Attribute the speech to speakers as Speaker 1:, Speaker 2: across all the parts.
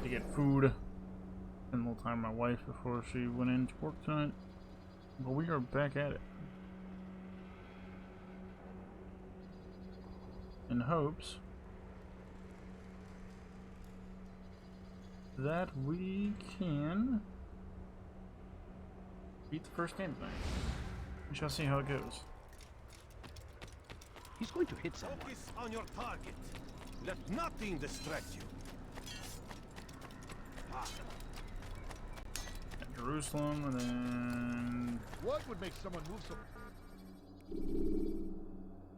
Speaker 1: to get food. Spend a little time with my wife before she went into work tonight. But we are back at it. In hopes that we can beat the first game tonight. We shall see how it goes.
Speaker 2: He's going to hit someone.
Speaker 3: Focus on your target. Let nothing distract you.
Speaker 1: At Jerusalem, and then
Speaker 4: What would make someone move so?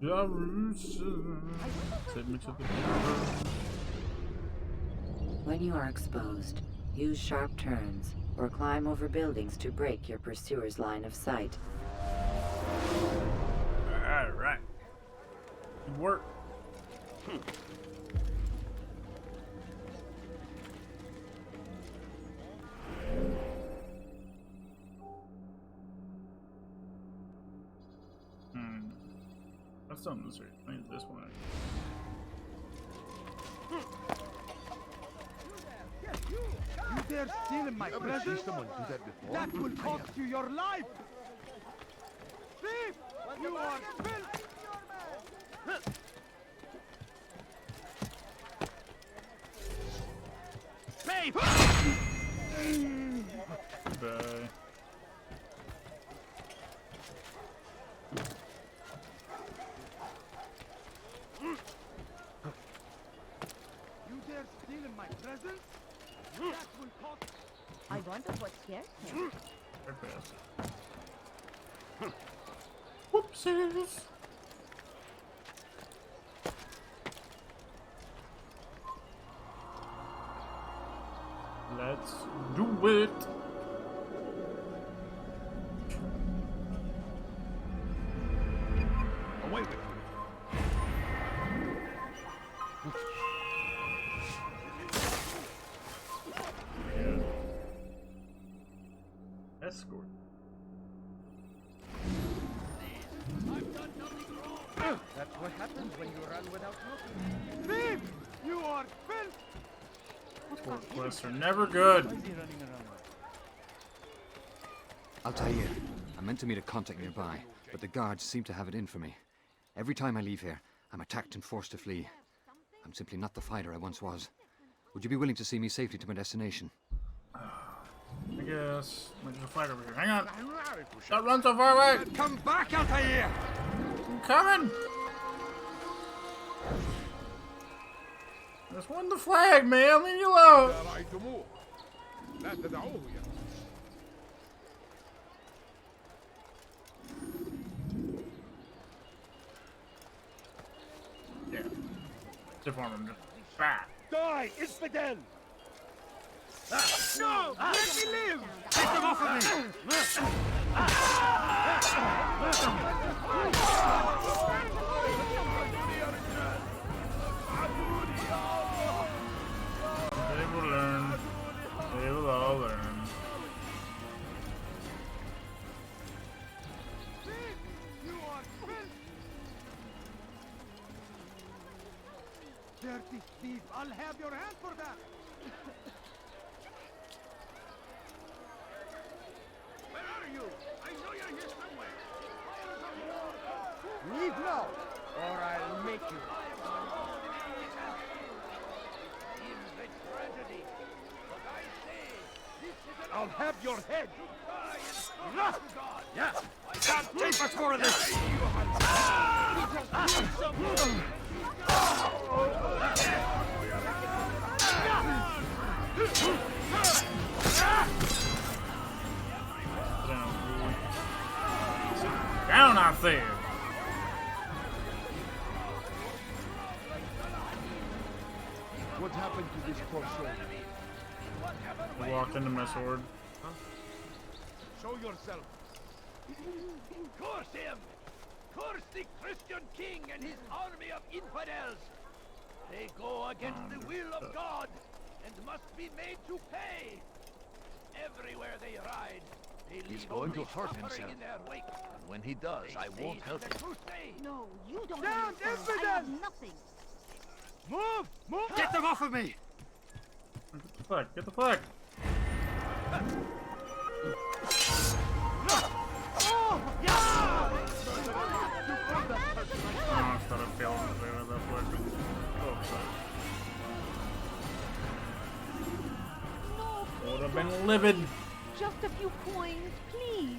Speaker 1: Jerusalem. Take me to the border.
Speaker 5: When you are exposed, use sharp turns or climb over buildings to break your pursuer's line of sight.
Speaker 1: Alright. Good work. That's something this week. I need this one.
Speaker 4: You dare steal in my presence? Someone do that before? That will cost you your life! Thief! You are filth!
Speaker 2: Babe!
Speaker 1: Bye.
Speaker 4: You dare steal in my presence? That will cost...
Speaker 6: I wonder what scares him.
Speaker 1: They're fast. Whoopsies! Let's do it!
Speaker 2: Away with you.
Speaker 1: Escort.
Speaker 4: That's what happens when you run without looking. Thief! You are filth!
Speaker 1: Escort quests are never good.
Speaker 4: Why is he running around?
Speaker 7: Altair, I meant to meet a contact nearby, but the guards seem to have it in for me. Every time I leave here, I'm attacked and forced to flee. I'm simply not the fighter I once was. Would you be willing to see me safely to my destination?
Speaker 1: I guess. There's a fight over here. Hang on. Don't run so far away.
Speaker 2: Come back, Altair!
Speaker 1: I'm coming. Just won the flag, man. Leave me alone.
Speaker 4: رأيتموه لا تدعوه يا
Speaker 1: Yeah. Deform him. Just fat.
Speaker 3: Die, infidel!
Speaker 4: No! Let me live!
Speaker 2: Take them off of me!
Speaker 1: They will learn. They will all learn.
Speaker 4: Thief! You are filth! Dirty thief! I'll have your hand for that!
Speaker 2: Where are you? I know you're here somewhere.
Speaker 4: Leave now, or I'll make you.
Speaker 3: I'll have your head!
Speaker 2: Yeah! I can't take much more of this!
Speaker 1: Down, I said.
Speaker 4: What happened to this poor soul?
Speaker 1: I walked into my sword.
Speaker 4: Show yourself.
Speaker 3: Curse him! Curse the Christian king and his army of infidels! They go against the will of God and must be made to pay! Everywhere they ride, they
Speaker 2: He's
Speaker 3: leave
Speaker 2: going to
Speaker 3: only
Speaker 2: hurt
Speaker 3: suffering
Speaker 2: himself.
Speaker 3: in their wake.
Speaker 2: And when he does,
Speaker 3: They
Speaker 2: I won't
Speaker 3: say
Speaker 2: help
Speaker 3: the
Speaker 2: him.
Speaker 3: crusade.
Speaker 6: No, you don't
Speaker 4: Down,
Speaker 6: understand. I
Speaker 4: infidel!
Speaker 6: have nothing.
Speaker 4: Move! Move!
Speaker 2: Get them off of me!
Speaker 1: Fuck, get the fuck! Oh, I thought I failed to play with that weapon. Oh, fuck.
Speaker 6: No,
Speaker 1: Would have been livid.
Speaker 6: just a few coins, please.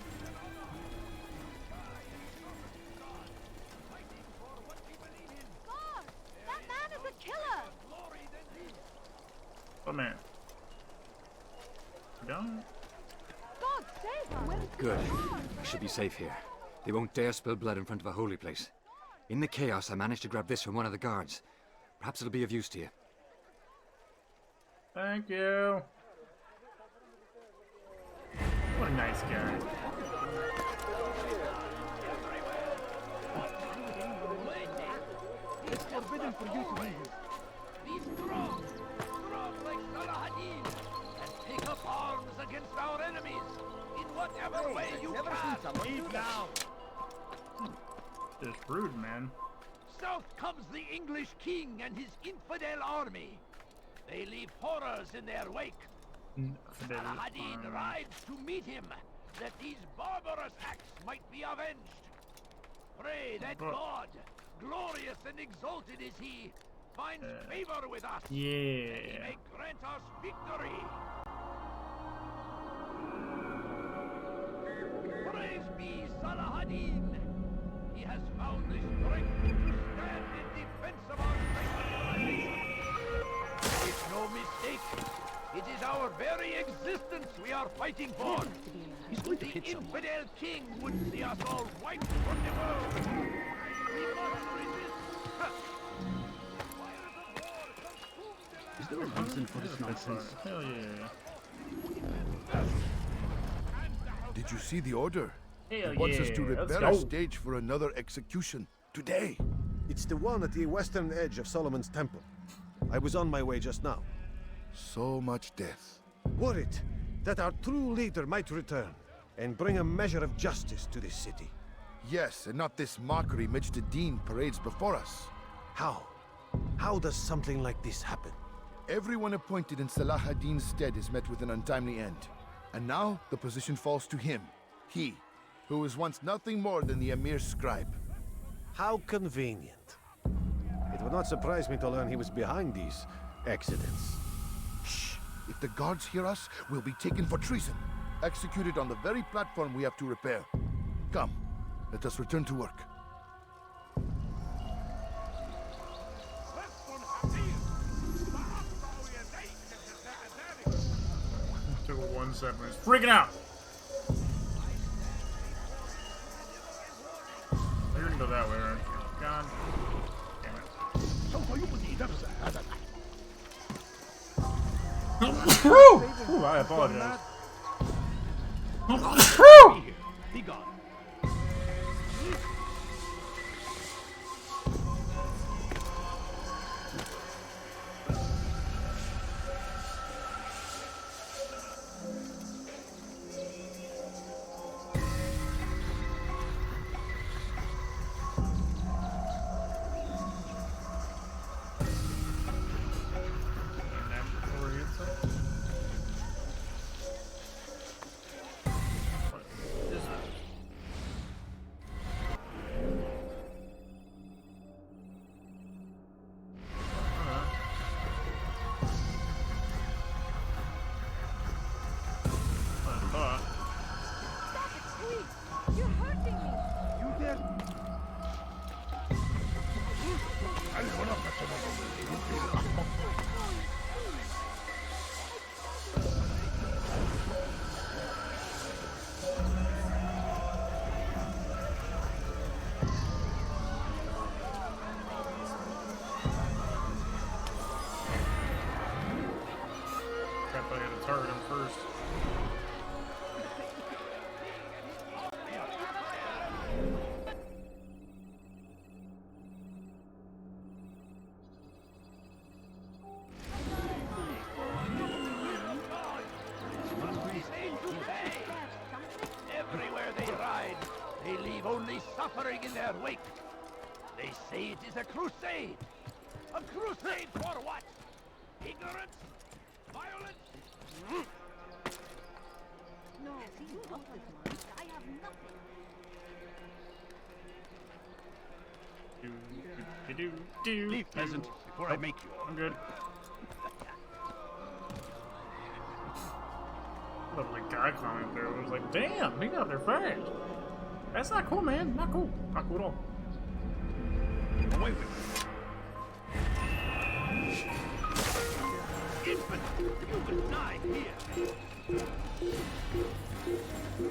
Speaker 6: God, that man is a killer.
Speaker 1: Oh, man. Down?
Speaker 6: God save us.
Speaker 7: Good. I should be safe here. They won't dare spill blood in front of a holy place. In the chaos, I managed to grab this from one of the guards. Perhaps it'll be of use to you.
Speaker 1: Thank you. What a nice guy.
Speaker 4: It's forbidden for you to leave.
Speaker 3: Be strong, strong like Salahadin, and take up arms against our enemies in whatever way you can.
Speaker 4: Leave now.
Speaker 1: Just rude, man.
Speaker 3: South comes the English king and his infidel army. They leave horrors in their wake. Salahadin rides to meet him, that these barbarous acts might be avenged. Pray that God, glorious and exalted is he, finds favor with us. That he
Speaker 1: Yeah.
Speaker 3: may grant us victory. Praise be Salahadin. He has found the strength to stand in defense of our civilization. It's no mistake. It is our very existence we are fighting for.
Speaker 4: He's going to
Speaker 3: The
Speaker 4: hit someone.
Speaker 3: infidel king would see us all wiped from the world. We must resist. The fires of war consume the land.
Speaker 4: Is there a reason for this nonsense?
Speaker 1: Hell yeah.
Speaker 8: Did you see the order?
Speaker 1: Hell
Speaker 8: He wants us to
Speaker 1: yeah. Let's
Speaker 8: prepare a
Speaker 1: go.
Speaker 8: stage for another execution. Today.
Speaker 9: It's the one at the western edge of Solomon's Temple. I was on my way just now.
Speaker 8: So much death.
Speaker 9: Worried that our true leader might return and bring a measure of justice to this city.
Speaker 8: Yes, and not this mockery Dean parades before us.
Speaker 9: How? How does something like this happen?
Speaker 8: Everyone appointed in Salah ad-Din's stead is met with an untimely end. And now the position falls to him. He, who was once nothing more than the Emir's scribe.
Speaker 9: How convenient. It would not surprise me to learn he was behind these accidents.
Speaker 8: Shh! If the guards hear us, we'll be taken for treason. Executed on the very platform we have to repair. Come, let us return to work.
Speaker 1: Took 1 second. He's freaking out. You're gonna go that way, aren't you? God damn it. Ooh, I apologize.
Speaker 3: Be gone.
Speaker 6: Stop it, please. You're hurting me.
Speaker 4: You dare?
Speaker 1: Crap, I gotta target him first.
Speaker 3: Everywhere they ride, they leave only suffering in their wake. They say it is a crusade. A crusade for what? Ignorance? Violence?
Speaker 2: Leave, peasant, before I make you.
Speaker 1: I'm good. Look, the guy climbing through was like, damn, he got there fast. That's not cool, man. Not cool. Not cool at all.
Speaker 2: Away with it. Infant, you will die here.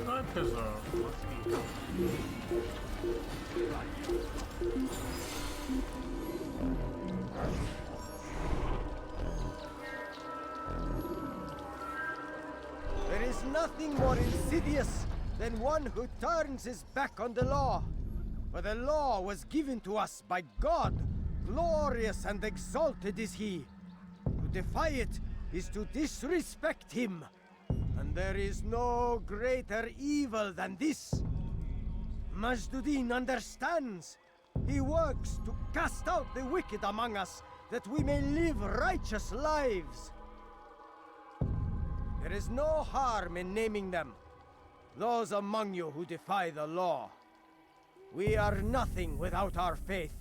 Speaker 1: Not piss off.
Speaker 10: There is nothing more insidious than one who turns his back on the law. For the law was given to us by God. Glorious and exalted is he. To defy it is to disrespect him. And there is no greater evil than this. Majduddin understands. He works to cast out the wicked among us, that we may live righteous lives. There is no harm in naming them, those among you who defy the law. We are nothing without our faith,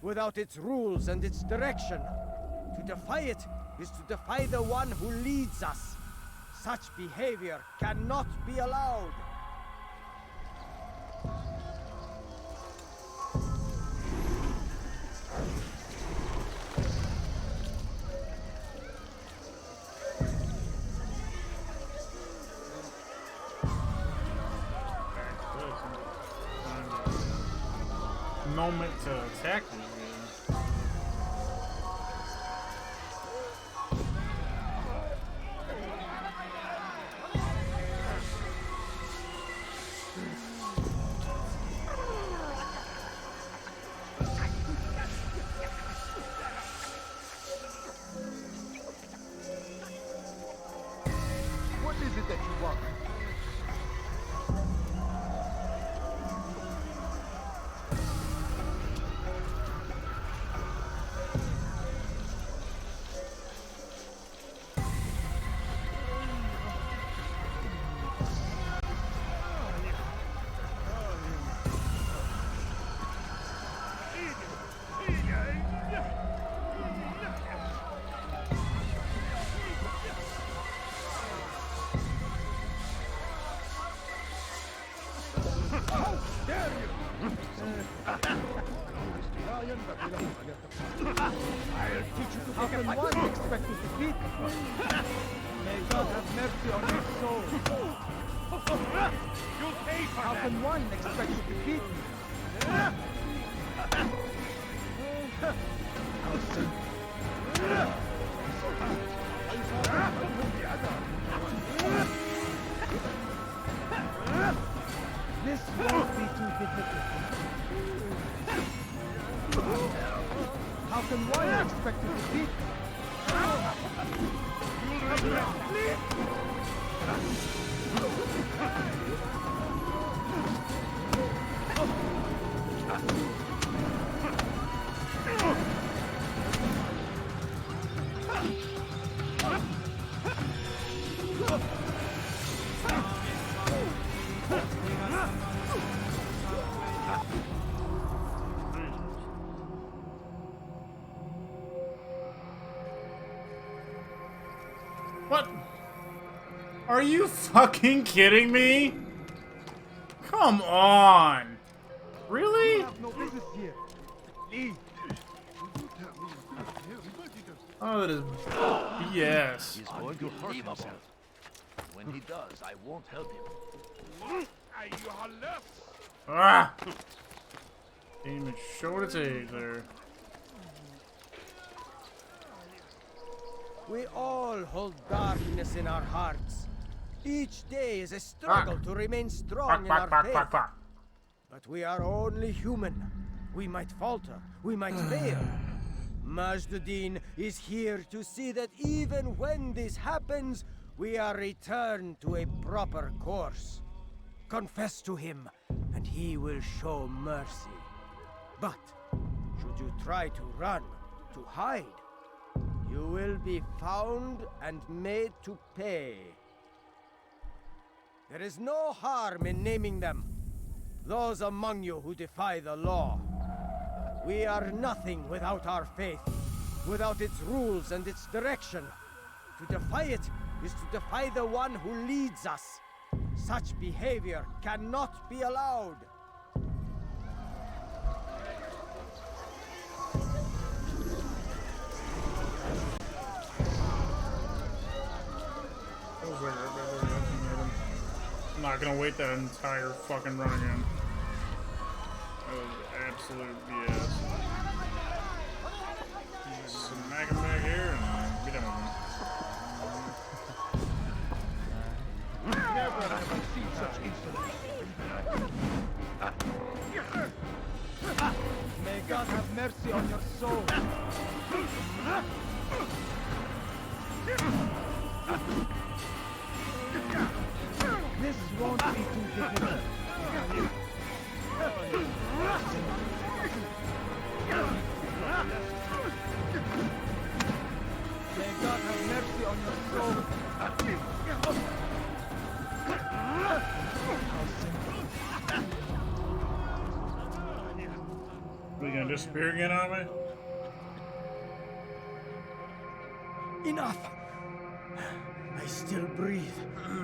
Speaker 10: without its rules and its direction. To defy it is to defy the one who leads us. Such behavior cannot be allowed.
Speaker 1: Moment to attack me again.
Speaker 4: What is it that you want? How can one expect to defeat? May God have mercy on his soul.
Speaker 2: You'll pay for
Speaker 4: How
Speaker 2: that.
Speaker 4: can one expect to defeat me? This won't be too difficult. How can one expect to defeat me?
Speaker 1: What? Are you fucking kidding me? Come on. Really?
Speaker 4: You have no business here. Leave.
Speaker 1: Oh, that is BS.
Speaker 2: He's going to hurt himself. When he does, I won't help him.
Speaker 1: Ah! Didn't even show its age there.
Speaker 10: We all hold darkness in our hearts. Each day is a struggle to remain strong in our faith. But we are only human. We might falter. We might fail. Majduddin is here to see that even when this happens, we are returned to a proper course. Confess to him, and he will show mercy. But should you try to run, to hide, you will be found and made to pay. There is no harm in naming them, those among you who defy the law. We are nothing without our faith, without its rules and its direction. To defy it is to defy the one who leads us. Such behavior cannot be allowed.
Speaker 1: I'm not gonna wait that entire fucking run again. That was absolute BS. Smack him back here and be done with him.
Speaker 3: Never have I seen such insolence.
Speaker 4: May God have mercy on your soul. This won't be too difficult. May God have mercy on your soul.
Speaker 1: Are you gonna disappear again on me?
Speaker 10: Enough! I still breathe,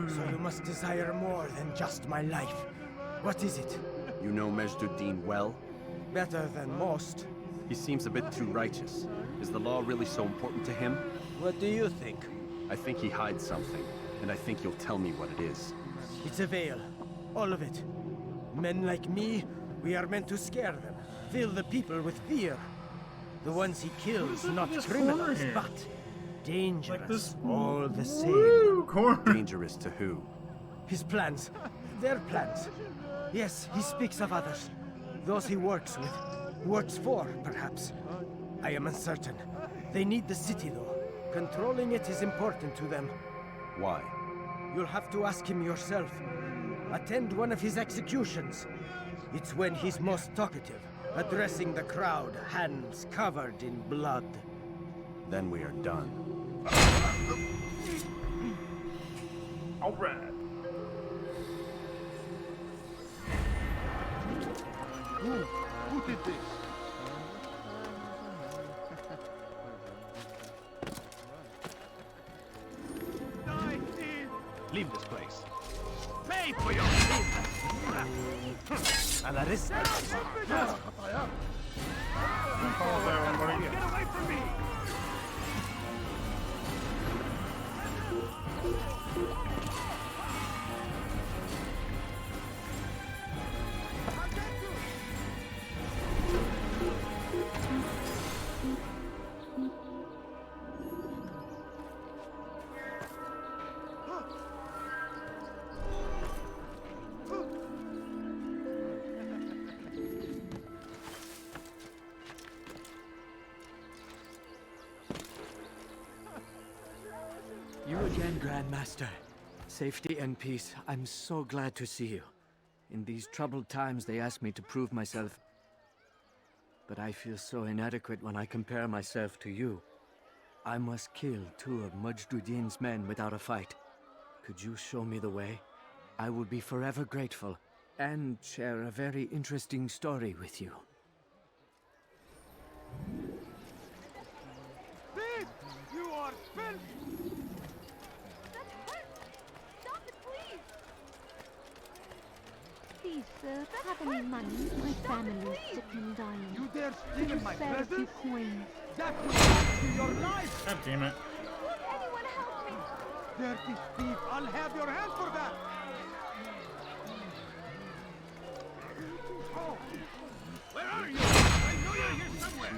Speaker 10: so you must desire more than just my life. What is it?
Speaker 11: You know Majd-ud-Din well?
Speaker 10: Better than most.
Speaker 11: He seems a bit too righteous. Is the law really so important to him?
Speaker 10: What do you think?
Speaker 11: I think he hides something, and I think you'll tell me what it is.
Speaker 10: It's a veil. All of it. Men like me, we are meant to scare them. Fill the people with fear. The ones he kills, not criminals, but dangerous. All the same.
Speaker 11: Dangerous to who?
Speaker 10: His plans. Their plans. Yes, he speaks of others. Those he works with. Works for, perhaps. I am uncertain. They need the city, though. Controlling it is important to them.
Speaker 11: Why?
Speaker 10: You'll have to ask him yourself. Attend one of his executions. It's when he's most talkative, addressing the crowd, hands covered in blood.
Speaker 11: Then we are done.
Speaker 1: All right.
Speaker 3: Who did this?
Speaker 2: Leave this place. Pay for your sins! And that is...
Speaker 1: Get
Speaker 2: away from me!
Speaker 10: You again, Grandmaster. Safety and peace. I'm so glad to see you. In these troubled times, they ask me to prove myself. But I feel so inadequate when I compare myself to you. I must kill 2 of Majd-ud-Din's men without a fight. Could you show me the way? I will be forever grateful, and share a very interesting story with you.
Speaker 3: Thief! You are filth!
Speaker 6: Stop it, please! Please, sir, have any money? My family is sick and dying.
Speaker 3: You dare steal in my
Speaker 6: Spare a few
Speaker 3: presence?
Speaker 6: coins.
Speaker 3: That will cost you your life!
Speaker 1: God damn it.
Speaker 6: Won't anyone help me?
Speaker 3: Dirty thief! I'll have your hand for that! Oh!
Speaker 2: Where are you? I know you're here somewhere!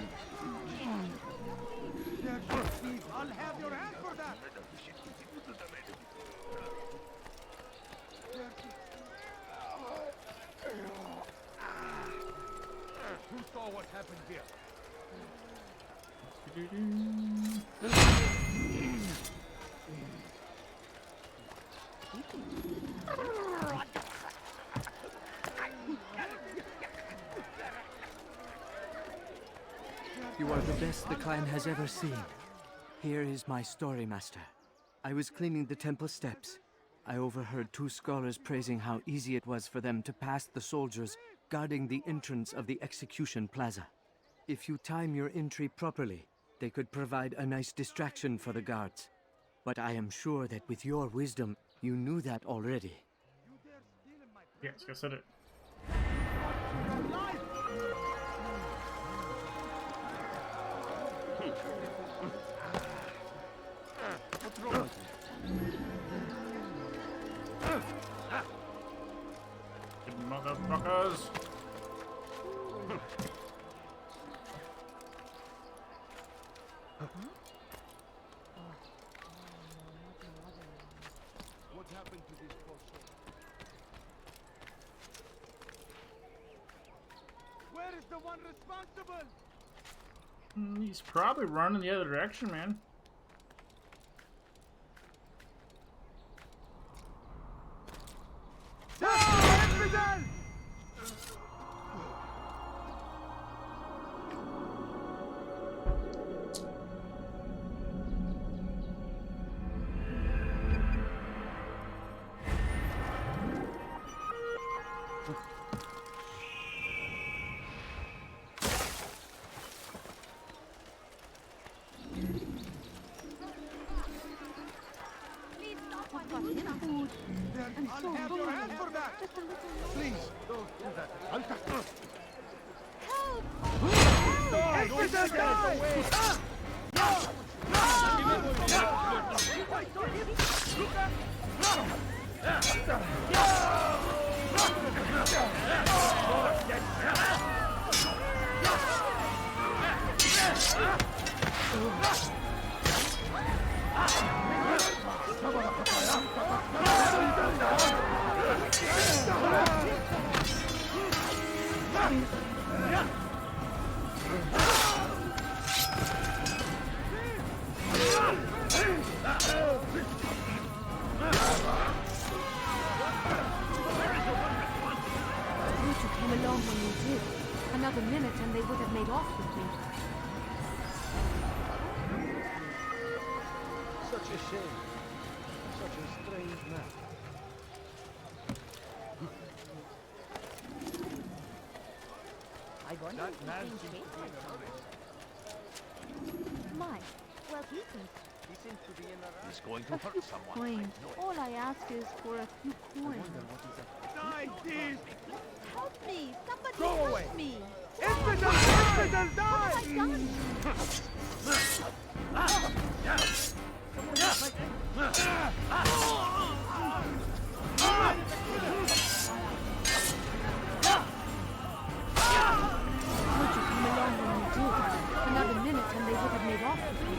Speaker 3: Dirty thief! I'll have your hand for that! Who saw what happened here?
Speaker 10: You are the best the clan has ever seen. Here is my story, Master. I was cleaning the temple steps. I overheard 2 scholars praising how easy it was for them to pass the soldiers guarding the entrance of the execution plaza. If you time your entry properly, they could provide a nice distraction for the guards. But I am sure that with your wisdom, you knew that already.
Speaker 1: Yes, I said it.
Speaker 2: What's wrong with
Speaker 1: You motherfuckers!
Speaker 3: What happened to this poor soul? Where is the one responsible?
Speaker 1: He's probably running the other direction, man.
Speaker 6: Please stop. I've got enough food. I'm so
Speaker 3: Have your hands
Speaker 6: hungry.
Speaker 3: for that!
Speaker 6: Just a little more.
Speaker 3: Please, don't do that.
Speaker 6: Help!
Speaker 12: Would you came along when you did? Another minute and they would have made off with me.
Speaker 9: Such a shame. Such a strange man.
Speaker 6: I wonder if
Speaker 3: man
Speaker 6: he's
Speaker 3: seems
Speaker 6: being
Speaker 3: to be in a hurry.
Speaker 6: My, well, he seems
Speaker 3: He seems to be in a rush.
Speaker 2: He's going to
Speaker 12: A
Speaker 2: hurt
Speaker 12: few
Speaker 2: someone.
Speaker 12: coins. All I ask is for a few coins.
Speaker 3: Die, thief!
Speaker 6: help me! Somebody
Speaker 3: Go
Speaker 6: help
Speaker 3: away.
Speaker 6: me!
Speaker 3: Infidel! Infidel,
Speaker 6: What
Speaker 3: die!
Speaker 6: have I done?
Speaker 12: Would you come along when you did? Another minute and they would have made off with me.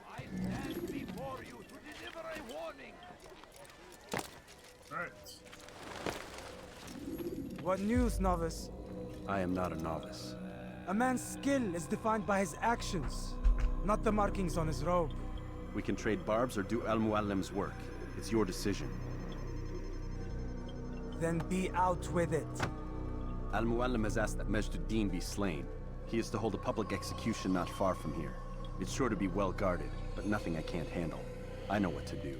Speaker 3: I stand before you to deliver a warning.
Speaker 1: Alright.
Speaker 4: What news, novice?
Speaker 11: I am not a novice.
Speaker 4: A man's skill is defined by his actions, not the markings on his robe.
Speaker 11: We can trade barbs or do Al Muallim's work. It's your decision.
Speaker 4: Then be out with it.
Speaker 11: Al Muallim has asked that Majd-ud-Din be slain. He is to hold a public execution not far from here. It's sure to be well guarded, but nothing I can't handle. I know what to do.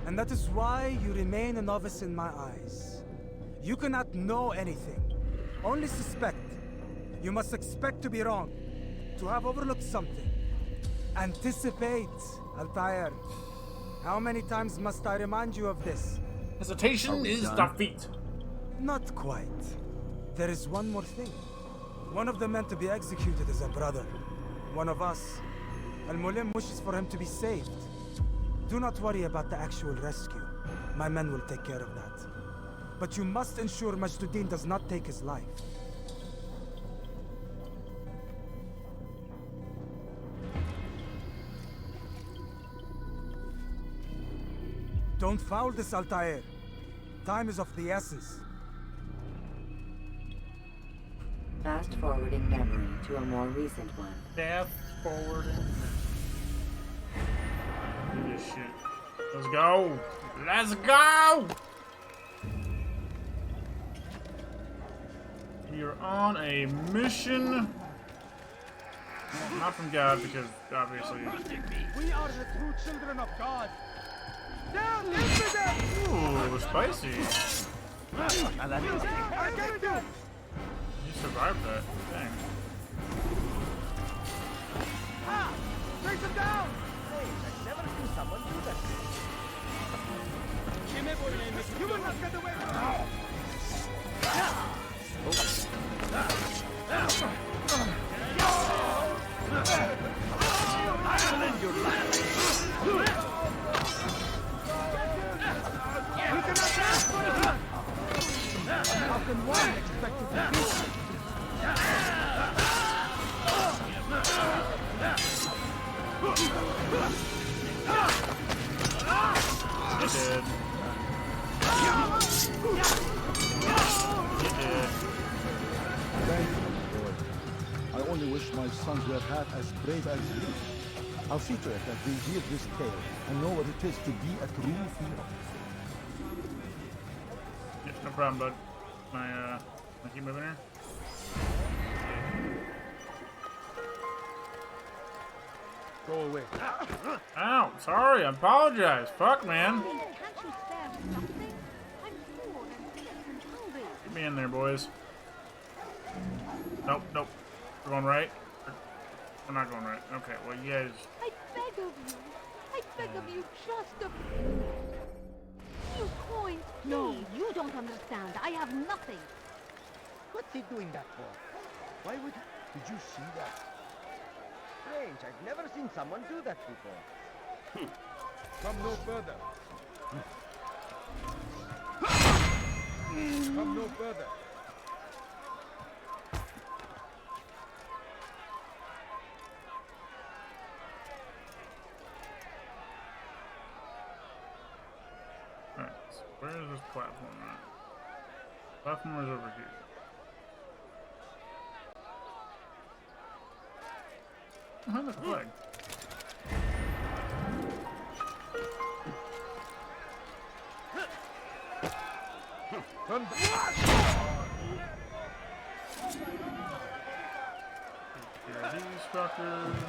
Speaker 4: And that is why you remain a novice in my eyes. You cannot know anything, only suspect. You must expect to be wrong, to have overlooked something. Anticipate, Altair. How many times must I remind you of this?
Speaker 1: Hesitation is
Speaker 11: done?
Speaker 1: defeat.
Speaker 4: Not quite. There is one more thing. One of the men to be executed is a brother. One of us. Al-Mulim wishes for him to be saved. Do not worry about the actual rescue. My men will take care of that. But you must ensure Majd-ud-Din does not take his life. Don't foul this, Altair. Time is of the essence.
Speaker 5: Fast forwarding memory to a more recent one.
Speaker 1: Fast forwarding. Do this shit. Let's go. Let's go. We are on a mission. Not from God, because obviously.
Speaker 10: We are the true children of God. Down, infidel!
Speaker 1: Ooh, spicy.
Speaker 2: And that is
Speaker 10: I get you!
Speaker 1: You survived that. Dang.
Speaker 10: Ah! Take them down! Hey, I've never seen someone do that. You will not get away from me!
Speaker 2: I'll end your life.
Speaker 10: You cannot dance for it! How can one expect to defeat you?
Speaker 1: You did.
Speaker 13: Thank you, Lord. I only wish my sons were half as brave as you. I'll see to it that they hear this tale and know what it is to be a true hero.
Speaker 1: Yeah, no problem, bud. I keep moving here.
Speaker 10: Go away.
Speaker 1: Ow, sorry, I apologize. Fuck, man.
Speaker 12: Can't you spare me something? I'm poor and sick and hungry.
Speaker 1: Get me in there, boys. Nope, nope. We're going right. We're not going right. Okay, well, you guys.
Speaker 12: I beg of you. I beg of you just a few coins. No, you don't understand. I have nothing.
Speaker 10: What's he doing that for? Why would he? Did you see that? Strange, I've never seen someone do that before. Come no further. Come no further.
Speaker 1: Alright, so where is this platform at? Platform is over here. Oh, the flag.
Speaker 10: Turn back.
Speaker 1: Here are these fuckers.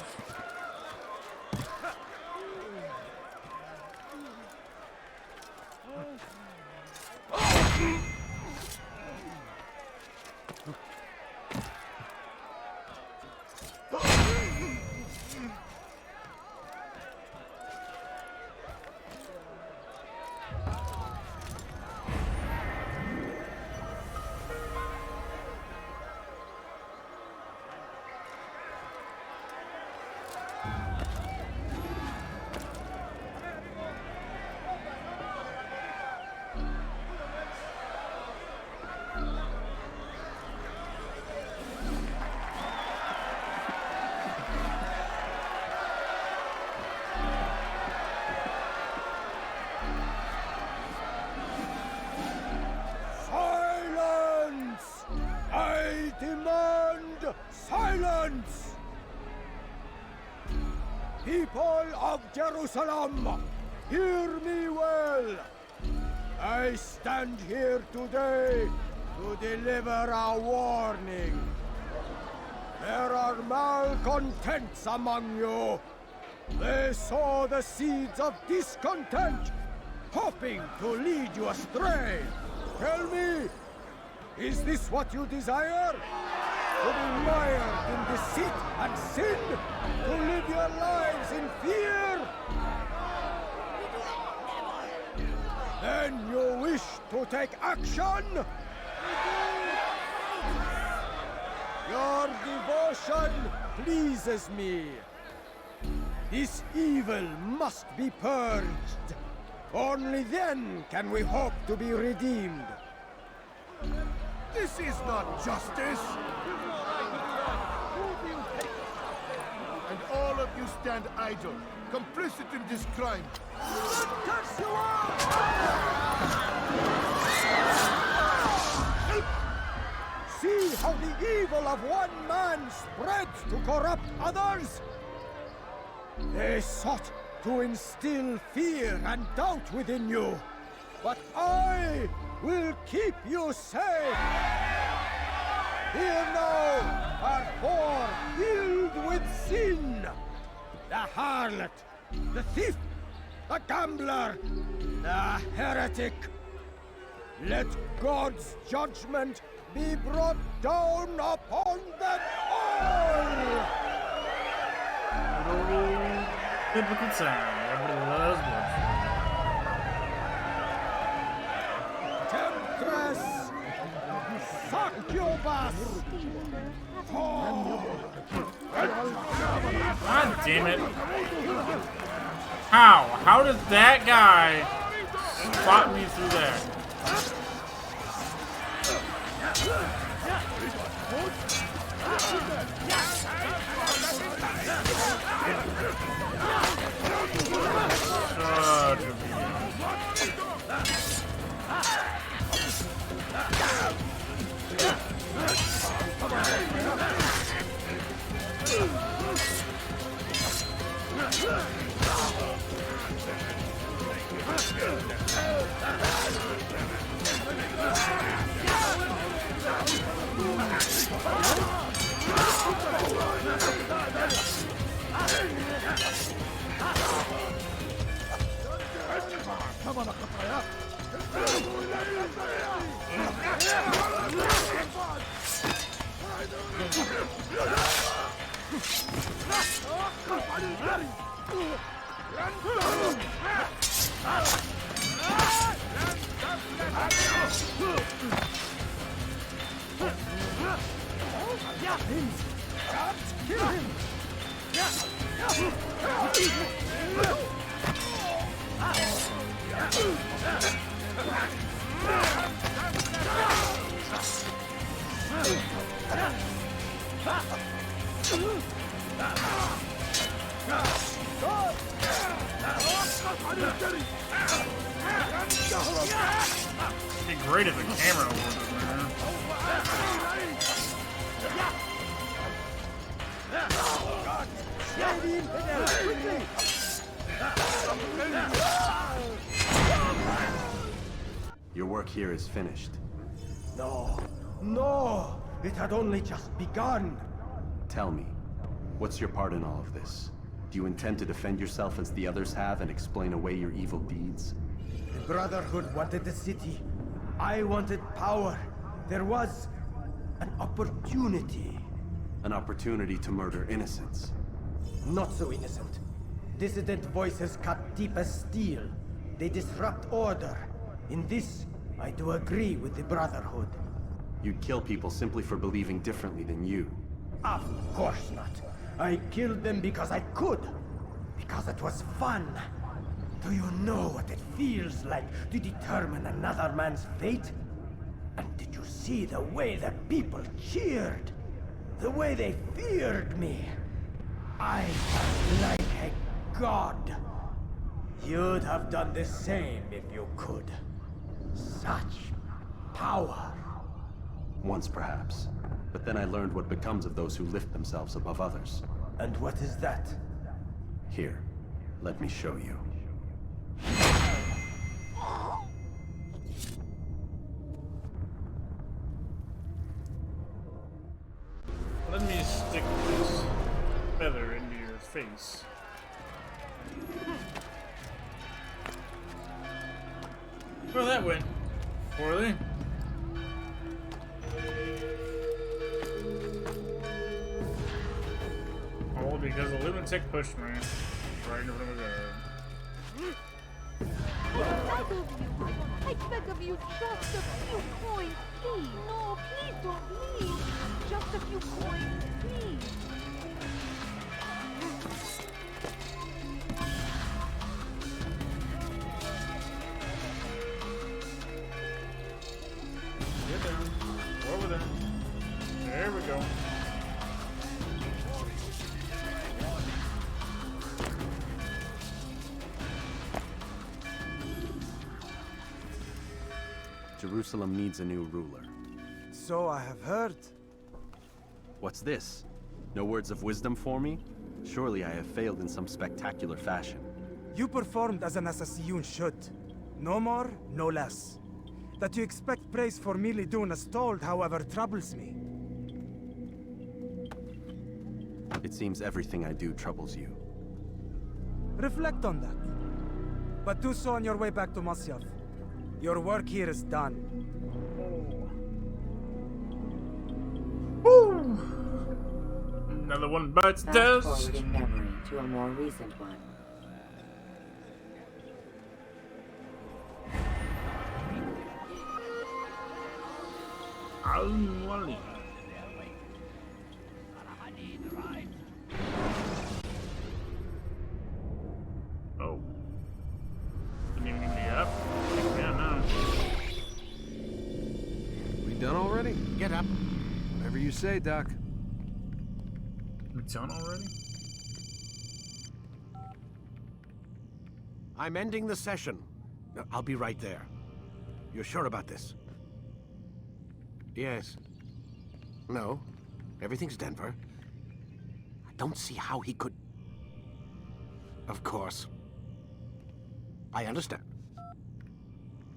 Speaker 10: Silence! I demand silence! People of Jerusalem, hear me well. I stand here today to deliver a warning. There are malcontents among you. They sow the seeds of discontent, hoping to lead you astray. Tell me, is this what you desire? To be mired in deceit and sin? To live your lives in fear? Then you wish to take action? Your devotion pleases me. This evil must be purged. Only then can we hope to be redeemed.
Speaker 8: This is not justice! And all of you stand idle, complicit in this crime.
Speaker 10: Curse you all! See how the evil of one man spreads to corrupt others? They sought to instill fear and doubt within you. But I will keep you safe. Here now are four filled with sin. The harlot, the thief, the gambler, the heretic. Let God's judgment be brought down upon them all!
Speaker 1: Biblical sound. Everybody loves
Speaker 10: Temptress! Succubus!
Speaker 1: God damn it. How? How does that guy spot me through that? Such a It'd be great if the camera was
Speaker 11: Your work here is finished.
Speaker 10: No, no! It had only just begun!
Speaker 11: Tell me, what's your part in all of this? Do you intend to defend yourself as the others have and explain away your evil deeds?
Speaker 10: The Brotherhood wanted the city. I wanted power. There was an opportunity.
Speaker 11: An opportunity to murder innocents.
Speaker 10: Not so innocent. Dissident voices cut deep as steel. They disrupt order. In this, I do agree with the Brotherhood.
Speaker 11: You'd kill people simply for believing differently than you.
Speaker 10: Of course not. I killed them because I could. Because it was fun. Do you know what it feels like to determine another man's fate? And did you see the way the people cheered? The way they feared me? I was like a god. You'd have done the same if you could. Such power.
Speaker 11: Once perhaps. But then I learned what becomes of those who lift themselves above others.
Speaker 10: And what is that?
Speaker 11: Here, let me show you.
Speaker 1: Let me stick this feather into your face. Well, that went poorly. All because a lunatic pushed me right in front of a guard.
Speaker 12: I beg of you. I beg of you just a few coins, please. No, please don't leave. Just a few coins, please.
Speaker 1: Get down. Over there. There we go.
Speaker 11: Jerusalem needs a new ruler.
Speaker 4: So I have heard.
Speaker 11: What's this? No words of wisdom for me? Surely I have failed in some spectacular fashion.
Speaker 4: You performed as an assassin should. No more, no less. That you expect praise for merely doing as told, however, troubles me.
Speaker 11: It seems everything I do troubles you.
Speaker 4: Reflect on that. But do so on your way back to Masyaf. Your work here is done.
Speaker 1: Woo! Another one bites
Speaker 5: Fast
Speaker 1: dust.
Speaker 5: forwarding memory to a more recent one.
Speaker 1: Al-Wali. Oh. Didn't even get me up. Yeah, no.
Speaker 9: We done already?
Speaker 2: Get up.
Speaker 9: Whatever you say, Doc.
Speaker 1: We done already?
Speaker 2: I'm ending the session. I'll be right there. You're sure about this? Yes. No. Everything's Denver. I don't see how he could... Of course. I understand.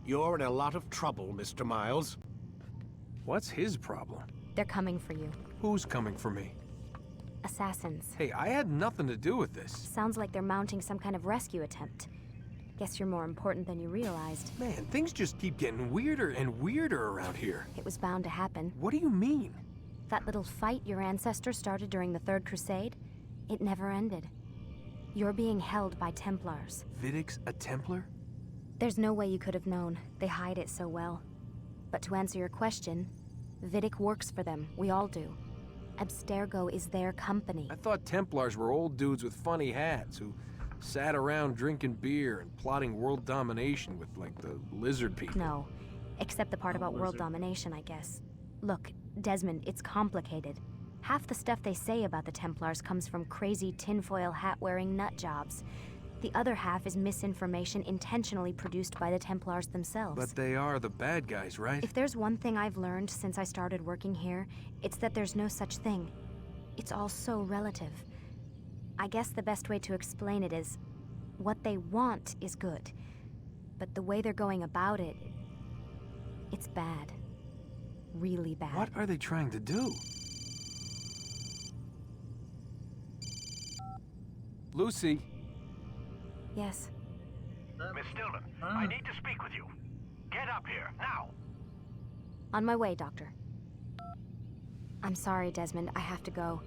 Speaker 2: You're in a lot of trouble, Mr. Miles.
Speaker 9: What's his problem?
Speaker 14: They're coming for you.
Speaker 9: Who's coming for me?
Speaker 14: Assassins.
Speaker 9: Hey, I had nothing to do with this.
Speaker 14: Sounds like they're mounting some kind of rescue attempt. Guess you're more important than you realized.
Speaker 9: Man, things just keep getting weirder and weirder around here.
Speaker 14: It was bound to happen.
Speaker 9: What do you mean?
Speaker 14: That little fight your ancestors started during the Third Crusade, it never ended. You're being held by Templars.
Speaker 9: Vidic's a Templar?
Speaker 14: There's no way you could have known. They hide it so well. But to answer your question, Vidic works for them. We all do. Abstergo is their company.
Speaker 9: I thought Templars were old dudes with funny hats who sat around drinking beer and plotting world domination with, like, the lizard people.
Speaker 14: No, except the part about world domination, I guess. Look, Desmond, it's complicated. Half the stuff they say about the Templars comes from crazy tinfoil hat-wearing nut jobs. The other half is misinformation intentionally produced by the Templars themselves.
Speaker 9: But they are the bad guys, right?
Speaker 14: If there's one thing I've learned since I started working here, it's that there's no such thing. It's all so relative. I guess the best way to explain it is, what they want is good. But the way they're going about it, it's bad. Really bad.
Speaker 9: What are they trying to do? Lucy.
Speaker 14: Yes.
Speaker 3: Miss Stillman, I need to speak with you. Get up here, now!
Speaker 14: On my way, Doctor. I'm sorry, Desmond. I have to go.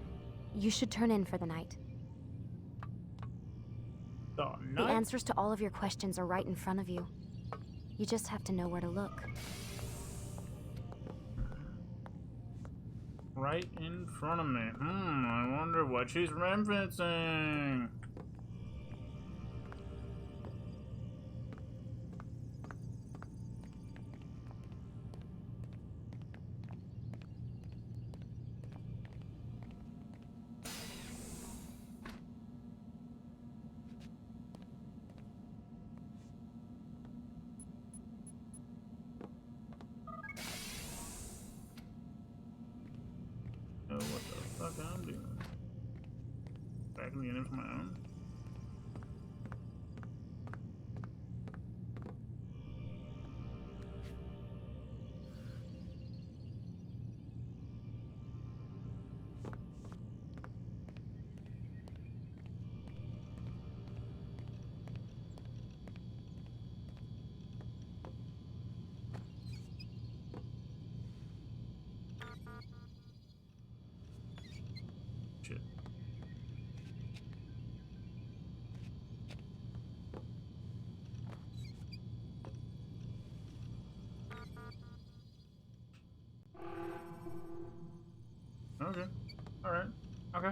Speaker 14: You should turn in for the night. The answers to all of your questions are right in front of you. You just have to know where to look.
Speaker 1: Right in front of me. I wonder what she's referencing. What the fuck I'm doing? Backing the end for my own. Shit. Okay. Alright. Okay.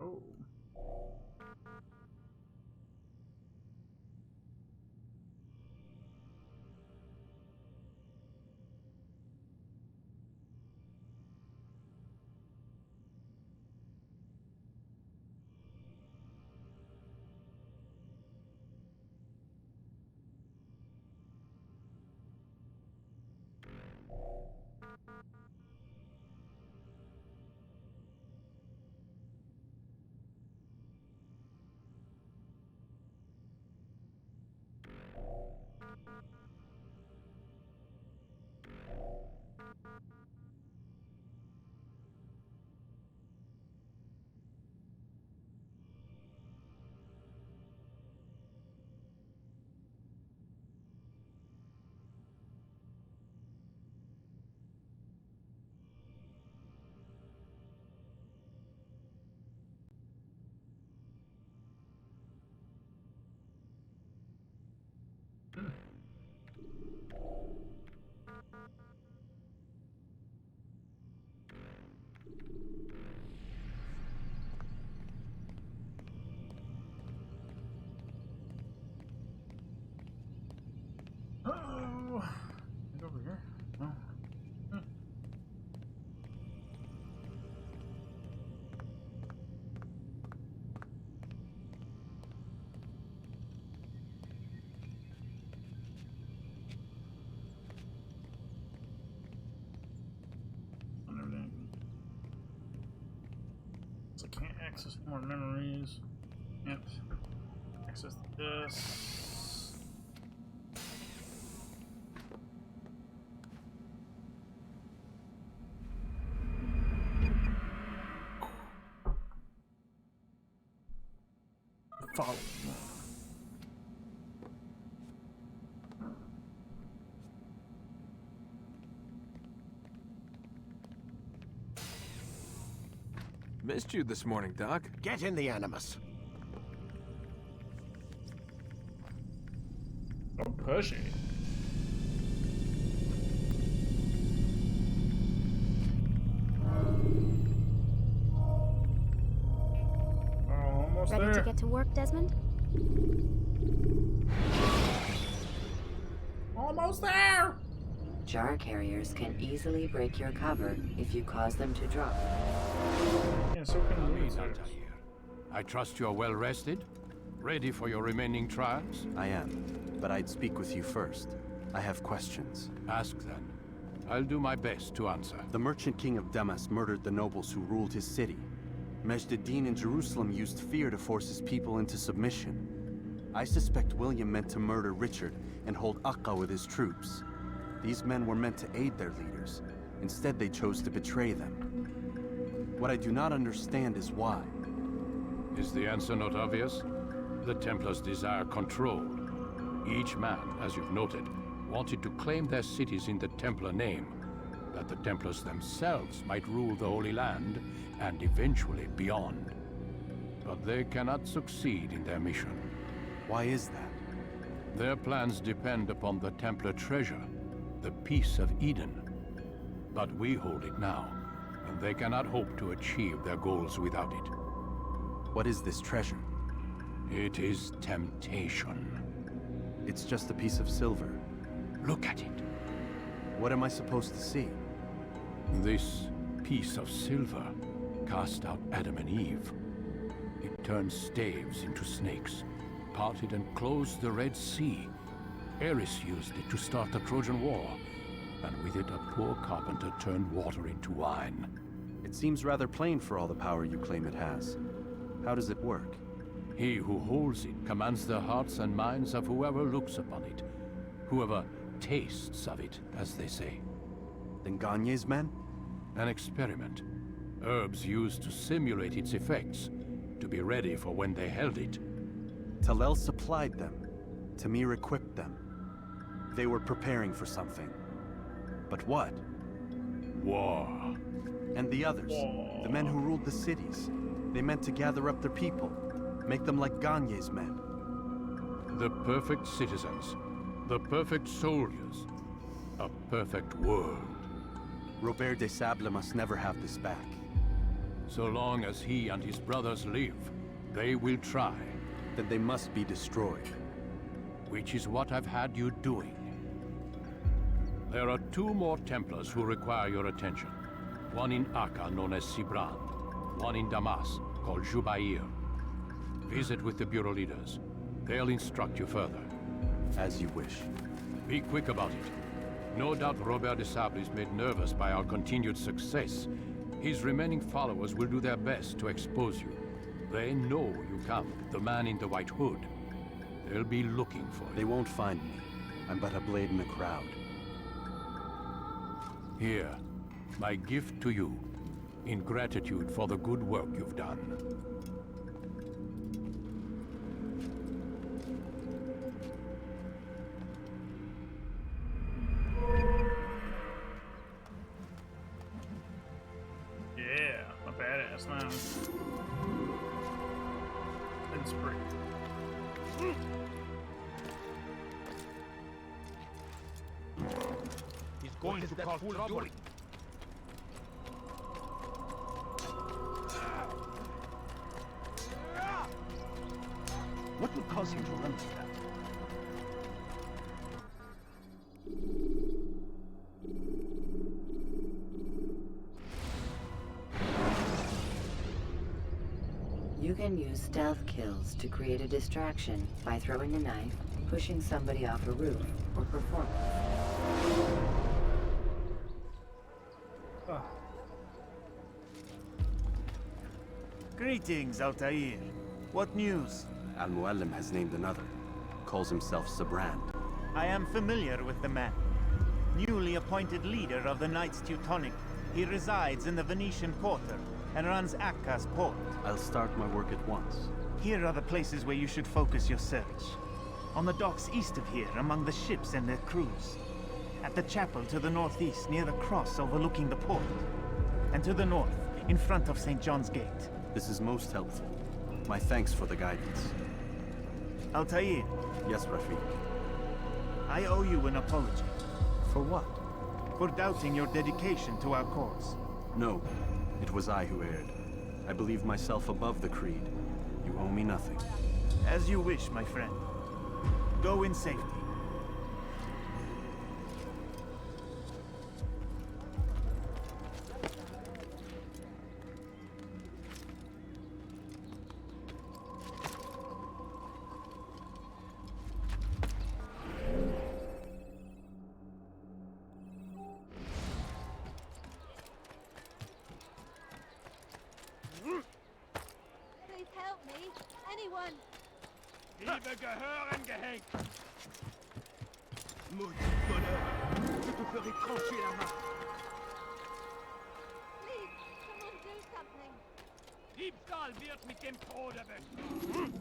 Speaker 1: Oh. Oh, get over here. No. And everything. So I can't access more memories. Can't access this. Follow.
Speaker 9: Missed you this morning, Doc.
Speaker 2: Get in the Animus.
Speaker 1: Oh, pushy. Oh, almost
Speaker 14: Ready
Speaker 1: there.
Speaker 14: to get to work, Desmond?
Speaker 1: Almost there!
Speaker 5: Jar carriers can easily break your cover if you cause them to drop.
Speaker 1: Yeah, so can we.
Speaker 15: I trust you are well rested? Ready for your remaining trials?
Speaker 11: I am, but I'd speak with you first. I have questions.
Speaker 15: Ask then. I'll do my best to answer.
Speaker 11: The merchant king of Damas murdered the nobles who ruled his city. Majd-ad-Din in Jerusalem used fear to force his people into submission. I suspect William meant to murder Richard and hold Akka with his troops. These men were meant to aid their leaders. Instead, they chose to betray them. What I do not understand is why.
Speaker 15: Is the answer not obvious? The Templars desire control. Each man, as you've noted, wanted to claim their cities in the Templar name, that the Templars themselves might rule the Holy Land and eventually beyond. But they cannot succeed in their mission.
Speaker 11: Why is that?
Speaker 15: Their plans depend upon the Templar treasure, the Peace of Eden. But we hold it now, and they cannot hope to achieve their goals without it.
Speaker 11: What is this treasure?
Speaker 15: It is temptation.
Speaker 11: It's just a piece of silver.
Speaker 15: Look at it.
Speaker 11: What am I supposed to see?
Speaker 15: This piece of silver cast out Adam and Eve. It turned staves into snakes, parted and closed the Red Sea. Eris used it to start the Trojan War, and with it a poor carpenter turned water into wine.
Speaker 11: It seems rather plain for all the power you claim it has. How does it work?
Speaker 15: He who holds it commands the hearts and minds of whoever looks upon it, whoever tastes of it, as they say.
Speaker 11: Then Gagne's men?
Speaker 15: An experiment. Herbs used to simulate its effects, to be ready for when they held it.
Speaker 11: Talel supplied them. Tamir equipped them. They were preparing for something. But what?
Speaker 15: War.
Speaker 11: And the others, the men who ruled the cities, they meant to gather up their people, make them like Gagne's men.
Speaker 15: The perfect citizens, the perfect soldiers, a perfect world.
Speaker 11: Robert de Sable must never have this back.
Speaker 15: So long as he and his brothers live, they will try.
Speaker 11: Then they must be destroyed.
Speaker 15: Which is what I've had you doing. There are 2 more Templars who require your attention. One in Akka, known as Sibrand. One in Damas, called Jubair. Visit with the Bureau leaders. They'll instruct you further.
Speaker 11: As you wish.
Speaker 15: Be quick about it. No doubt Robert de Sable is made nervous by our continued success. His remaining followers will do their best to expose you. They know you come, the man in the white hood. They'll be looking for you.
Speaker 11: They won't find me. I'm but a blade in the crowd.
Speaker 15: Here, my gift to you, in gratitude for the good work you've done.
Speaker 1: Yeah, a badass now. It's pretty.
Speaker 3: He's going to cause trouble.
Speaker 10: What would cause him to run like that?
Speaker 5: You can use stealth kills to create a distraction by throwing a knife, pushing somebody off a roof, or performing.
Speaker 16: Greetings, Altair. What news?
Speaker 11: Al-Mualim has named another. Calls himself Sibrand.
Speaker 16: I am familiar with the man. Newly appointed leader of the Knights Teutonic, he resides in the Venetian Quarter and runs Akka's port.
Speaker 11: I'll start my work at once.
Speaker 16: Here are the places where you should focus your search. On the docks east of here, among the ships and their crews. At the chapel to the northeast, near the cross overlooking the port. And to the north, in front of St. John's Gate.
Speaker 11: This is most helpful. My thanks for the guidance.
Speaker 16: Altair.
Speaker 11: Yes, Rafiq.
Speaker 16: I owe you an apology.
Speaker 11: For what?
Speaker 16: For doubting your dedication to our cause.
Speaker 11: No, it was I who erred. I believe myself above the creed. You owe me nothing.
Speaker 16: As you wish, my friend. Go in safety.
Speaker 6: Please help me. Anyone.
Speaker 3: Liebe gehören gehängt. Maudit voleur. Je te ferai trancher la main.
Speaker 6: Please, someone do something.
Speaker 3: Diebstahl wird mit dem Tode bestraft.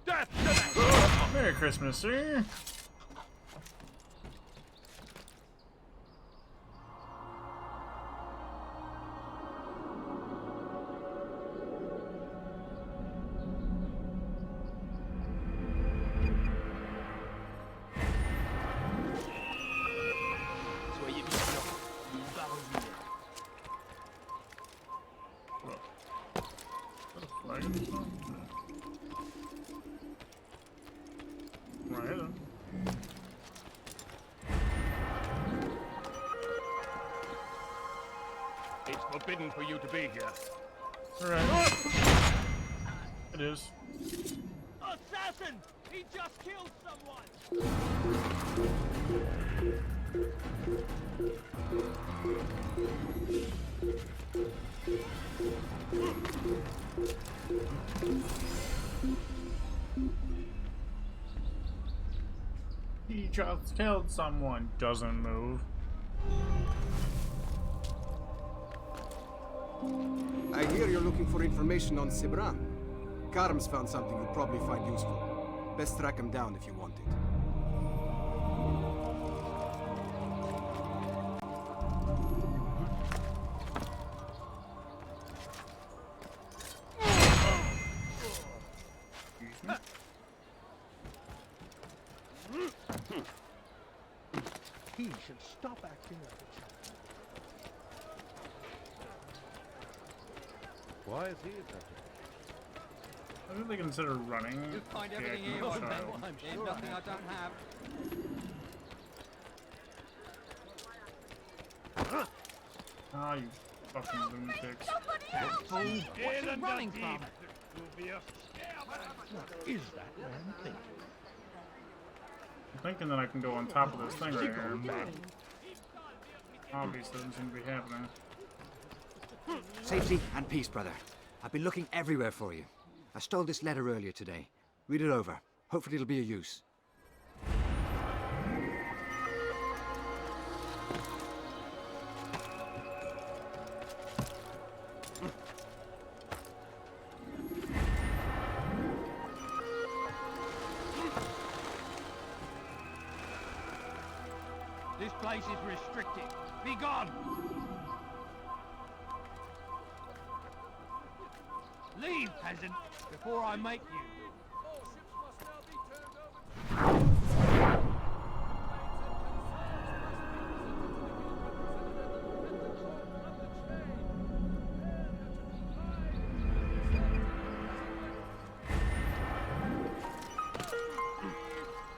Speaker 1: Death to the... Merry Christmas, sir.
Speaker 3: Soyez vigilants. Il va revenir.
Speaker 1: Right then.
Speaker 3: It's forbidden for you to be here.
Speaker 1: Alright. It is.
Speaker 3: Assassin! He just killed someone!
Speaker 1: He just killed someone. Doesn't move.
Speaker 17: I hear you're looking for information on Sibran. Karam's found something you'll probably find useful. Best track him down if you want it.
Speaker 3: He should stop acting like a child. Why is he attacking?
Speaker 1: I think they consider running.
Speaker 7: You'll find
Speaker 1: the
Speaker 7: everything
Speaker 1: act
Speaker 7: here
Speaker 1: of a
Speaker 7: on
Speaker 1: child.
Speaker 7: There's nothing I don't have.
Speaker 1: Ah, you fucking lunatics.
Speaker 3: What's he running from?
Speaker 18: What is that man thinking?
Speaker 1: I'm thinking that I can go on top of this thing right here, but obviously doesn't seem to be happening.
Speaker 7: Safety and peace, brother. I've been looking everywhere for you. I stole this letter earlier today. Read it over. Hopefully it'll be of use.
Speaker 3: This place is restricted. Be gone! Leave, peasant, before I make you.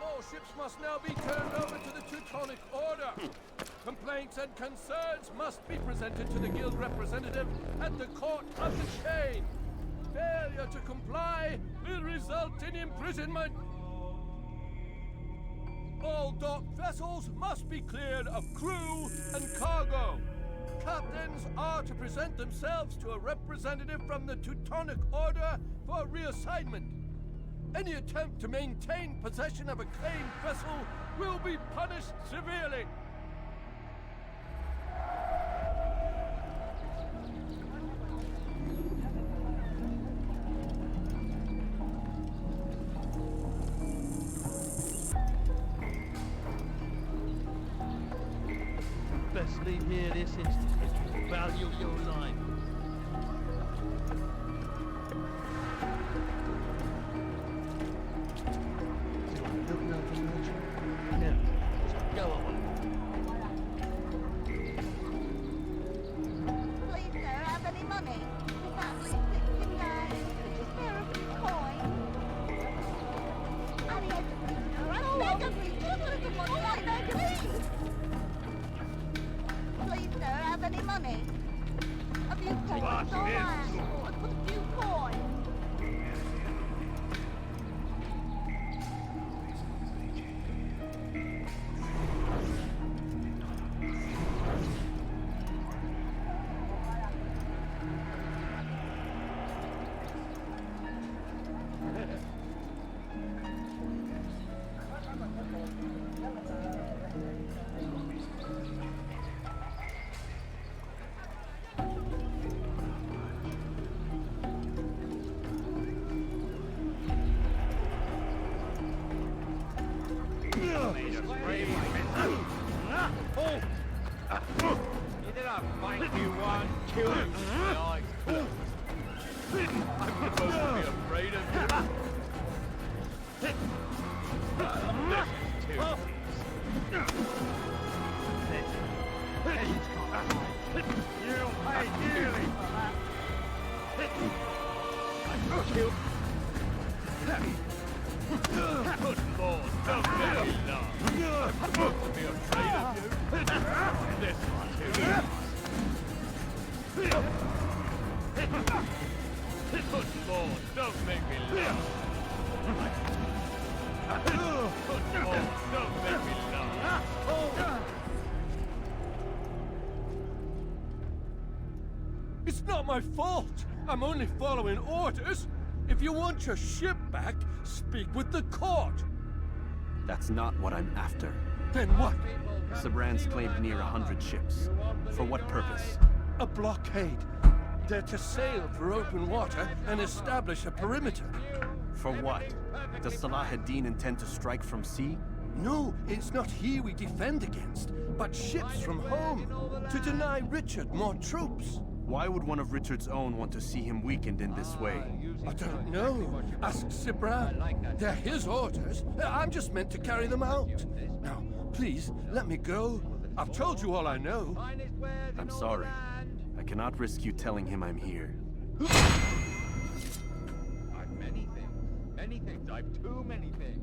Speaker 9: All ships must now be turned over to the Teutonic Order. Complaints and concerns must be presented to the guild representative at the Court of the Chain. Failure to comply will result in imprisonment. All docked vessels must be cleared of crew and cargo. Captains are to present themselves to a representative from the Teutonic Order for reassignment. Any attempt to maintain possession of a claimed vessel will be punished severely.
Speaker 3: Best leave here this instant if you value your life. Now, just go away.
Speaker 6: Please, sir, have any money? The family's sick tonight. Could you spare a few coins? I beg of you, just a little money, I beg of you. Please, sir, have any money? A few coins, all right. Just a few coins.
Speaker 3: Did I fight you one, kill you with my eyes closed? I'm supposed to be afraid of you? This is too You'll pay dearly for that. Kill. Good Lord, don't let me laugh. I'm supposed to be afraid of you. This one too. Good Lord, don't make me laugh. Good Lord, don't make me laugh.
Speaker 9: It's not my fault. I'm only following orders. If you want your ship back, speak with the court.
Speaker 11: That's not what I'm after.
Speaker 9: Then what?
Speaker 11: Sabran's claimed near 100 ships. For what purpose?
Speaker 9: A blockade. They're to sail for open water and establish a perimeter.
Speaker 11: For what? Does Salah-ad-Din intend to strike from sea?
Speaker 9: No, it's not he we defend against, but ships from home, to deny Richard more troops.
Speaker 11: Why would one of Richard's own want to see him weakened in this way?
Speaker 9: I don't know. Ask Sibran. They're his orders. I'm just meant to carry them out. Now, please, let me go. I've told you all I know.
Speaker 11: I'm sorry. I cannot risk you telling him I'm here.
Speaker 19: I've many things. Many things. I've too many things.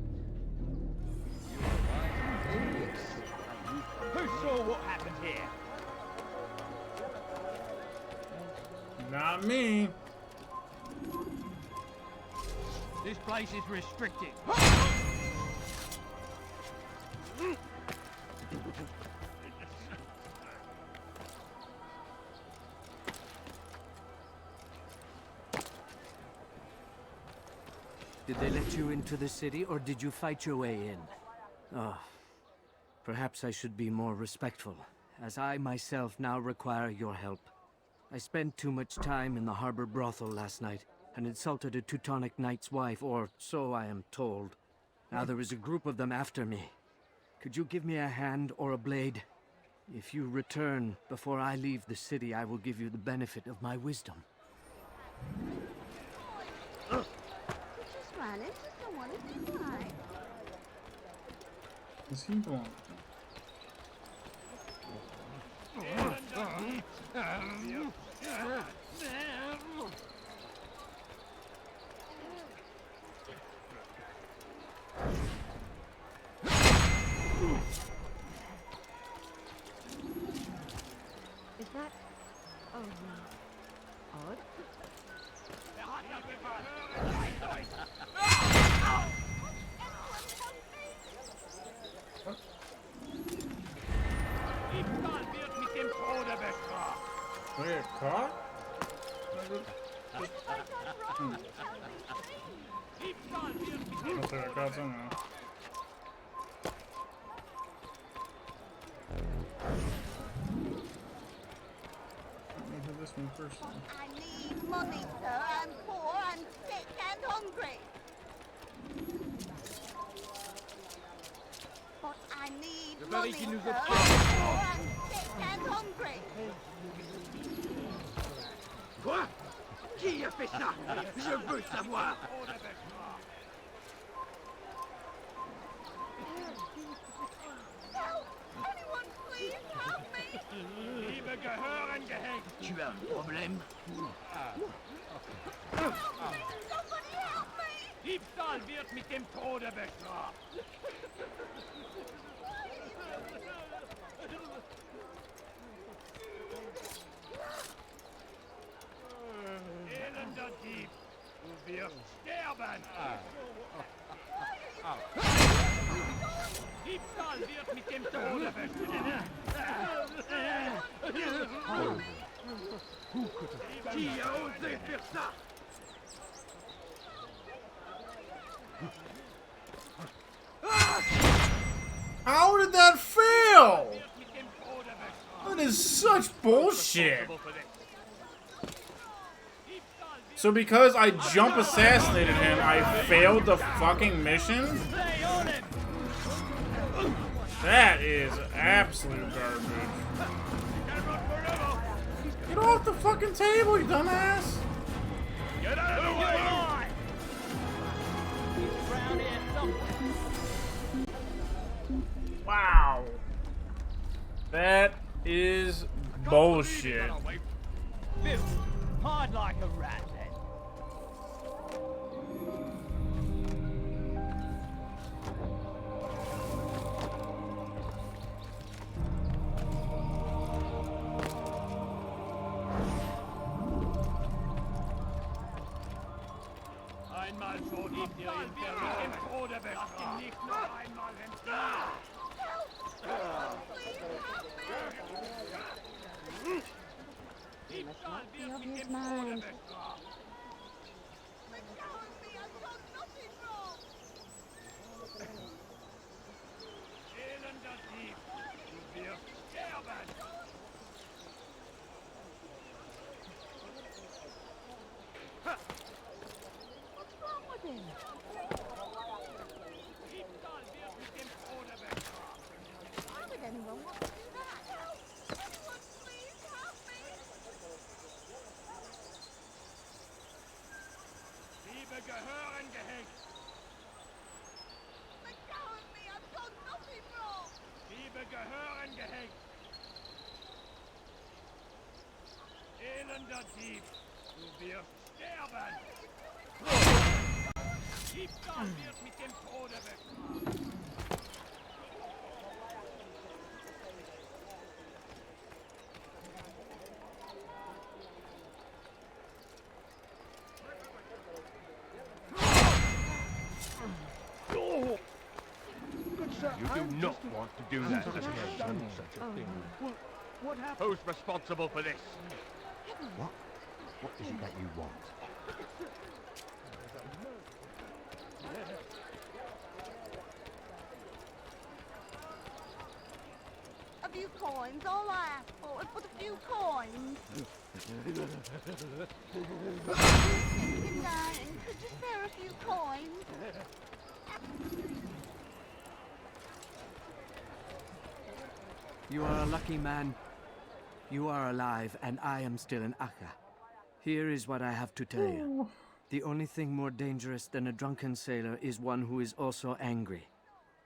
Speaker 19: You are right. Who saw what happened here?
Speaker 1: Not me.
Speaker 3: This place is restricted.
Speaker 10: Did they let you into the city, or did you fight your way in? Oh, perhaps I should be more respectful, as I myself now require your help. I spent too much time in the harbor brothel last night, and insulted a Teutonic knight's wife, or so I am told. Now there is a group of them after me. Could you give me a hand or a blade? If you return before I leave the city, I will give you the benefit of my wisdom.
Speaker 6: Just ran into someone, didn't I?
Speaker 1: Is he blind?
Speaker 12: Is that... Oh, no. Odd?
Speaker 1: Do I get caught? Okay, I got some now. Let me do this one first.
Speaker 6: I need money, sir. I'm poor, I'm sick and hungry. But I need money, sir. I'm poor, I'm sick and hungry.
Speaker 3: Quoi? Qui a fait ça? Je veux savoir.
Speaker 6: Help! Anyone please help me!
Speaker 3: Liebe gehören gehängt. Tu as un problème?
Speaker 6: Somebody help me!
Speaker 3: Diebstahl wird mit dem Tode bestraft. Elender Dieb, du wirst sterben! Diebstahl wird mit dem Tode bestraft! Qui a osé faire ça?
Speaker 1: How did that fail? That is such bullshit. So because I jump assassinated him, I failed the fucking mission? That is absolute garbage. Get off the fucking table, you dumbass!
Speaker 3: Get out of the way!
Speaker 1: Wow. That is bullshit.
Speaker 3: Bill, hide like a rat then. Einmal schon habt ihr ihn im Tode bestraft. Nicht noch einmal entgehen. Diebstahl wird mit dem Tode bestraft. Elender Dieb, du wirst sterben. Elender Dieb, du wirst sterben! Diebstahl wird mit dem Tode bestraft!
Speaker 19: You do not want to do that, Mr. King. Such a thing.
Speaker 3: What happened?
Speaker 19: Who's responsible for this? What? What is it that you want?
Speaker 6: A few coins, all I ask for is but a few coins. Good night. Could you spare a few coins?
Speaker 10: You are a lucky man. You are alive, and I am still in Akka. Here is what I have to tell you. The only thing more dangerous than a drunken sailor is one who is also angry.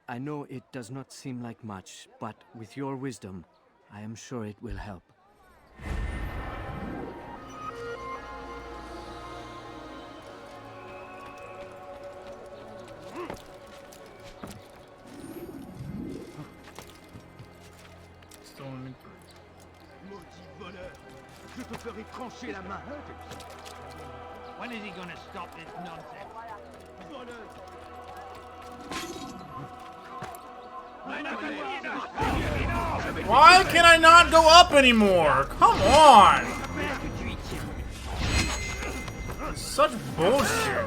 Speaker 10: I know it does not seem like much, but with your wisdom, I am sure it will help.
Speaker 3: Maudit voleur! Je te ferai trancher la main! When is he gonna stop this nonsense? Voleur!
Speaker 1: Why can I not go up anymore? Come on! Such bullshit.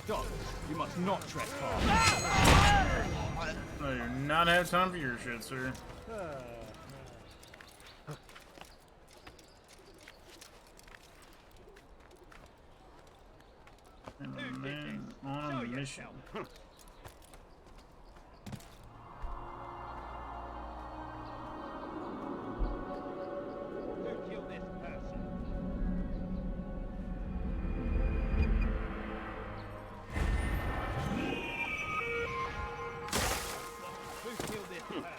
Speaker 9: Stop. You must not trespass.
Speaker 1: I do not have time for your shit, sir. And a man on a mission.
Speaker 3: Who killed this person? Who killed this person?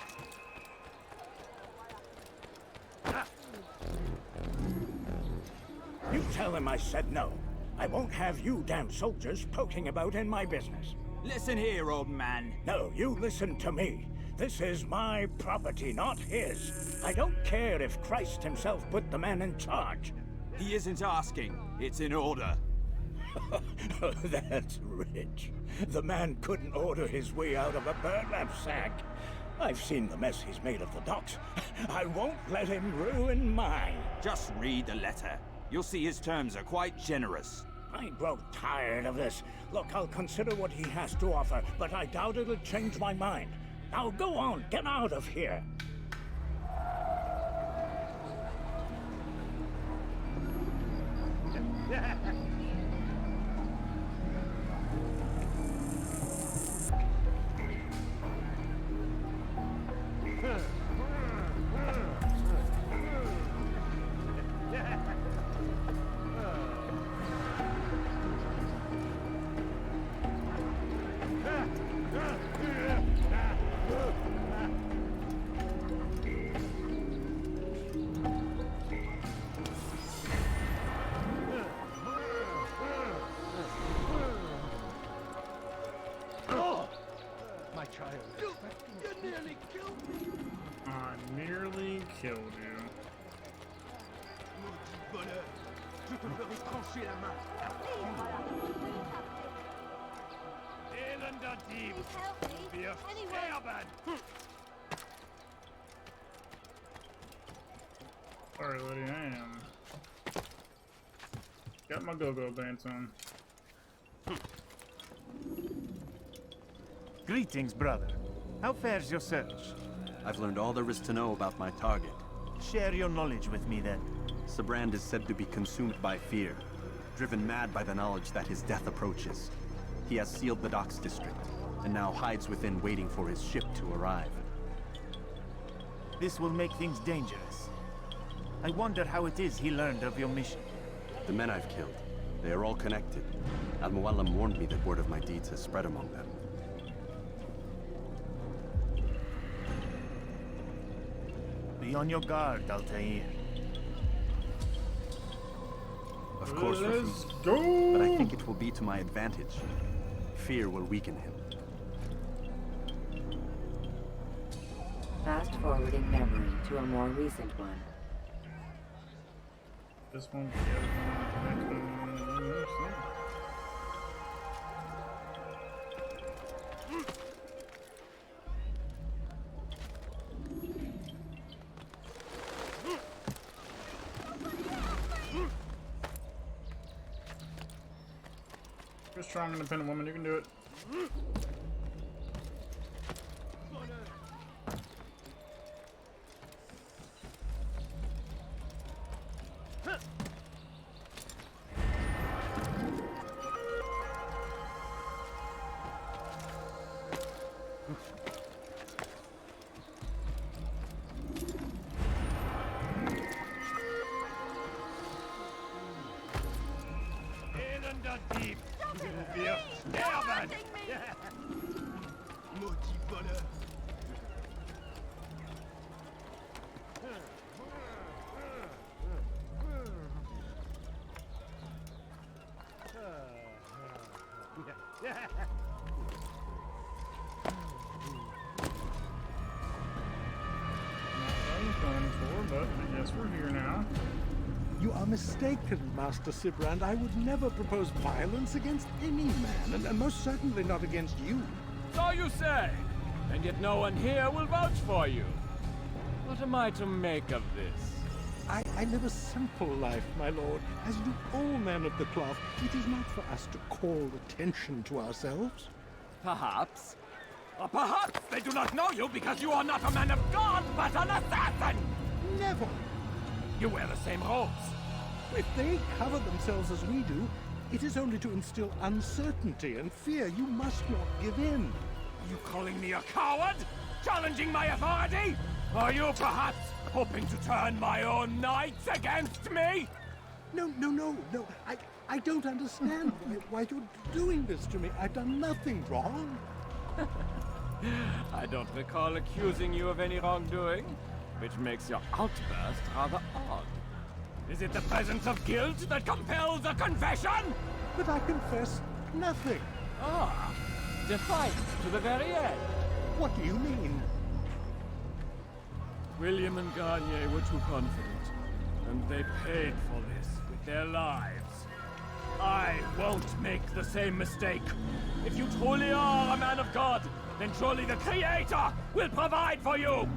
Speaker 20: You tell him I said no. I won't have you damn soldiers poking about in my business.
Speaker 21: Listen here, old man.
Speaker 20: No, you listen to me. This is my property, not his. I don't care if Christ himself put the man in charge.
Speaker 21: He isn't asking. It's in order.
Speaker 20: That's rich. The man couldn't order his way out of a burlap sack. I've seen the mess he's made of the docks. I won't let him ruin mine.
Speaker 21: Just read the letter. You'll see his terms are quite generous.
Speaker 20: I grow tired of this. Look, I'll consider what he has to offer, but I doubt it'll change my mind. Now go on, get out of here.
Speaker 3: My child. You nearly killed me.
Speaker 1: I nearly killed you.
Speaker 3: Maudit voleur. Je te ferai trancher la main. Elender Dieb. Du wirst sterben.
Speaker 1: Sorry, lady, I am. Got my go-go pants on.
Speaker 16: Greetings, brother. How fares your search?
Speaker 11: I've learned all there is to know about my target.
Speaker 16: Share your knowledge with me, then.
Speaker 11: Sibrand is said to be consumed by fear, driven mad by the knowledge that his death approaches. He has sealed the docks district, and now hides within waiting for his ship to arrive.
Speaker 16: This will make things dangerous. I wonder how it is he learned of your mission.
Speaker 11: The men I've killed, they are all connected. Al-Mualim warned me that word of my deeds has spread among them.
Speaker 16: Be on your guard, Altair.
Speaker 11: Of course,
Speaker 1: Let's
Speaker 11: Rafik.
Speaker 1: go!
Speaker 11: But I think it will be to my advantage. Fear will weaken him.
Speaker 5: Fast forwarding memory to a more recent one.
Speaker 1: This one, the next one. You're a strong, independent woman. You can do it. But I guess we're here now.
Speaker 13: You are mistaken, Master Sibrand. I would never propose violence against any man, and most certainly not against you.
Speaker 22: So you say, and yet no one here will vouch for you. What am I to make of this?
Speaker 13: I live a simple life, my lord, as do all men of the cloth. It is not for us to call attention to ourselves.
Speaker 22: Perhaps. Or perhaps they do not know you because you are not a man of God, but an assassin!
Speaker 13: Never!
Speaker 22: You wear the same robes.
Speaker 13: If they cover themselves as we do, it is only to instill uncertainty and fear. You must not give in.
Speaker 22: You calling me a coward? Challenging my authority? Are you perhaps hoping to turn my own knights against me?
Speaker 13: No. I don't understand why you're doing this to me. I've done nothing wrong.
Speaker 22: I don't recall accusing you of any wrongdoing, which makes your outburst rather odd. Is it the presence of guilt that compels a confession?
Speaker 13: But I confess nothing.
Speaker 22: Ah, defiant to the very end.
Speaker 13: What do you mean?
Speaker 22: William and Garnier were too confident, and they paid for this with their lives. I won't make the same mistake. If you truly are a man of God, then surely the Creator will provide for you.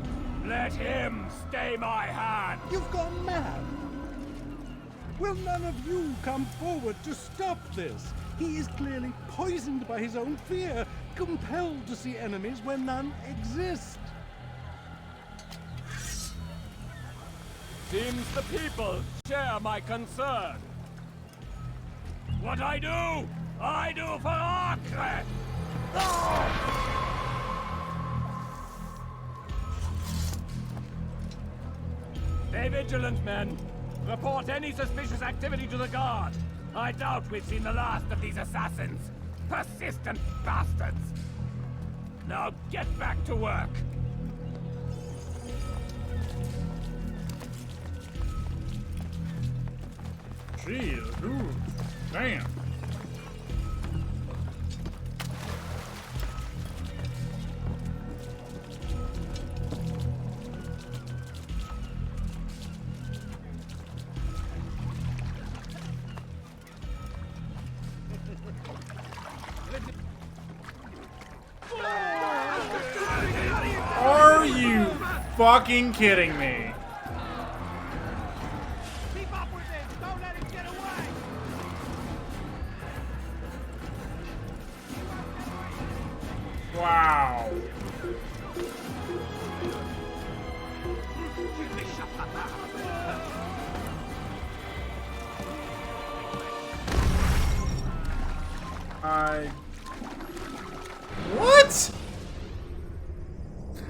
Speaker 22: Let him stay my hand.
Speaker 13: You've gone mad. Will none of you come forward to stop this? He is clearly poisoned by his own fear, compelled to see enemies where none exist.
Speaker 22: Seems the people share my concern. What I do for Acre! Stay vigilant, men. Report any suspicious activity to the guard. I doubt we've seen the last of these assassins. Persistent bastards. Now get back to work.
Speaker 1: Jeez, dude. Damn. Are you fucking kidding me?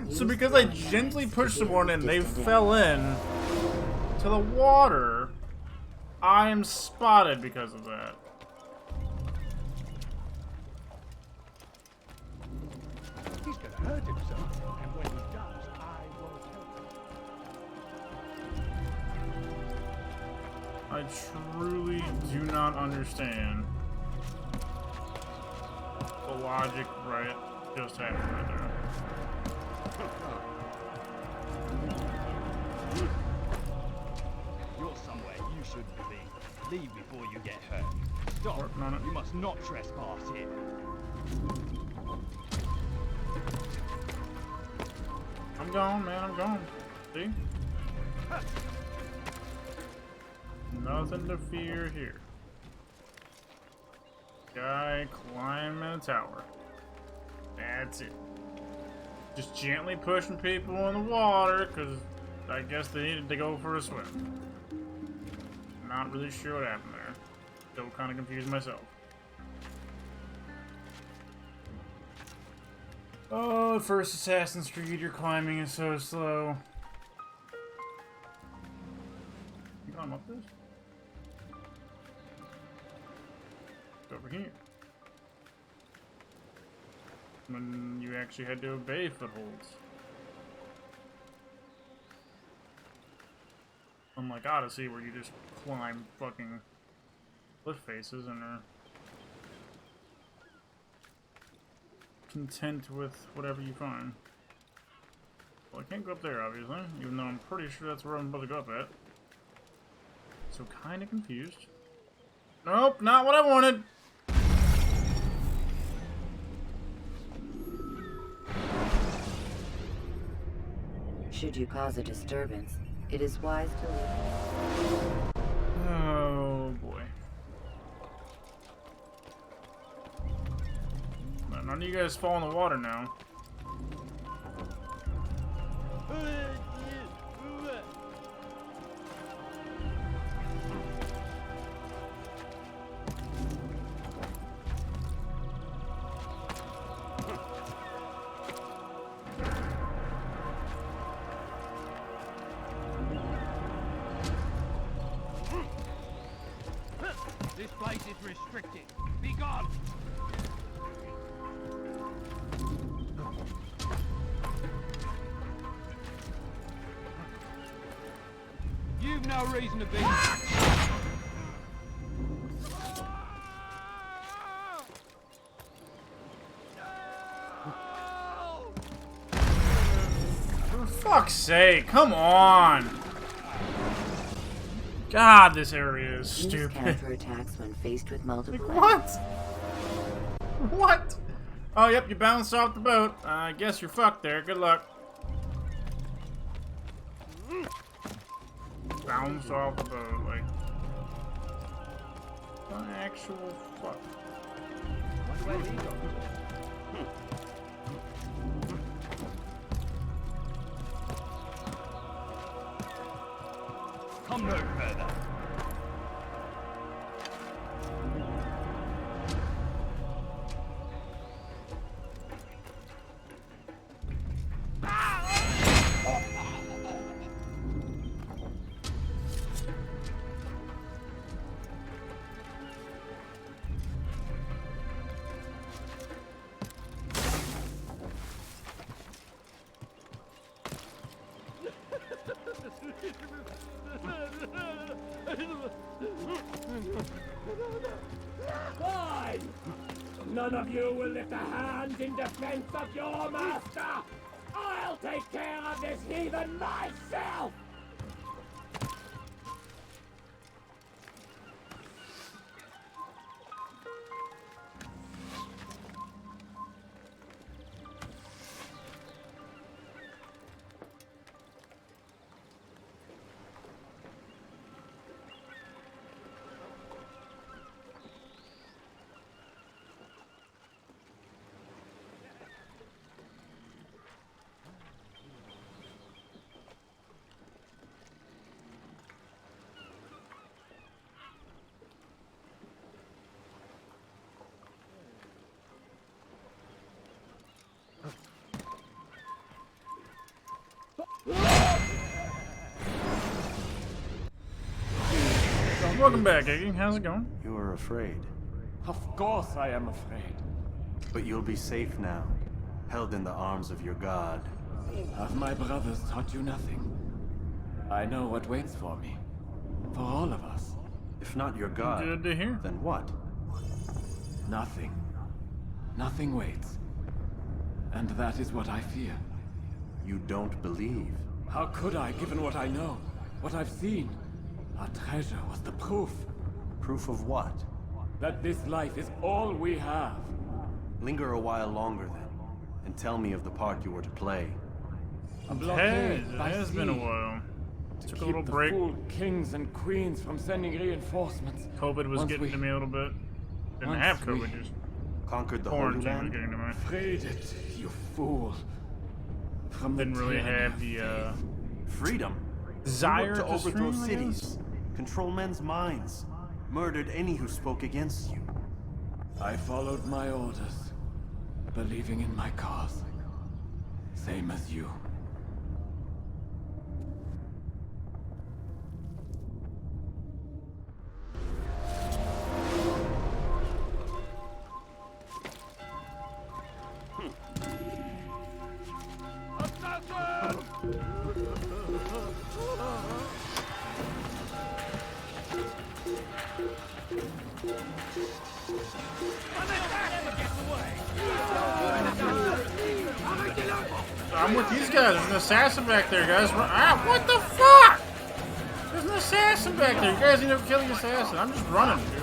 Speaker 1: So because I gently pushed someone and they fell in to the water, I am spotted because of that.
Speaker 19: He's gonna hurt himself, and when he does, I won't help him.
Speaker 1: I truly do not understand the logic right just happened right there.
Speaker 19: You're somewhere you shouldn't be. Leave before you get hurt. Stop. You must not trespass here.
Speaker 1: I'm gone, man. I'm gone. See? Nothing to fear here. Guy climbing a tower. That's it. Just gently pushing people in the water because I guess they needed to go for a swim. Not really sure what happened there. Still kind of confused myself. Oh, first Assassin's Creed, your climbing is so slow. You climb up this? It's over here. When you actually had to obey footholds. Unlike Odyssey, where you just climb fucking cliff faces and are content with whatever you find. Well, I can't go up there, obviously, even though I'm pretty sure that's where I'm supposed to go up at. So, kind of confused. Nope, not what I wanted!
Speaker 5: Should you cause a disturbance, it is wise to leave.
Speaker 1: Oh boy. None of you guys fall in the water now.
Speaker 3: This place is restricted. Be gone! You've no reason to be.
Speaker 1: For fuck's sake, come on! God, this area is
Speaker 5: Use
Speaker 1: stupid.
Speaker 5: counterattacks when faced with multiple.
Speaker 1: Like, what? What? Oh, yep, you bounced off the boat. I guess you're fucked there. Good luck. Bounced off the boat, like. What actual fuck?
Speaker 19: Where did he go? Come no further.
Speaker 20: Fine! None of you will lift a hand in defense of your master! I'll take care of this heathen myself!
Speaker 1: Welcome back, Iggy. How's it going?
Speaker 11: You are afraid.
Speaker 22: Of course I am afraid.
Speaker 11: But you'll be safe now, held in the arms of your god.
Speaker 22: Have my brothers taught you nothing? I know what waits for me. For all of us.
Speaker 11: If not your god,
Speaker 1: good to hear.
Speaker 11: Then what?
Speaker 22: Nothing. Nothing waits. And that is what I fear.
Speaker 11: You don't believe?
Speaker 22: How could I, given what I know? What I've seen? Our treasure was the proof.
Speaker 11: Proof of what?
Speaker 22: That this life is all we have.
Speaker 11: Linger a while longer then, and tell me of the part you were to play.
Speaker 22: A blockade
Speaker 1: It
Speaker 22: by
Speaker 1: has been a
Speaker 22: sea.
Speaker 1: while.
Speaker 22: To
Speaker 1: Took a
Speaker 22: keep
Speaker 1: little
Speaker 22: the
Speaker 1: break.
Speaker 22: fool kings and queens from sending reinforcements.
Speaker 1: COVID was getting to me a little bit. Didn't have COVID, just
Speaker 11: conquered the Holy
Speaker 1: quarantine was
Speaker 11: Land.
Speaker 1: getting to me.
Speaker 22: Freed it, you fool. From
Speaker 1: Didn't really have the
Speaker 11: freedom.
Speaker 1: desire
Speaker 11: to overthrow
Speaker 1: stream, I guess?
Speaker 11: cities, control men's minds, murdered any who spoke against you.
Speaker 22: I followed my orders, believing in my cause. Same as you.
Speaker 1: I'm with these guys. There's an assassin back there, guys. Ah, what the fuck? There's an assassin back there. You guys need to kill the assassin. I'm just running, dude.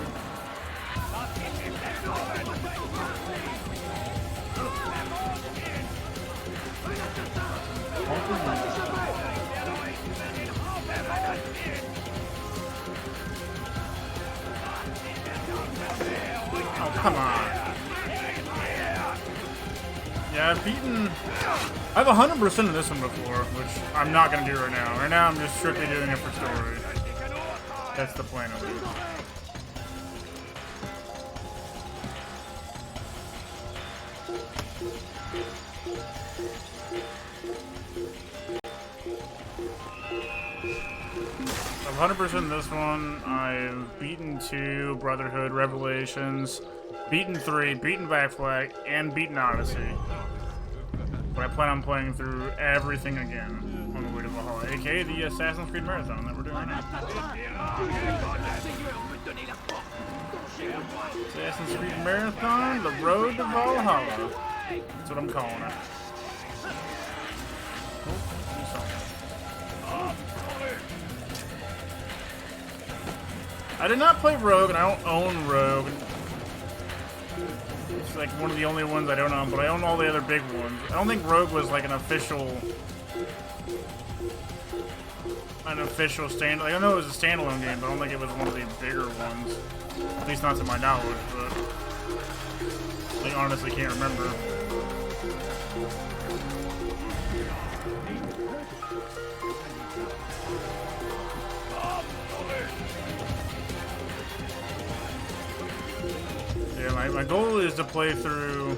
Speaker 1: Oh, come on. Yeah, I've 100% in this one before, which I'm not going to do right now. Right now, I'm just strictly doing it for story. That's the plan of it. I've 100% in this one. I've beaten 2, Brotherhood, Revelations, beaten 3, beaten Back Flag, and beaten Odyssey. But I plan on playing through everything again on the way to Valhalla, aka the Assassin's Creed Marathon that we're doing right now. Assassin's Creed Marathon, the road to Valhalla. That's what I'm calling it. I did not play Rogue, and I don't own Rogue. It's like one of the only ones I don't own, but I own all the other big ones. I don't think Rogue was like an official stand. Like, I know it was a standalone game, but I don't think it was one of the bigger ones. At least not to my knowledge, but I honestly can't remember. Yeah, my goal is to play through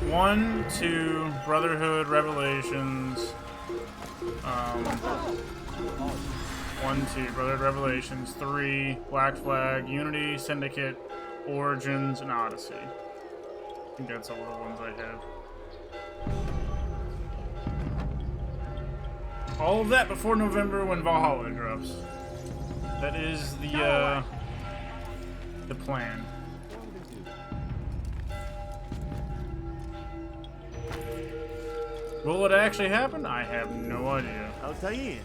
Speaker 1: 1, 2, Brotherhood, Revelations, 1, 2, Brotherhood, Revelations, 3, Black Flag, Unity, Syndicate, Origins, and Odyssey. I think that's all the ones I have. All of that before November when Valhalla drops. That is the plan. Will it actually happen? I have no idea.
Speaker 16: Altair,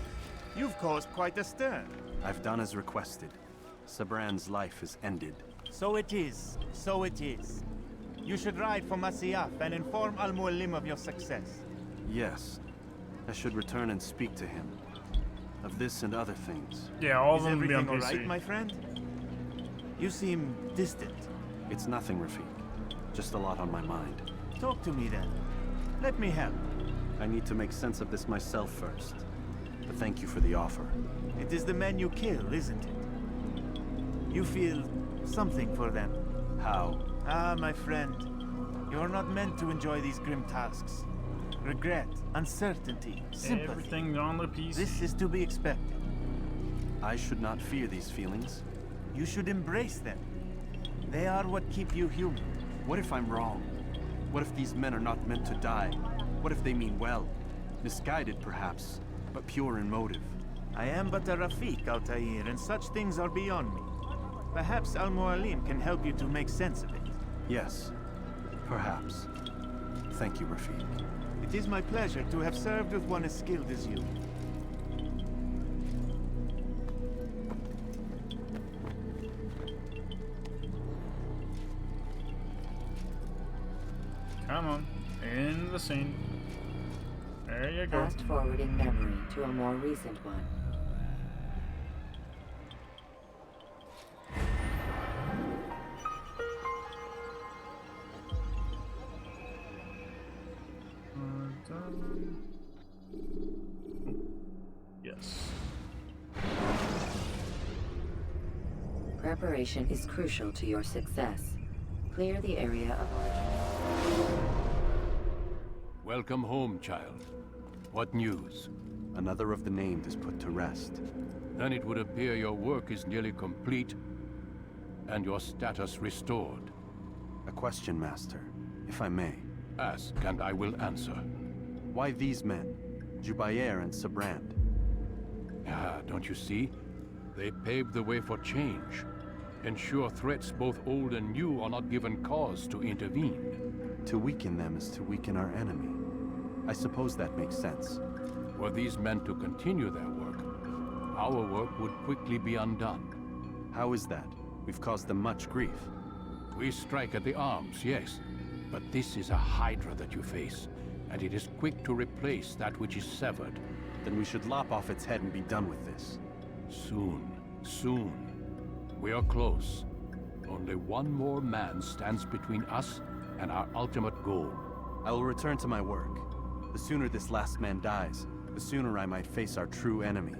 Speaker 16: you've caused quite a stir.
Speaker 11: I've done as requested. Sabran's life is ended.
Speaker 16: So it is. So it is. You should ride for Masyaf and inform Al-Mualim of your success.
Speaker 11: Yes. I should return and speak to him. Of this and other things.
Speaker 1: Yeah, all of
Speaker 16: is
Speaker 1: them be on
Speaker 16: everything
Speaker 1: PC.
Speaker 16: all right, my friend? You seem distant.
Speaker 11: It's nothing, Rafik. Just a lot on my mind.
Speaker 16: Talk to me then. Let me help.
Speaker 11: I need to make sense of this myself first. But thank you for the offer.
Speaker 16: It is the men you kill, isn't it? You feel something for them.
Speaker 11: How?
Speaker 16: Ah, my friend. You are not meant to enjoy these grim tasks. Regret, uncertainty, sympathy.
Speaker 1: Everything on the PC.
Speaker 16: This is to be expected.
Speaker 11: I should not fear these feelings.
Speaker 16: You should embrace them. They are what keep you human.
Speaker 11: What if I'm wrong? What if these men are not meant to die? What if they mean well? Misguided, perhaps, but pure in motive.
Speaker 16: I am but a Rafik, Altair, and such things are beyond me. Perhaps Al-Mualim can help you to make sense of it.
Speaker 11: Yes, perhaps. Thank you, Rafik.
Speaker 16: It is my pleasure to have served with one as skilled as you.
Speaker 1: Come on, in the scene. There you go.
Speaker 5: Fast forwarding memory to a more recent one.
Speaker 1: Yes.
Speaker 5: Preparation is crucial to your success. Clear the area of origin.
Speaker 15: Welcome home, child. What news?
Speaker 11: Another of the named is put to rest.
Speaker 15: Then it would appear your work is nearly complete and your status restored.
Speaker 11: A question, Master, if I may.
Speaker 15: Ask, and I will answer.
Speaker 11: Why these men, Jubayer and Sabrand?
Speaker 15: Ah, don't you see? They paved the way for change. Ensure threats both old and new are not given cause to intervene.
Speaker 11: To weaken them is to weaken our enemy. I suppose that makes sense.
Speaker 15: Were these men to continue their work, our work would quickly be undone.
Speaker 11: How is that? We've caused them much grief.
Speaker 15: We strike at the arms, yes. But this is a hydra that you face, and it is quick to replace that which is severed.
Speaker 11: Then we should lop off its head and be done with this.
Speaker 15: Soon, soon. We are close. Only one more man stands between us and our ultimate goal.
Speaker 11: I will return to my work. The sooner this last man dies, the sooner I might face our true enemy.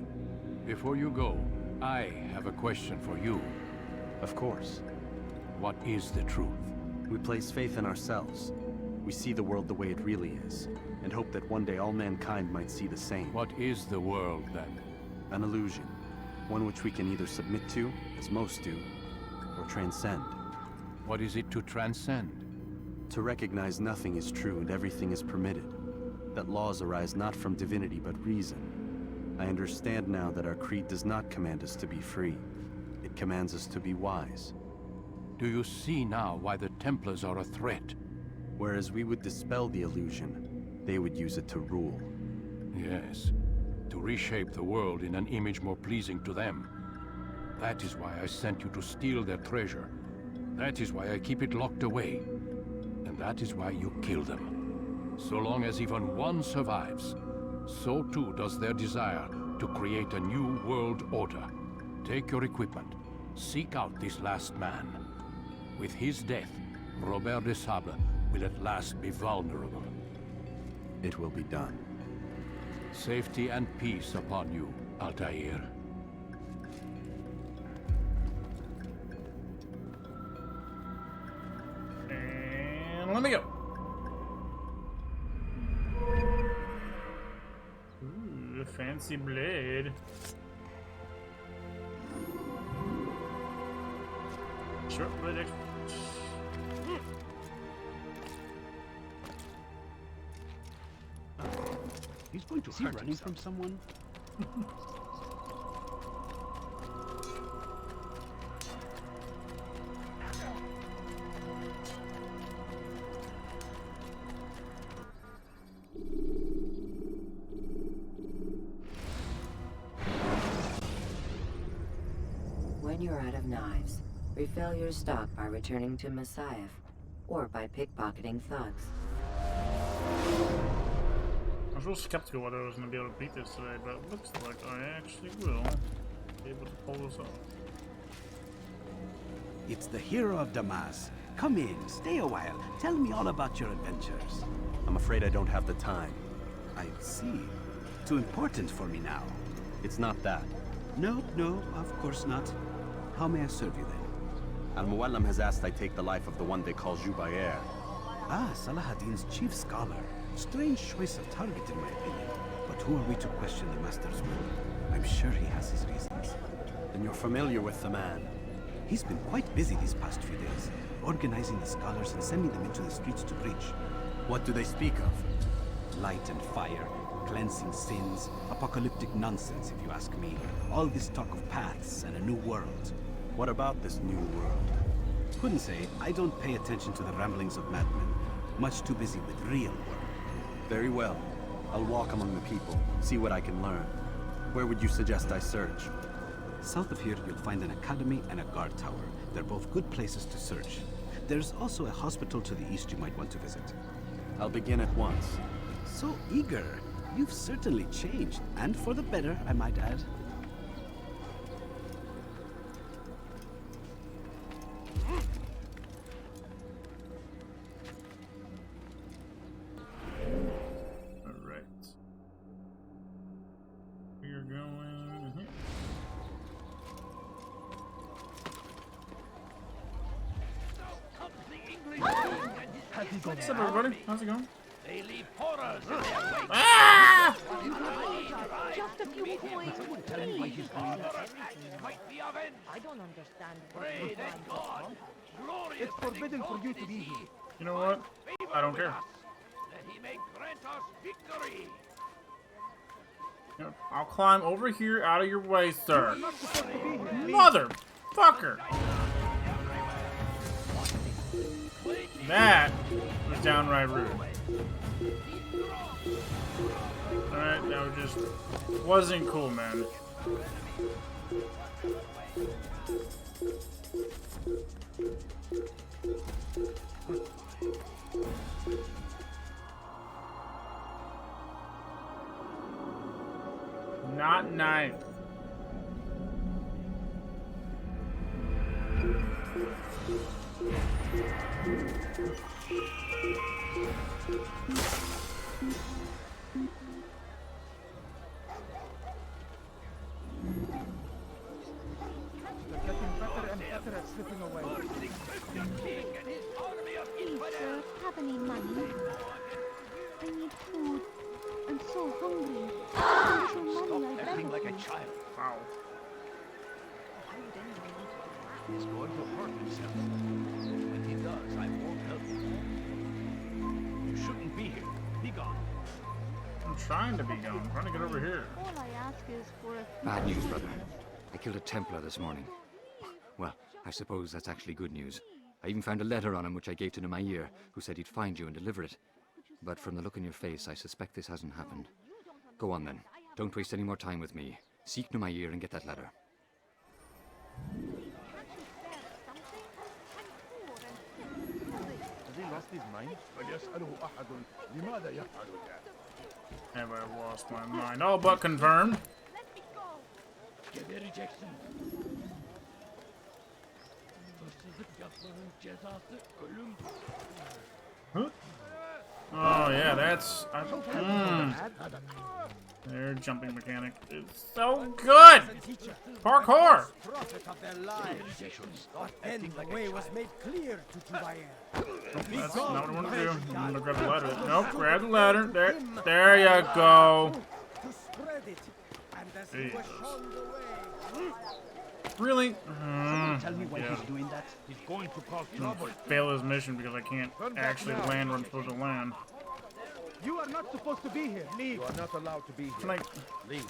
Speaker 15: Before you go, I have a question for you.
Speaker 11: Of course.
Speaker 15: What is the truth?
Speaker 11: We place faith in ourselves. We see the world the way it really is, and hope that one day all mankind might see the same.
Speaker 15: What is the world, then?
Speaker 11: An illusion. One which we can either submit to, as most do, or transcend.
Speaker 15: What is it to transcend?
Speaker 11: To recognize nothing is true and everything is permitted. That laws arise not from divinity but reason. I understand now that our creed does not command us to be free. It commands us to be wise.
Speaker 15: Do you see now why the Templars are a threat?
Speaker 11: Whereas we would dispel the illusion, they would use it to rule.
Speaker 15: Yes, to reshape the world in an image more pleasing to them. That is why I sent you to steal their treasure. That is why I keep it locked away. And that is why you kill them. So long as even one survives, so too does their desire to create a new world order. Take your equipment. Seek out this last man. With his death, Robert de Sable will at last be vulnerable.
Speaker 11: It will be done.
Speaker 15: Safety and peace upon you, Altair.
Speaker 1: And let me go. Ooh, a fancy blade. Short blade.
Speaker 18: He's going to hurt running from someone.
Speaker 5: When you're out of knives, refill your stock by returning to Messiah, or by pickpocketing thugs.
Speaker 1: I was real skeptical whether I was going to be able to beat this today, but it looks like I actually will be able to pull this off.
Speaker 18: It's the hero of Damas. Come in, stay a while. Tell me all about your adventures.
Speaker 11: I'm afraid I don't have the time.
Speaker 18: I see. Too important for me now.
Speaker 11: It's not that.
Speaker 18: No, no, of course not. How may I serve you then?
Speaker 11: Al-Mualim has asked I take the life of the one they call Jubayer.
Speaker 18: Ah, Salahadin's chief scholar. Strange choice of target, in my opinion. But who are we to question the Master's will? I'm sure he has his reasons.
Speaker 11: Then you're familiar with the man.
Speaker 18: He's been quite busy these past few days, organizing the scholars and sending them into the streets to preach.
Speaker 11: What do they speak of?
Speaker 18: Light and fire, cleansing sins, apocalyptic nonsense, if you ask me. All this talk of paths and a new world.
Speaker 11: What about this new world?
Speaker 18: Couldn't say. I don't pay attention to the ramblings of madmen. Much too busy with real work.
Speaker 11: Very well. I'll walk among the people, see what I can learn. Where would you suggest I search?
Speaker 18: South of here, you'll find an academy and a guard tower. They're both good places to search. There's also a hospital to the east you might want to visit.
Speaker 11: I'll begin at once.
Speaker 18: So eager. You've certainly changed, and for the better, I might add.
Speaker 1: Alright. We are going here. What's up, everybody? How's it going?
Speaker 3: They leave horrors in their wake.
Speaker 1: Ah!
Speaker 12: Just a few coins, please.
Speaker 3: Might be avenged.
Speaker 12: I don't understand.
Speaker 3: Pray that God, glorious
Speaker 20: It's forbidden for you to be here.
Speaker 1: You know what? I don't care.
Speaker 3: that he may grant us victory.
Speaker 1: Yep, I'll climb over here out of your way, sir. Motherfucker! That was downright rude. Alright, that just wasn't cool, man. Not nice.
Speaker 12: Slipping away. Please, sir, have any money? I need food. I'm so hungry.
Speaker 3: Stop acting like a child.
Speaker 1: Wow.
Speaker 3: He's going to hurt himself. When he does, I won't help you. You shouldn't be here. Be gone.
Speaker 1: I'm trying to be gone. I'm trying to get over here.
Speaker 12: All I ask is for a few
Speaker 7: Bad news, brother. I killed a Templar this morning. Well, I suppose that's actually good news. I even found a letter on him which I gave to Nemair, who said he'd find you and deliver it. But from the look in your face, I suspect this hasn't happened. Go on then. Don't waste any more time with me. Seek Nemair and get that letter.
Speaker 20: Has he lost his mind?
Speaker 1: Have I lost my mind? All but confirmed. Huh? Oh yeah, that's their jumping mechanic is so good. Parkour.
Speaker 10: Then the way was made clear to Jubair.
Speaker 1: That's not what I want to do. I'm gonna grab the ladder. Nope, grab the ladder. There you go.
Speaker 10: To spread it, and as he was shown the way.
Speaker 1: Really?
Speaker 20: Tell me why he's doing that. He's going to cause trouble.
Speaker 1: Fail his mission because I can't actually land where I'm supposed to land.
Speaker 20: You are not supposed to be here. Leave. You are not allowed to be here.
Speaker 1: Can I...
Speaker 20: Leave.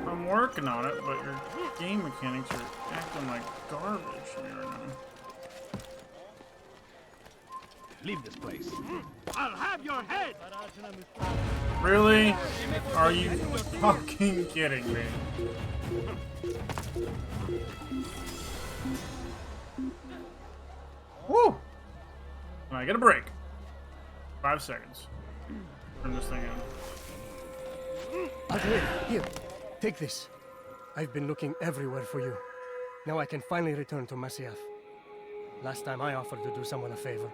Speaker 1: I'm working on it, but your game mechanics are acting like garbage here right now.
Speaker 20: Leave this place. I'll have your head.
Speaker 1: Really? Are you fucking kidding me? Woo! I get a break. 5 seconds. Turn this thing in.
Speaker 10: Adrian, here. Take this. I've been looking everywhere for you. Now I can finally return to Masyaf. Last time I offered to do someone a favor.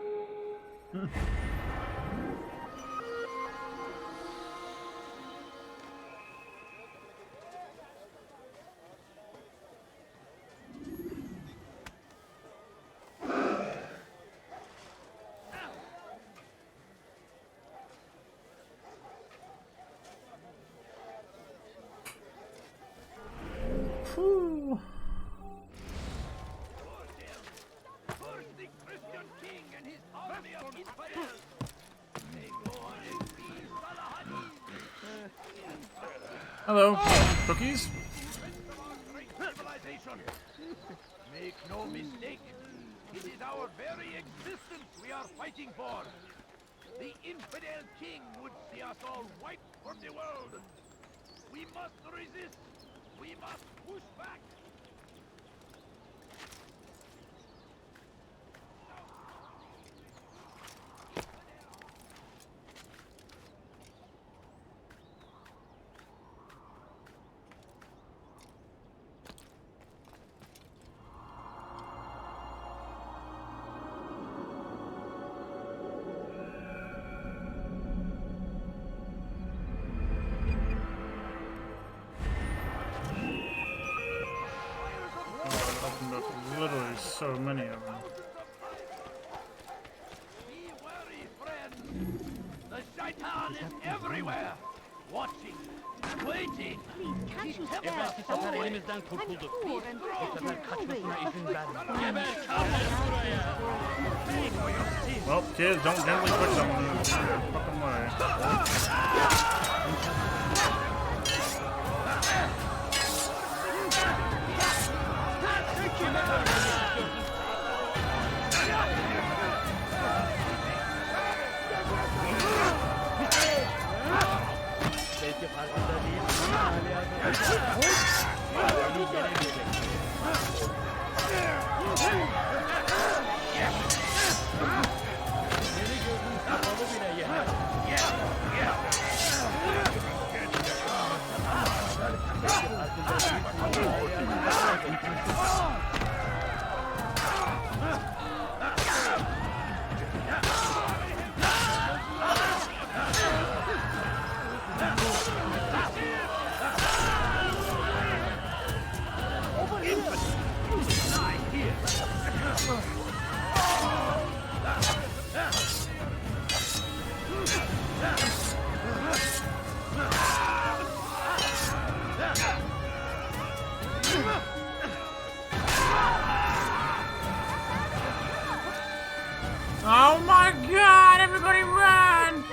Speaker 1: Hello, cookies?
Speaker 3: Civilization. Make no mistake, it is our very existence we are fighting for. The infidel king would see us all wiped from the world. We must resist. We must push back.
Speaker 1: Literally so many of them.
Speaker 3: Be wary, friend. The shaitan is everywhere. Watching, waiting.
Speaker 12: Can't you
Speaker 3: He
Speaker 12: spare
Speaker 3: kept us away.
Speaker 12: elimizden kurtulduk. Bu sefer kaçmasına izin verme.
Speaker 3: Geber kaldır buraya.
Speaker 1: Well, kids, don't generally push someone in the fucking way.
Speaker 12: Belki farkında değilsin ama hala yardım edecek. Seni gözüm kapalı bile yeter. Belki farkında değilsin ama hala yardım edecek.
Speaker 1: Oh my god, everybody run!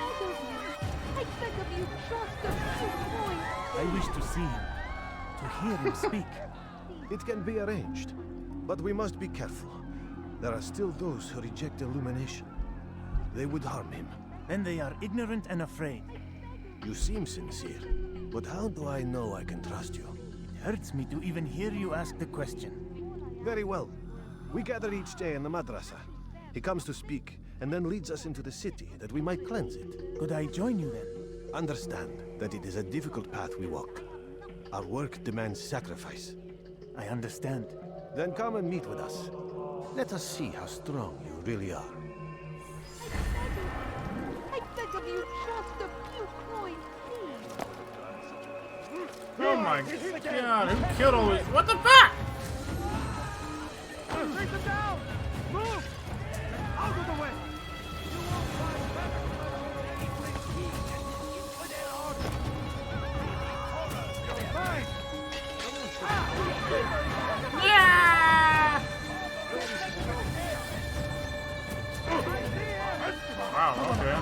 Speaker 12: I beg of you, just a few points.
Speaker 16: I wish to see him, to hear him speak.
Speaker 4: It can be arranged, but we must be careful. There are still those who reject illumination. They would harm him.
Speaker 16: Then they are ignorant and afraid.
Speaker 4: You seem sincere, but how do I know I can trust you?
Speaker 16: It hurts me to even hear you ask the question.
Speaker 4: Very well. We gather each day in the madrasa. He comes to speak, and then leads us into the city, that we might cleanse it.
Speaker 16: Could I join you then?
Speaker 4: Understand that it is a difficult path we walk. Our work demands sacrifice.
Speaker 16: I understand.
Speaker 4: Then come and meet with us. Let us see how strong you really are.
Speaker 12: I beg of you, just a few coins, please.
Speaker 1: Oh my god, who killed all these? What the fuck?
Speaker 3: Take them down! Move! Out of the way! You won't find better the infidel king and his infidel order. You're mine!
Speaker 1: Yeah! Wow, okay.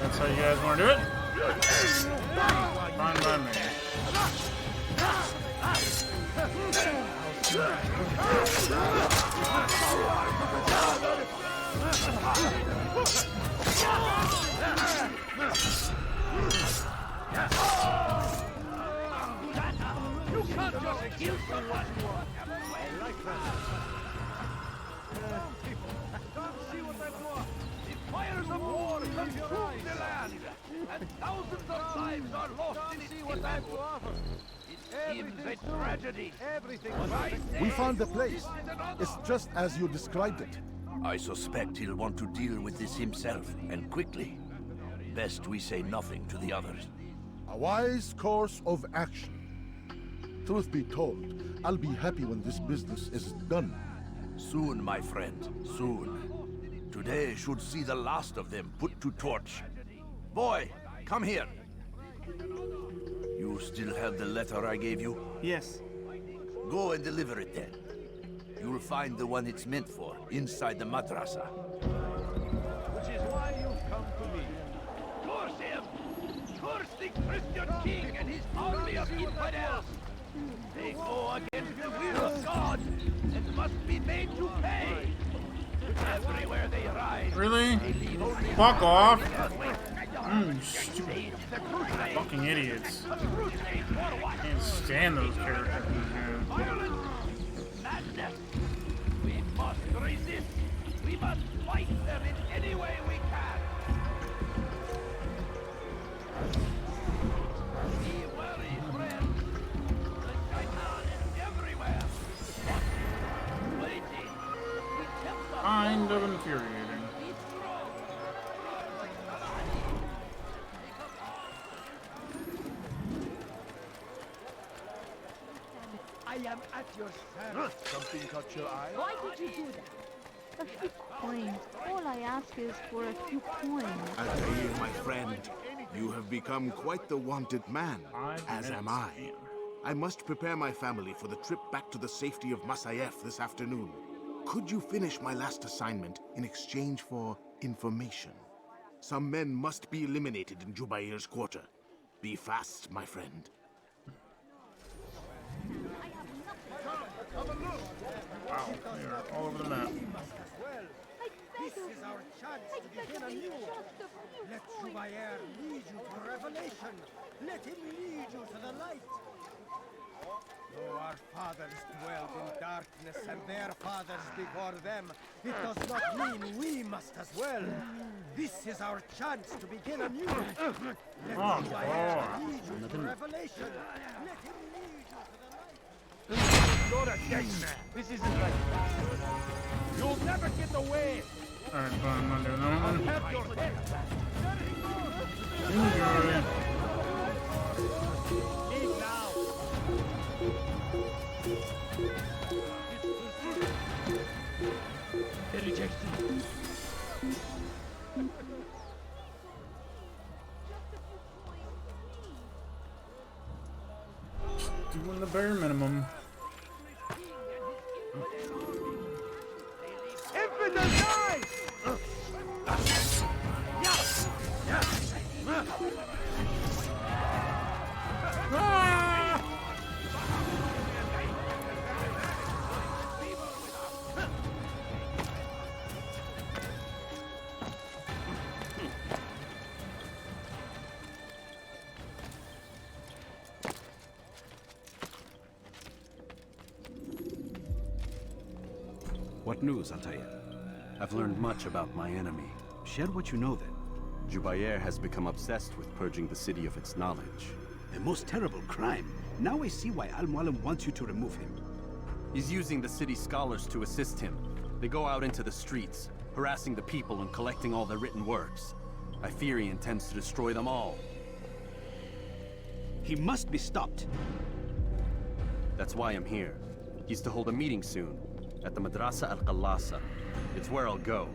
Speaker 1: That's how you guys want to do it? Fine by me.
Speaker 3: You can't just kill someone! I like that. People, don't see what I've done. The fires of war consume the land, and thousands of lives are lost in its evil. It seems a tragedy. But I say
Speaker 8: We found the place. It's just as you described it.
Speaker 23: I suspect he'll want to deal with this himself, and quickly. Best we say nothing to the others.
Speaker 8: A wise course of action. Truth be told, I'll be happy when this business is done.
Speaker 23: Soon, my friend, soon. Today should see the last of them put to torch. Boy, come here. You still have the letter I gave you?
Speaker 16: Yes.
Speaker 23: Go and deliver it then. You'll find the one it's meant for inside the madrasa.
Speaker 3: Which is why you've come to me. Curse him! Christian king and his army of infidels. They go against the will of God and must be made to pay. Everywhere they ride.
Speaker 1: Really? Fuck off! Stupid fucking idiots. Can't stand those characters.
Speaker 3: Madness. We must resist. We must fight them in any way we can. Be wary, friends. The shaitan is everywhere. Waiting.
Speaker 1: Kind of infuriating.
Speaker 3: I am at your service.
Speaker 8: Something caught your eye?
Speaker 12: Why did you do that? A few coins. All I ask is for a few coins.
Speaker 8: Altair, my friend, you have become quite the wanted man, as am I. I must prepare my family for the trip back to the safety of Masayef this afternoon. Could you finish my last assignment in exchange for information? Some men must be eliminated in Jubair's quarter. Be fast, my friend.
Speaker 1: Wow, they are all over the map.
Speaker 10: This is our chance to begin anew. Let Jubair lead you to revelation. Let him lead you to the light. Though our fathers dwelled in darkness and their fathers before them, it does not mean we must as well. This is our chance to begin anew. Let Jubair lead you to revelation. Let him lead you to the light.
Speaker 3: You're a dead man. This isn't right. You'll never get away.
Speaker 1: Alright, fine, I'm not doing that one.
Speaker 3: I'll have your head back.
Speaker 1: Enjoy.
Speaker 3: Leave now. The rejection.
Speaker 1: Doing the bare minimum.
Speaker 3: Infidel die!
Speaker 18: What news, Altair?
Speaker 11: I've learned much about my enemy.
Speaker 18: Share what you know, then.
Speaker 11: Jubair has become obsessed with purging the city of its knowledge.
Speaker 18: A most terrible crime. Now I see why Al-Mualim wants you to remove him.
Speaker 11: He's using the city scholars to assist him. They go out into the streets, harassing the people and collecting all their written works. I fear he intends to destroy them all.
Speaker 18: He must be stopped.
Speaker 11: That's why I'm here. He's to hold a meeting soon, at the Madrasa Al-Qallasa. It's where I'll go.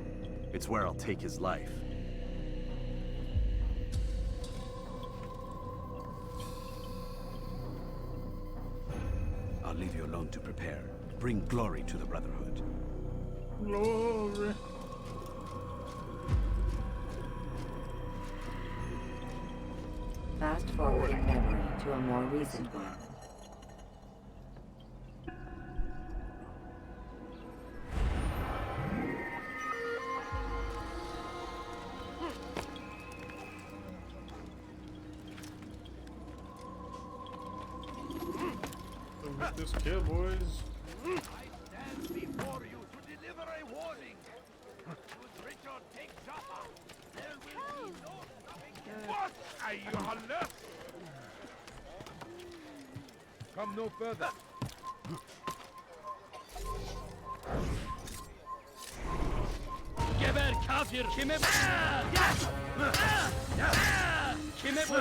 Speaker 11: It's where I'll take his life.
Speaker 18: I'll leave you alone to prepare. Bring glory to the Brotherhood.
Speaker 1: Glory.
Speaker 5: Fast forward in memory to a more recent one.
Speaker 1: With this kill, boys.
Speaker 3: I stand before you to deliver a warning. Should Richard take Jaffa, there will be no stopping him. What? Ayyuhallah? Come no further. Geber kafir kime bu? Kime bu?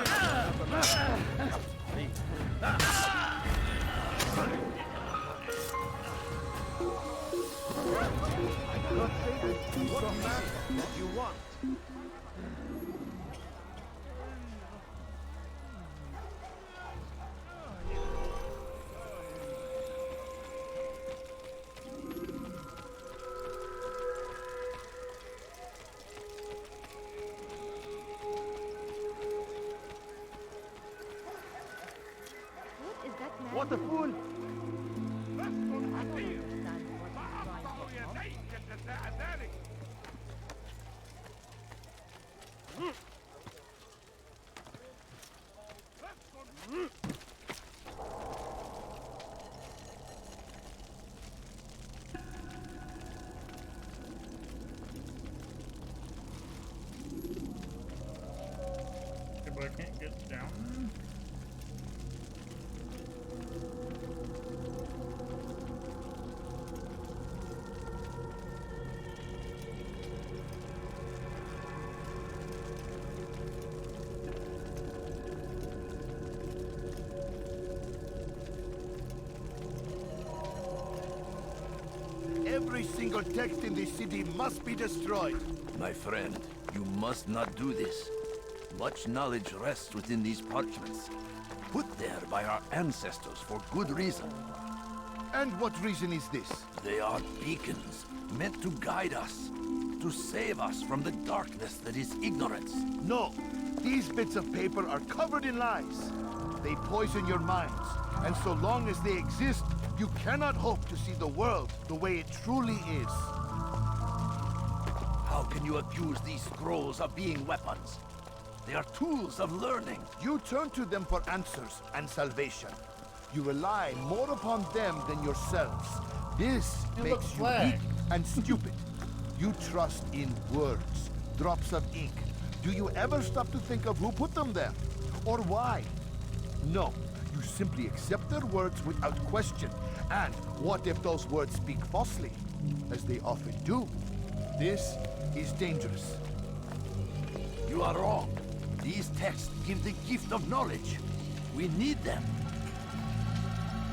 Speaker 4: God save you. What a man that you want.
Speaker 10: what a fool!
Speaker 1: Okay, but I can't get down there.
Speaker 23: Every single text in this city must be destroyed.
Speaker 20: My friend, you must not do this. Much knowledge rests within these parchments, put there by our ancestors for good reason.
Speaker 23: And what reason is this?
Speaker 20: They are beacons, meant to guide us, to save us from the darkness that is ignorance.
Speaker 23: No, these bits of paper are covered in lies. They poison your minds, and so long as they exist, you cannot hope to see the world the way it truly is.
Speaker 20: How can you accuse these scrolls of being weapons? They are tools of learning.
Speaker 23: You turn to them for answers and salvation. You rely more upon them than yourselves. This makes you weak and stupid. You trust in words, drops of ink. Do you ever stop to think of who put them there? Or why? No, you simply accept their words without question. And what if those words speak falsely? As they often do. This is dangerous.
Speaker 20: You are wrong. These texts give the gift of knowledge. We need them.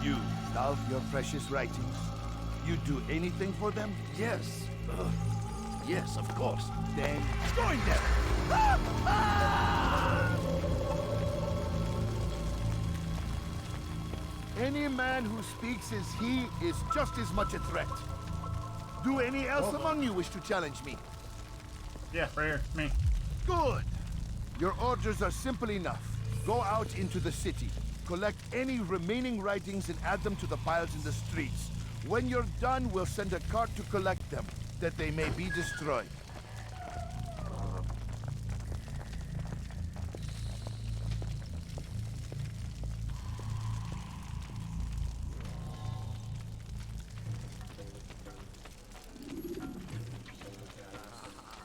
Speaker 23: You love your precious writings? You do anything for them?
Speaker 20: Yes. Yes, of course.
Speaker 23: Then join them! Any man who speaks as he is just as much a threat. Do any else among you wish to challenge me?
Speaker 1: Yeah, right here, me.
Speaker 23: Good. Your orders are simple enough. Go out into the city, collect any remaining writings and add them to the piles in the streets. When you're done, we'll send a cart to collect them, that they may be destroyed.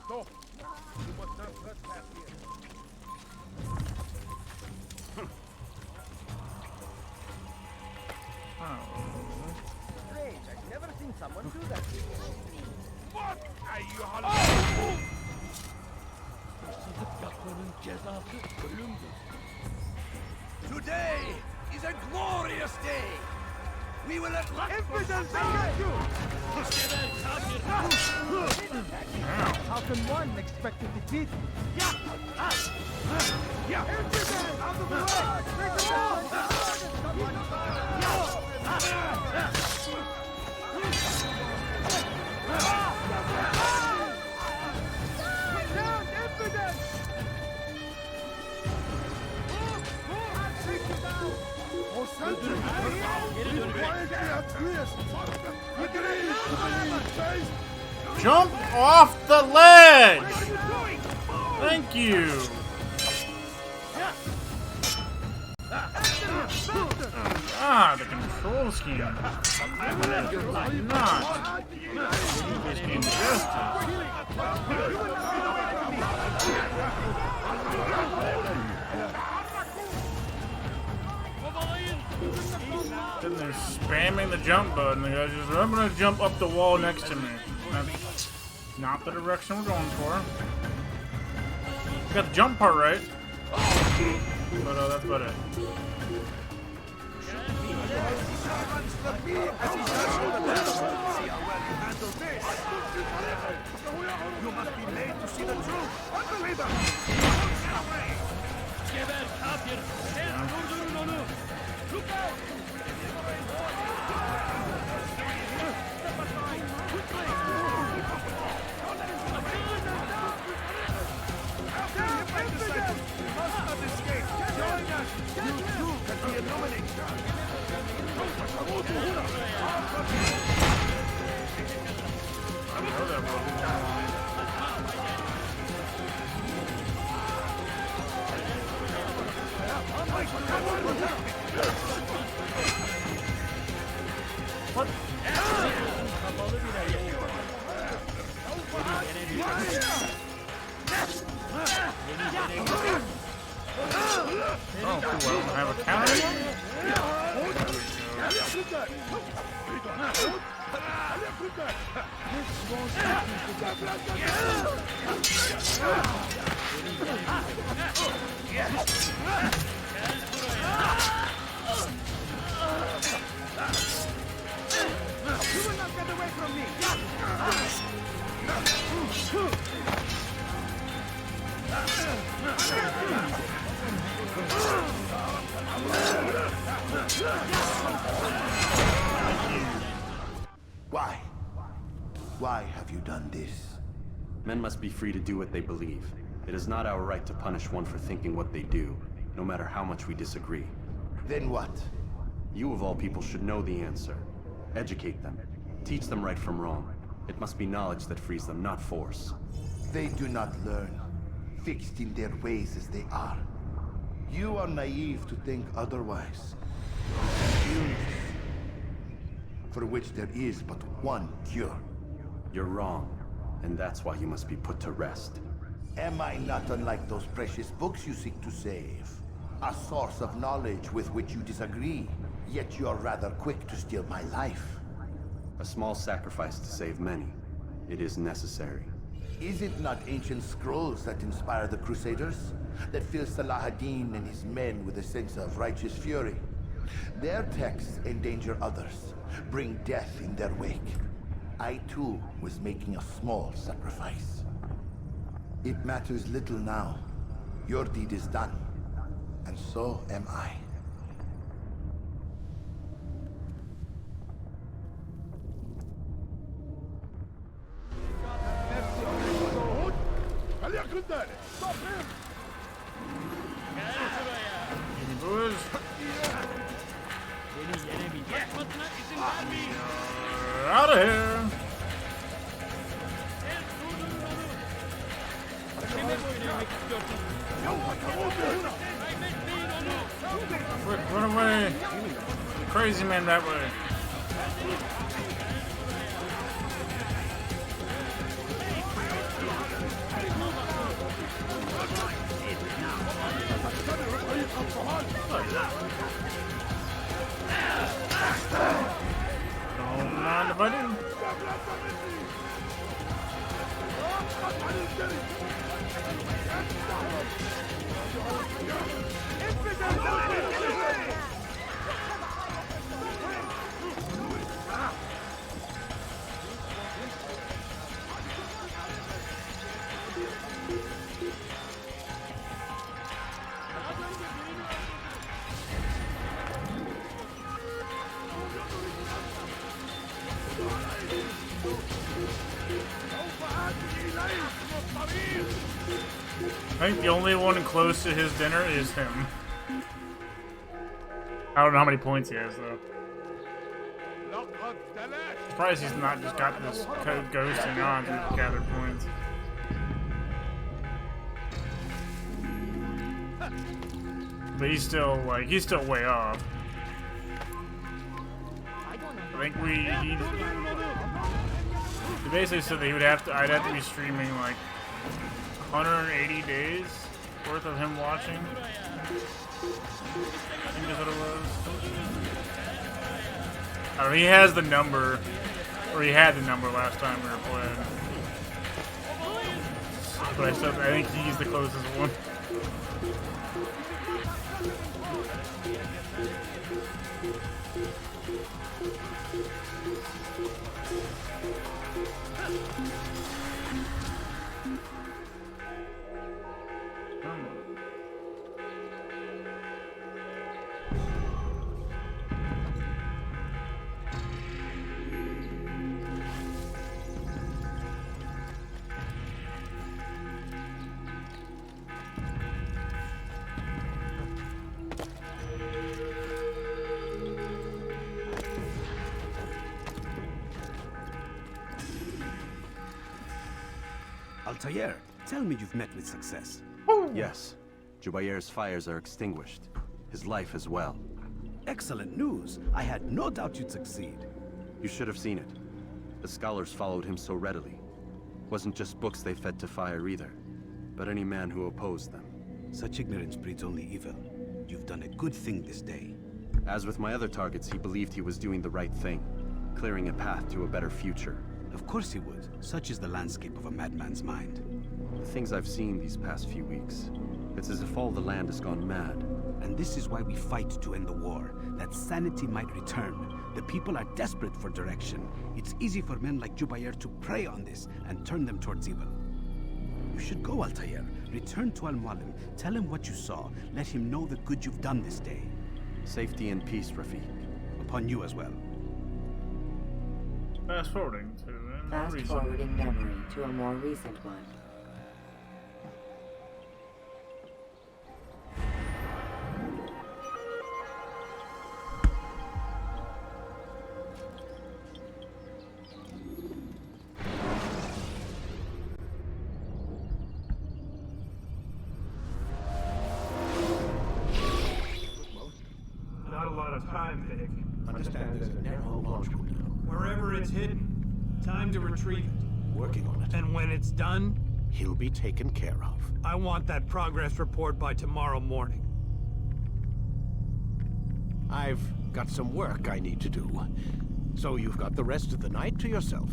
Speaker 9: No, you must not trespass here.
Speaker 10: Strange, I've never seen someone do that before.
Speaker 9: What are you
Speaker 20: Today is a glorious day. We will at last...
Speaker 10: How can one expect to defeat me? Out of the
Speaker 1: Jump off the ledge! Thank you! Ah, the control scheme. Not. This injustice. Then they're spamming the jump button. The guy's just, I'm gonna jump up the wall next to me. That's not the direction we're going for. Got the jump part right. But that's about it.
Speaker 23: You must be made to see the truth. Unbeliever! You too can be illuminated.
Speaker 1: know that wasn't online. What? Oh, cool. I don't have a counter anymore?
Speaker 3: You will not get away from me!
Speaker 23: Why? Why have you done this?
Speaker 11: Men must be free to do what they believe. It is not our right to punish one for thinking what they do, no matter how much we disagree.
Speaker 23: Then what?
Speaker 11: You of all people should know the answer. Educate them. Teach them right from wrong. It must be knowledge that frees them, not force.
Speaker 23: They do not learn, fixed in their ways as they are. You are naive to think otherwise. Illness, for which there is but one cure.
Speaker 11: You're wrong, and that's why you must be put to rest.
Speaker 23: Am I not unlike those precious books you seek to save? A source of knowledge with which you disagree, yet you're rather quick to steal my life.
Speaker 11: A small sacrifice to save many. It is necessary.
Speaker 23: Is it not ancient scrolls that inspire the Crusaders? That fill Salah ad-Din and his men with a sense of righteous fury? Their texts endanger others, bring death in their wake. I too was making a small sacrifice. It matters little now. Your deed is done, and so am I.
Speaker 3: Stop him!
Speaker 1: Boys. Out of here! Quick, run away! Crazy man that way! Don't mind if I do. I think the only one close to his dinner is him. I don't know how many points he has, though. Surprised he's not just got this code ghosting on to gather points. But he's still, like, he's still way off. I think he basically said that he would have to, I'd have to be streaming, like, 180 days worth of him watching. I think that's what it was. I don't know, he has the number, or he had the number last time we were playing. But I think he's the closest one.
Speaker 18: Altair, tell me you've met with success.
Speaker 11: Yes. Jubair's fires are extinguished. His life as well.
Speaker 18: Excellent news. I had no doubt you'd succeed.
Speaker 11: You should have seen it. The scholars followed him so readily. Wasn't just books they fed to fire either, but any man who opposed them.
Speaker 18: Such ignorance breeds only evil. You've done a good thing this day.
Speaker 11: As with my other targets, he believed he was doing the right thing, clearing a path to a better future.
Speaker 18: Of course he would. Such is the landscape of a madman's mind.
Speaker 11: The things I've seen these past few weeks, it's as if all the land has gone mad.
Speaker 18: And this is why we fight to end the war, that sanity might return. The people are desperate for direction. It's easy for men like Jubair to prey on this and turn them towards evil. You should go, Altair. Return to Al-Mualim. Tell him what you saw. Let him know the good you've done this day.
Speaker 11: Safety and peace, Rafiq.
Speaker 18: Upon you as well.
Speaker 1: Fast forwarding to
Speaker 5: Fast forwarding memory to a more recent one.
Speaker 2: Not a lot of time, Vic.
Speaker 4: Understand there's a narrow launch window.
Speaker 2: Wherever it's hidden, time to retrieve it.
Speaker 4: Working on it.
Speaker 2: And when it's done,
Speaker 4: He'll be taken care of.
Speaker 2: I want that progress report by tomorrow morning.
Speaker 4: I've got some work I need to do. So you've got the rest of the night to yourself.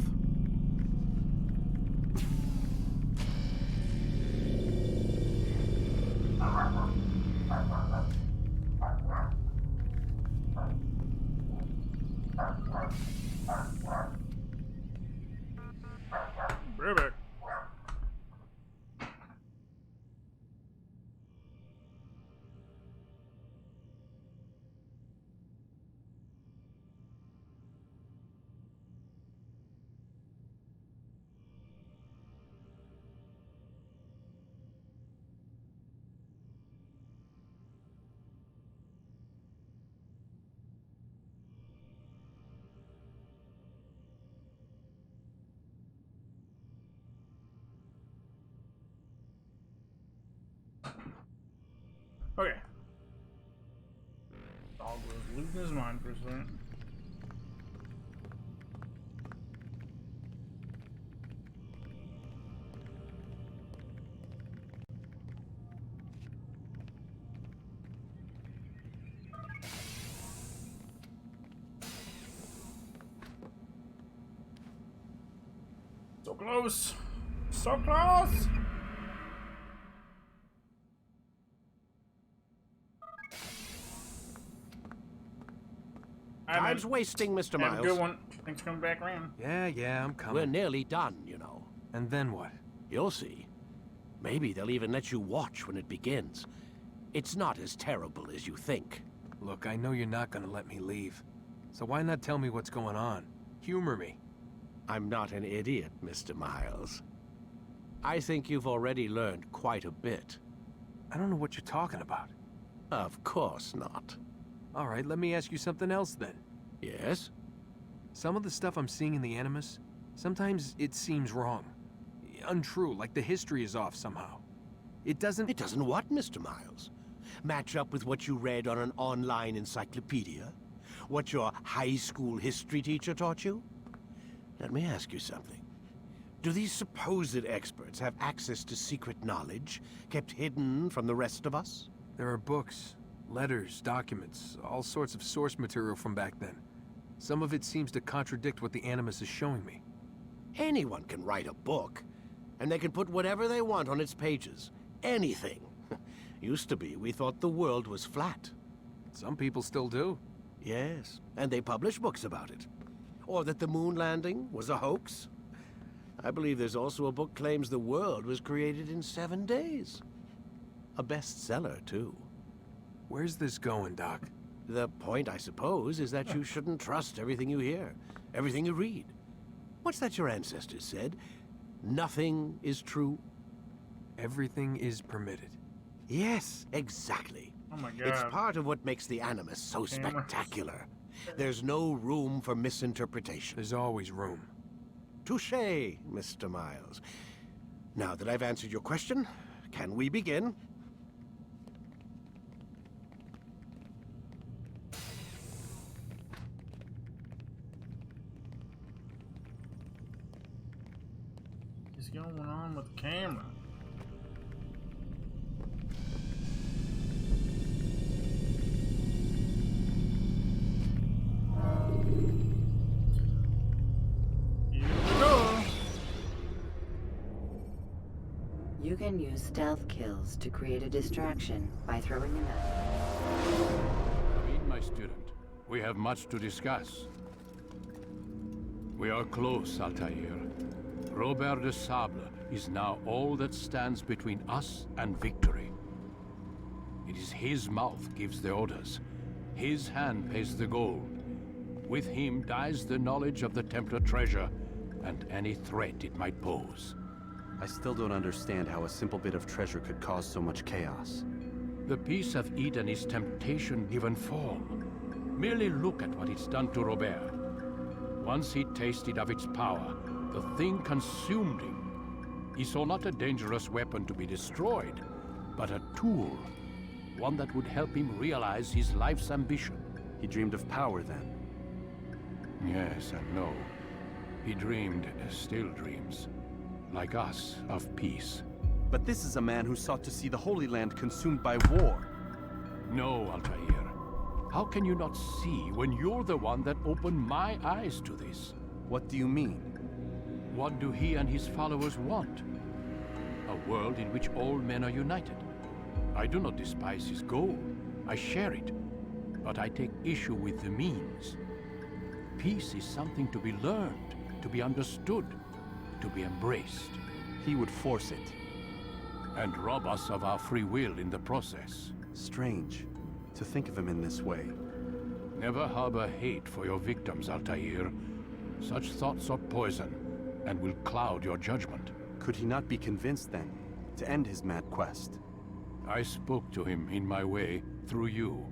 Speaker 1: Rubik. Okay. Dog was losing his mind for a second. So close! So close!
Speaker 4: Time's wasting, Mr. Miles.
Speaker 1: Have a good one. Thanks for coming back around.
Speaker 22: Yeah, I'm coming.
Speaker 4: We're nearly done, you know.
Speaker 22: And then what?
Speaker 4: You'll see. Maybe they'll even let you watch when it begins. It's not as terrible as you think.
Speaker 22: Look, I know you're not gonna let me leave. So why not tell me what's going on? Humor me.
Speaker 4: I'm not an idiot, Mr. Miles. I think you've already learned quite a bit.
Speaker 22: I don't know what you're talking about.
Speaker 4: Of course not.
Speaker 22: All right, let me ask you something else then.
Speaker 4: Yes?
Speaker 22: Some of the stuff I'm seeing in the Animus, sometimes it seems wrong. Untrue, like the history is off somehow. It doesn't...
Speaker 4: It doesn't what, Mr. Miles? Match up with what you read on an online encyclopedia? What your high school history teacher taught you? Let me ask you something. Do these supposed experts have access to secret knowledge kept hidden from the rest of us?
Speaker 22: There are books, letters, documents, all sorts of source material from back then. Some of it seems to contradict what the Animus is showing me.
Speaker 4: Anyone can write a book, and they can put whatever they want on its pages. Anything. Used to be, we thought the world was flat.
Speaker 22: Some people still do.
Speaker 4: Yes, and they publish books about it. Or that the moon landing was a hoax. I believe there's also a book claims the world was created in 7 days. A bestseller, too.
Speaker 22: Where's this going, Doc?
Speaker 4: The point, I suppose, is that you shouldn't trust everything you hear, everything you read. What's that your ancestors said? Nothing is true?
Speaker 22: Everything is permitted.
Speaker 4: Yes, exactly.
Speaker 1: Oh my God.
Speaker 4: It's part of what makes the Animus so spectacular. There's no room for misinterpretation.
Speaker 22: There's always room.
Speaker 4: Touché, Mr. Miles. Now that I've answered your question, can we begin?
Speaker 1: What's going on with the camera?
Speaker 5: You can use stealth kills to create a distraction by throwing a knife.
Speaker 15: Come in, my student. We have much to discuss. We are close, Altair. Robert de Sable is now all that stands between us and victory. It is his mouth gives the orders. His hand pays the gold. With him dies the knowledge of the Templar treasure and any threat it might pose.
Speaker 11: I still don't understand how a simple bit of treasure could cause so much chaos.
Speaker 15: The Peace of Eden is temptation given form. Merely look at what it's done to Robert. Once he tasted of its power, the thing consumed him. He saw not a dangerous weapon to be destroyed, but a tool. One that would help him realize his life's ambition.
Speaker 11: He dreamed of power then?
Speaker 15: Yes and no. He dreamed, still dreams. Like us, of peace.
Speaker 11: But this is a man who sought to see the Holy Land consumed by war.
Speaker 15: No, Altair. How can you not see when you're the one that opened my eyes to this?
Speaker 11: What do you mean?
Speaker 15: What do he and his followers want? A world in which all men are united. I do not despise his goal. I share it. But I take issue with the means. Peace is something to be learned, to be understood, to be embraced.
Speaker 11: He would force it.
Speaker 15: And rob us of our free will in the process.
Speaker 11: Strange, to think of him in this way.
Speaker 15: Never harbor hate for your victims, Altair. Such thoughts are poison, and will cloud your judgment.
Speaker 11: Could he not be convinced, then, to end his mad quest?
Speaker 15: I spoke to him in my way, through you.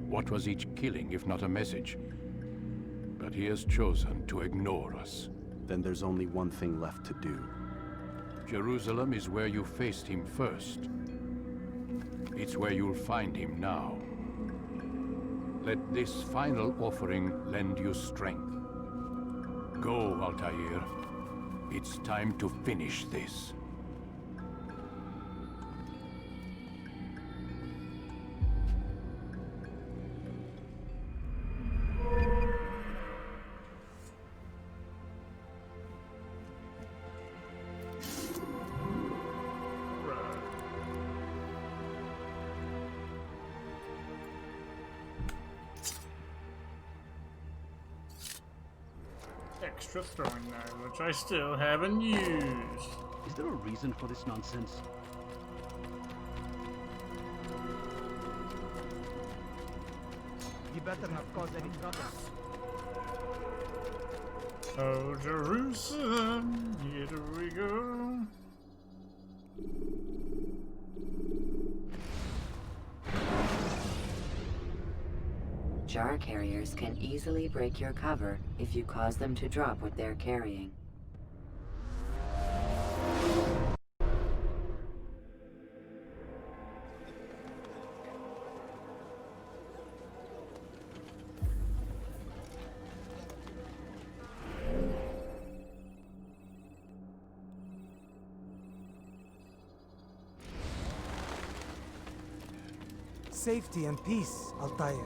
Speaker 15: What was each killing, if not a message? But he has chosen to ignore us.
Speaker 11: Then there's only one thing left to do.
Speaker 15: Jerusalem is where you faced him first. It's where you'll find him now. Let this final offering lend you strength. Go, Altair. It's time to finish this.
Speaker 1: Extra throwing knife, which I still haven't used.
Speaker 6: Is there a reason for this nonsense?
Speaker 16: You better not cause any trouble.
Speaker 1: Oh, Jerusalem, here we go.
Speaker 5: Jar carriers can easily break your cover if you cause them to drop what they're carrying.
Speaker 10: Safety and peace, Altair.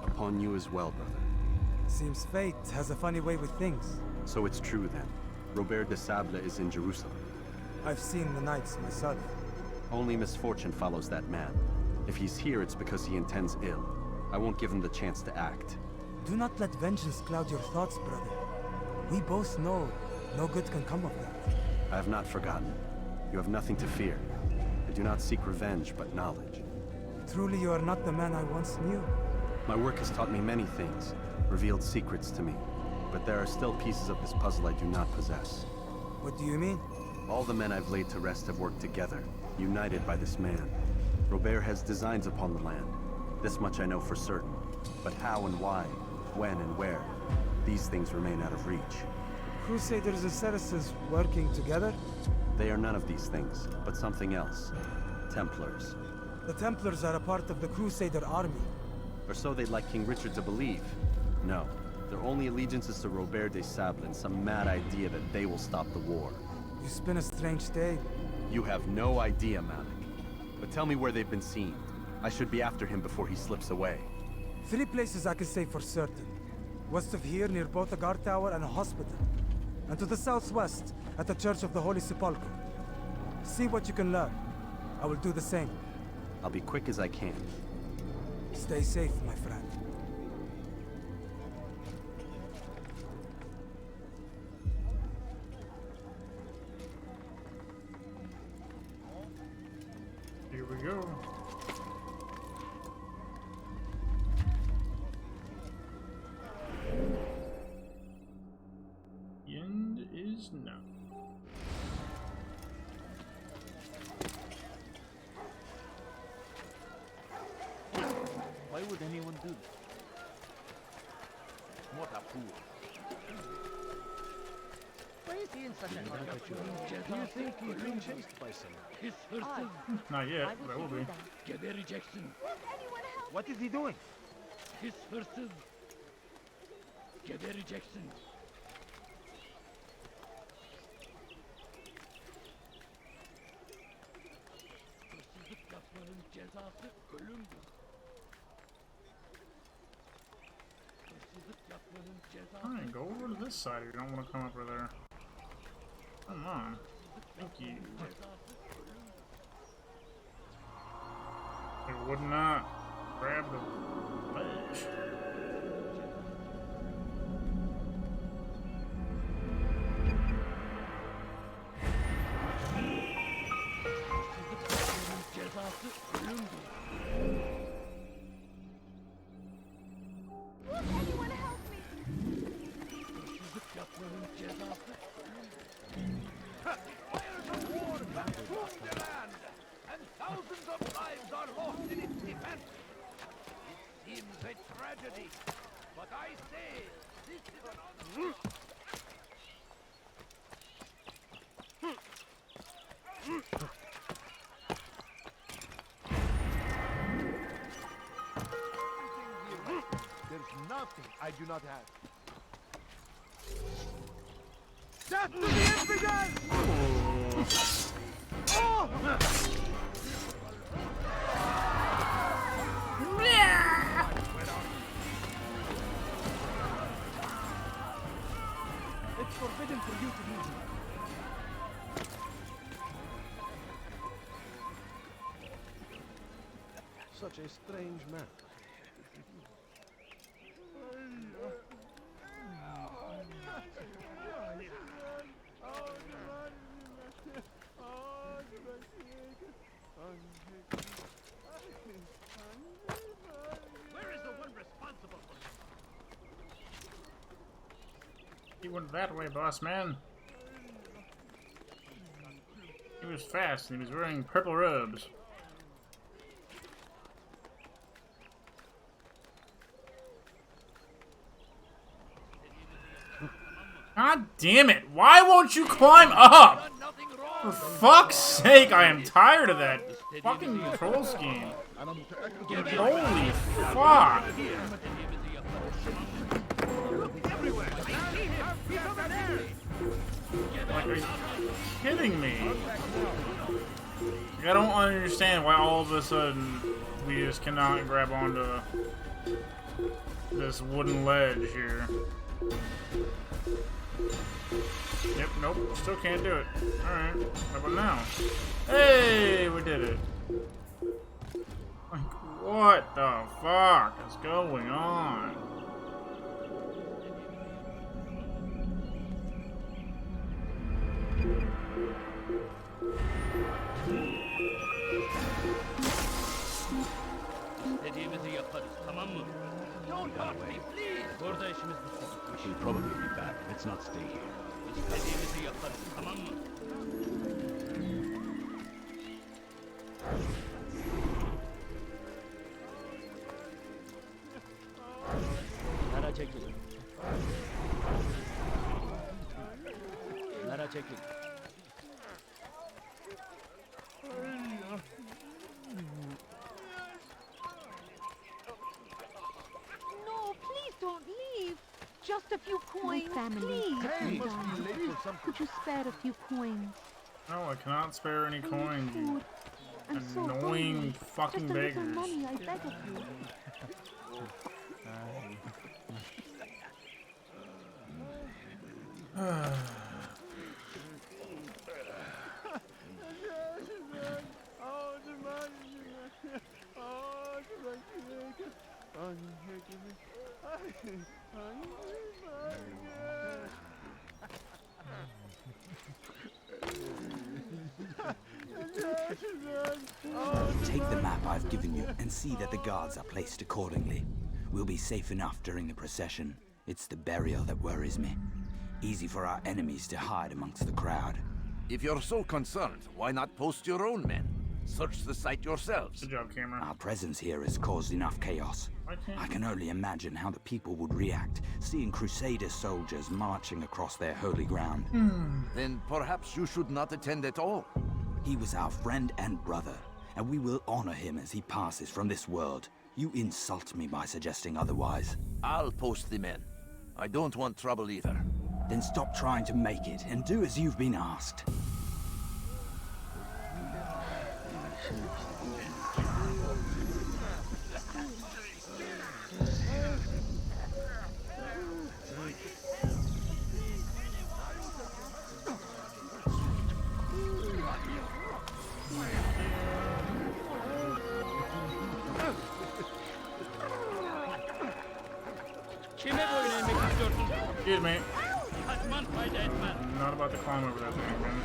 Speaker 11: Upon you as well, brother.
Speaker 10: Seems fate has a funny way with things.
Speaker 11: So it's true then. Robert de Sable is in Jerusalem.
Speaker 10: I've seen the knights myself.
Speaker 11: Only misfortune follows that man. If he's here, it's because he intends ill. I won't give him the chance to act.
Speaker 10: Do not let vengeance cloud your thoughts, brother. We both know no good can come of that.
Speaker 11: I have not forgotten. You have nothing to fear. I do not seek revenge, but knowledge.
Speaker 10: Truly, you are not the man I once knew.
Speaker 11: My work has taught me many things, revealed secrets to me. But there are still pieces of this puzzle I do not possess.
Speaker 10: What do you mean?
Speaker 11: All the men I've laid to rest have worked together, united by this man. Robert has designs upon the land. This much I know for certain. But how and why, when and where, these things remain out of reach.
Speaker 10: Crusaders and Saracens working together?
Speaker 11: They are none of these things, but something else. Templars.
Speaker 10: The Templars are a part of the Crusader army.
Speaker 11: Or so they'd like King Richard to believe. No. Their only allegiance is to Robert de Sable and some mad idea that they will stop the war.
Speaker 10: You spin a strange tale.
Speaker 11: You have no idea, Malik. But tell me where they've been seen. I should be after him before he slips away.
Speaker 10: 3 places I can say for certain. West of here, near both a guard tower and a hospital. And to the southwest, at the Church of the Holy Sepulchre. See what you can learn. I will do the same.
Speaker 11: I'll be quick as I can.
Speaker 10: Stay safe, my friend.
Speaker 1: Here we go. The end is now.
Speaker 16: Why would anyone do that? What a fool.
Speaker 3: Why is he in such a hurry?
Speaker 16: Do you think he's being chased by someone?
Speaker 3: His person.
Speaker 1: Not yet, but I will be.
Speaker 3: Get a rejection.
Speaker 16: What is he doing?
Speaker 3: His person. Get a rejection. Hırsızlık yapmanın cezası ölümdür. Hırsızlık yapmanın cezası...
Speaker 1: Alright, go over to this side if you don't want to come over there. Come on. Thank you. It would not grab the ledge.
Speaker 3: Cezası ölümdür. Hırsızlık yapmanın cezası ölümdür. Fires of war consume the land, and thousands of lives are lost in its defense. It seems a tragedy, but I say this is an honor.
Speaker 23: There's nothing I do not have.
Speaker 3: Death to the infidels! Oh!
Speaker 16: It's forbidden for you to use it.
Speaker 23: Such a strange man.
Speaker 3: Where is the one responsible for this?
Speaker 1: He went that way, boss man. He was fast and he was wearing purple robes. God damn it! Why won't you climb up? For fuck's sake, I am tired of that fucking control scheme. Holy fuck! Like, are you kidding me? I don't understand why all of a sudden we just cannot grab onto this wooden ledge here. Yep, nope, still can't do it. Alright, how about now? Hey, we did it. Like, what the fuck is going on?
Speaker 3: İstediğimizi yaparız, tamam mı? Don't hurt me, please. Burada işimiz bitti.
Speaker 6: We should probably be back. Let's not stay here.
Speaker 3: İstediğimizi yaparız, tamam mı?
Speaker 16: Kenara çekilin. Kenara çekilin.
Speaker 12: just a few coins, please.
Speaker 23: Hey, must be late for something.
Speaker 12: Could you spare a few coins?
Speaker 1: No, I cannot spare any coins, you
Speaker 12: Food. I'm so
Speaker 1: annoying
Speaker 12: hungry.
Speaker 1: fucking
Speaker 12: Just a little
Speaker 1: beggars.
Speaker 12: money, I beg of you.
Speaker 18: Take the map I've given you and see that the guards are placed accordingly. We'll be safe enough during the procession. It's the burial that worries me. Easy for our enemies to hide amongst the crowd.
Speaker 14: If you're so concerned, why not post your own men? Search the site yourselves.
Speaker 1: Good job, Cameron.
Speaker 18: Our presence here has caused enough chaos. I can only imagine how the people would react, seeing Crusader soldiers marching across their holy ground.
Speaker 14: Then perhaps you should not attend at all.
Speaker 18: He was our friend and brother, and we will honor him as he passes from this world. You insult me by suggesting otherwise.
Speaker 14: I'll post the men. I don't want trouble either.
Speaker 18: Then stop trying to make it, and do as you've been asked.
Speaker 1: Excuse me. I'm not about to climb over that thing again.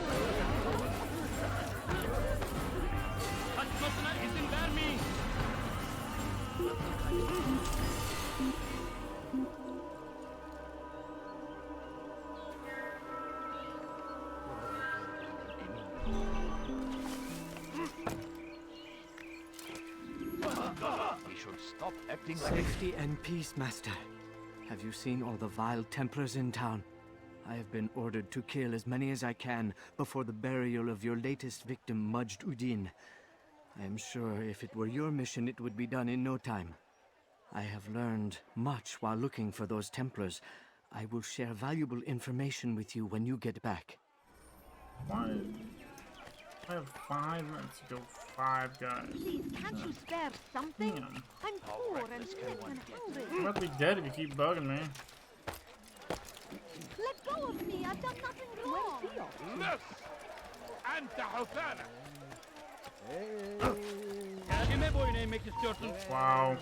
Speaker 14: We should stop acting like
Speaker 10: Safety and peace, Master. Have you seen all the vile Templars in town? I have been ordered to kill as many as I can before the burial of your latest victim, Majd Udin. I am sure if it were your mission, it would be done in no time. I have learned much while looking for those Templars. I will share valuable information with you when you get back.
Speaker 1: Why? I have 5 minutes to go 5 guys.
Speaker 12: Please, can't you spare something? I'm poor and sick and hungry.
Speaker 1: I'm about to be dead if you keep bugging me.
Speaker 12: Let go of me! I've done nothing wrong!
Speaker 3: This! And the Hothana!
Speaker 1: Wow.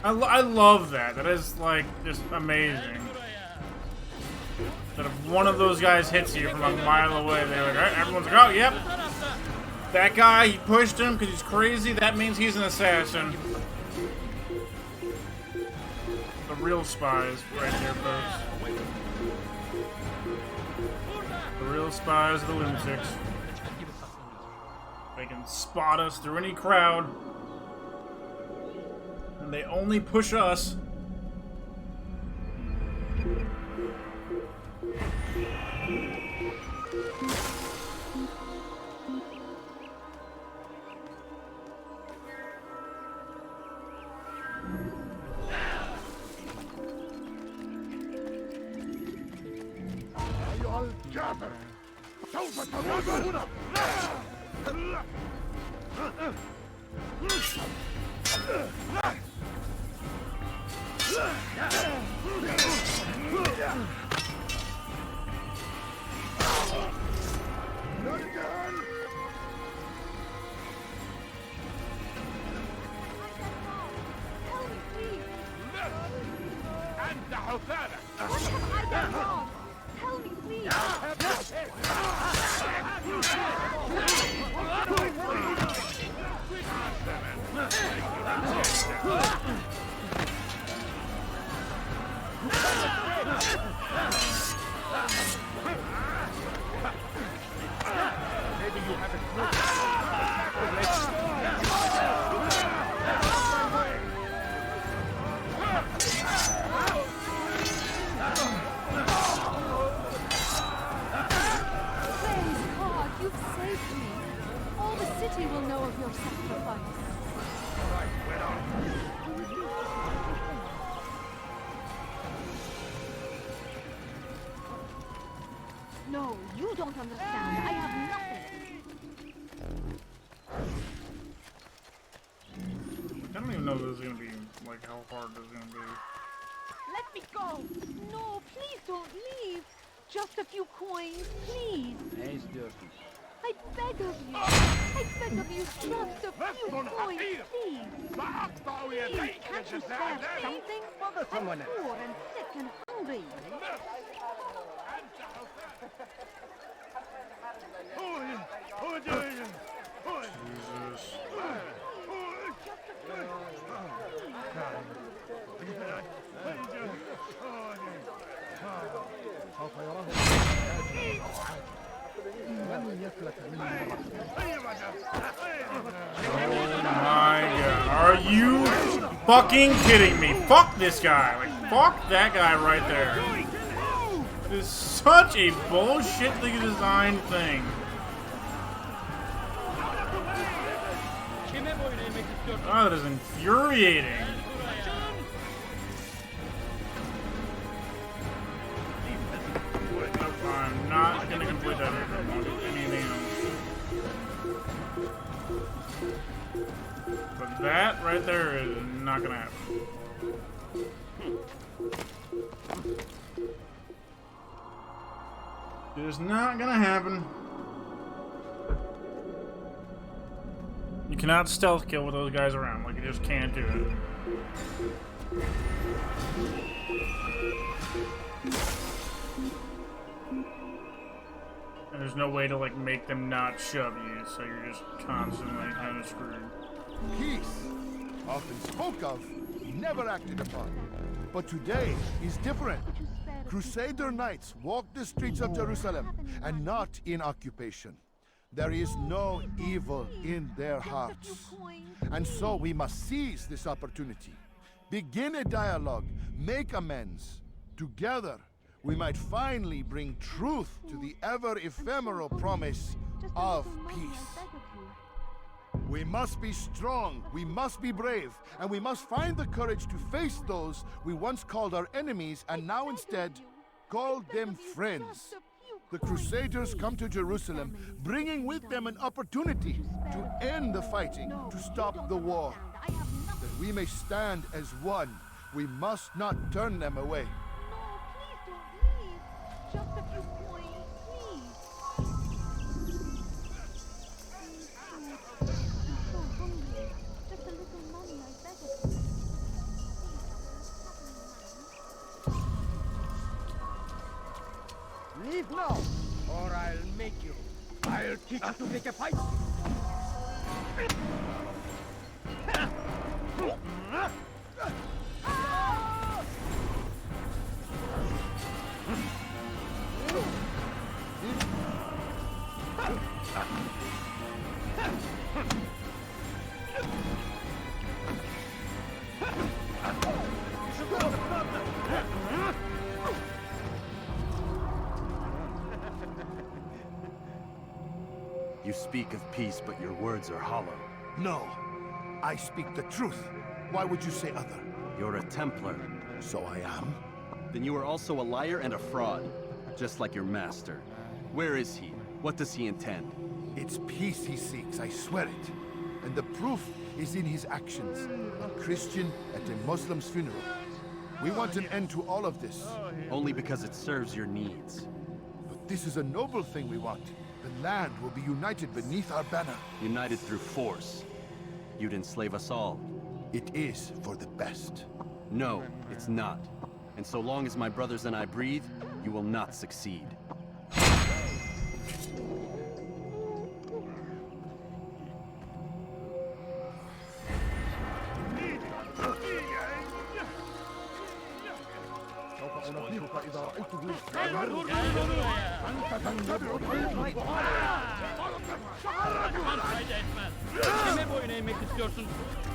Speaker 1: I love that. That is, like, just amazing. That if one of those guys hits you from a mile away, they're like, alright, everyone's like, oh, yep. That guy, he pushed him because he's crazy. That means he's an assassin. The real spies right there, folks. The real spies are the lunatics. They can spot us through any crowd. And they only push us.
Speaker 23: You all gather.
Speaker 3: And the Hothana!
Speaker 12: What have I done wrong? Tell me, please!
Speaker 3: Maybe you haven't
Speaker 12: Praise God, you've saved me. All the city will know of your sacrifice. No, you don't understand. I have nothing.
Speaker 1: I don't even know if this is gonna be, like, how hard this is gonna be.
Speaker 12: Let me go. No, please don't leave. Just a few coins, please. I beg of you. I beg of you, just a few coins, please. Please, can't you spare something? I'm poor and sick and hungry.
Speaker 1: Oh my god. Are you fucking kidding me? Fuck this guy. Like, fuck that guy right there. This is such a bullshitly designed thing. Oh, that is infuriating. Nope, I'm not gonna complete that mission. I'll do anything else. But that right there is not gonna happen. It is not gonna happen. You cannot stealth kill with those guys around. Like, you just can't do it. And there's no way to, like, make them not shove you, so you're just constantly kind of screwed.
Speaker 23: Peace, often spoke of, never acted upon. But today is different. Crusader knights walk the streets of Jerusalem, and not in occupation. There is no evil in their hearts. And so we must seize this opportunity. Begin a dialogue, make amends. Together, we might finally bring truth to the ever-ephemeral promise of peace. We must be strong, we must be brave, and we must find the courage to face those we once called our enemies and now instead call them friends. The Crusaders come to Jerusalem, bringing with them an opportunity to end the fighting, to stop the war. That we may stand as one, we must not turn them away.
Speaker 12: Just a few coins, please. I'm so hungry. Just a little money, I beg of you.
Speaker 10: Leave now, or I'll make you. I'll teach you to pick a fight.
Speaker 11: You speak of peace, but your words are hollow.
Speaker 23: No, I speak the truth. Why would you say other?
Speaker 11: You're a Templar.
Speaker 23: So I am.
Speaker 11: Then you are also a liar and a fraud, just like your master. Where is he? What does he intend?
Speaker 23: It's peace he seeks, I swear it. And the proof is in his actions. A Christian at a Muslim's funeral. We want an end to all of this.
Speaker 11: Only because it serves your needs.
Speaker 23: But this is a noble thing we want. The land will be united beneath our banner.
Speaker 11: United through force. You'd enslave us all.
Speaker 23: It is for the best.
Speaker 11: No, it's not. And so long as my brothers and I breathe, you will not succeed.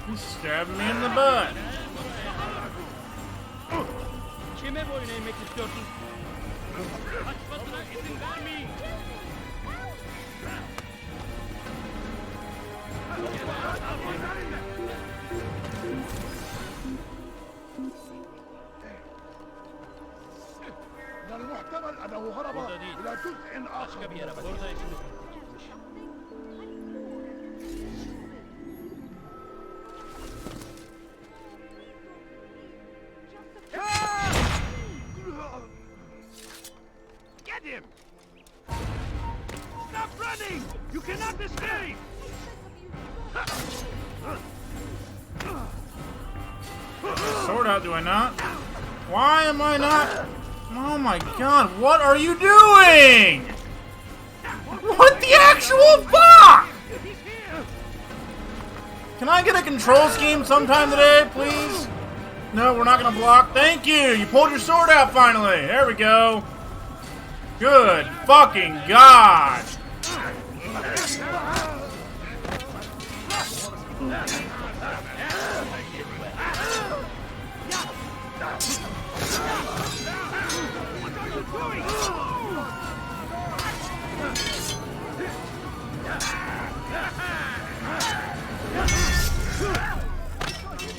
Speaker 1: He stabbed me in the butt.
Speaker 13: Kime boyun eğmek istiyorsun? Kaçmasına izin vermeyin.
Speaker 23: من المحتمل أنه هرب إلى
Speaker 13: Başka bir yere bak. Orada işimiz var.
Speaker 3: Get him! Stop running! You cannot escape!
Speaker 1: Sword out, do I not? Why am I not? Oh my god, what are you doing? What the actual fuck? Can I get a control scheme sometime today, please? No, we're not gonna block. Thank you! You pulled your sword out finally! There we go! Good fucking god!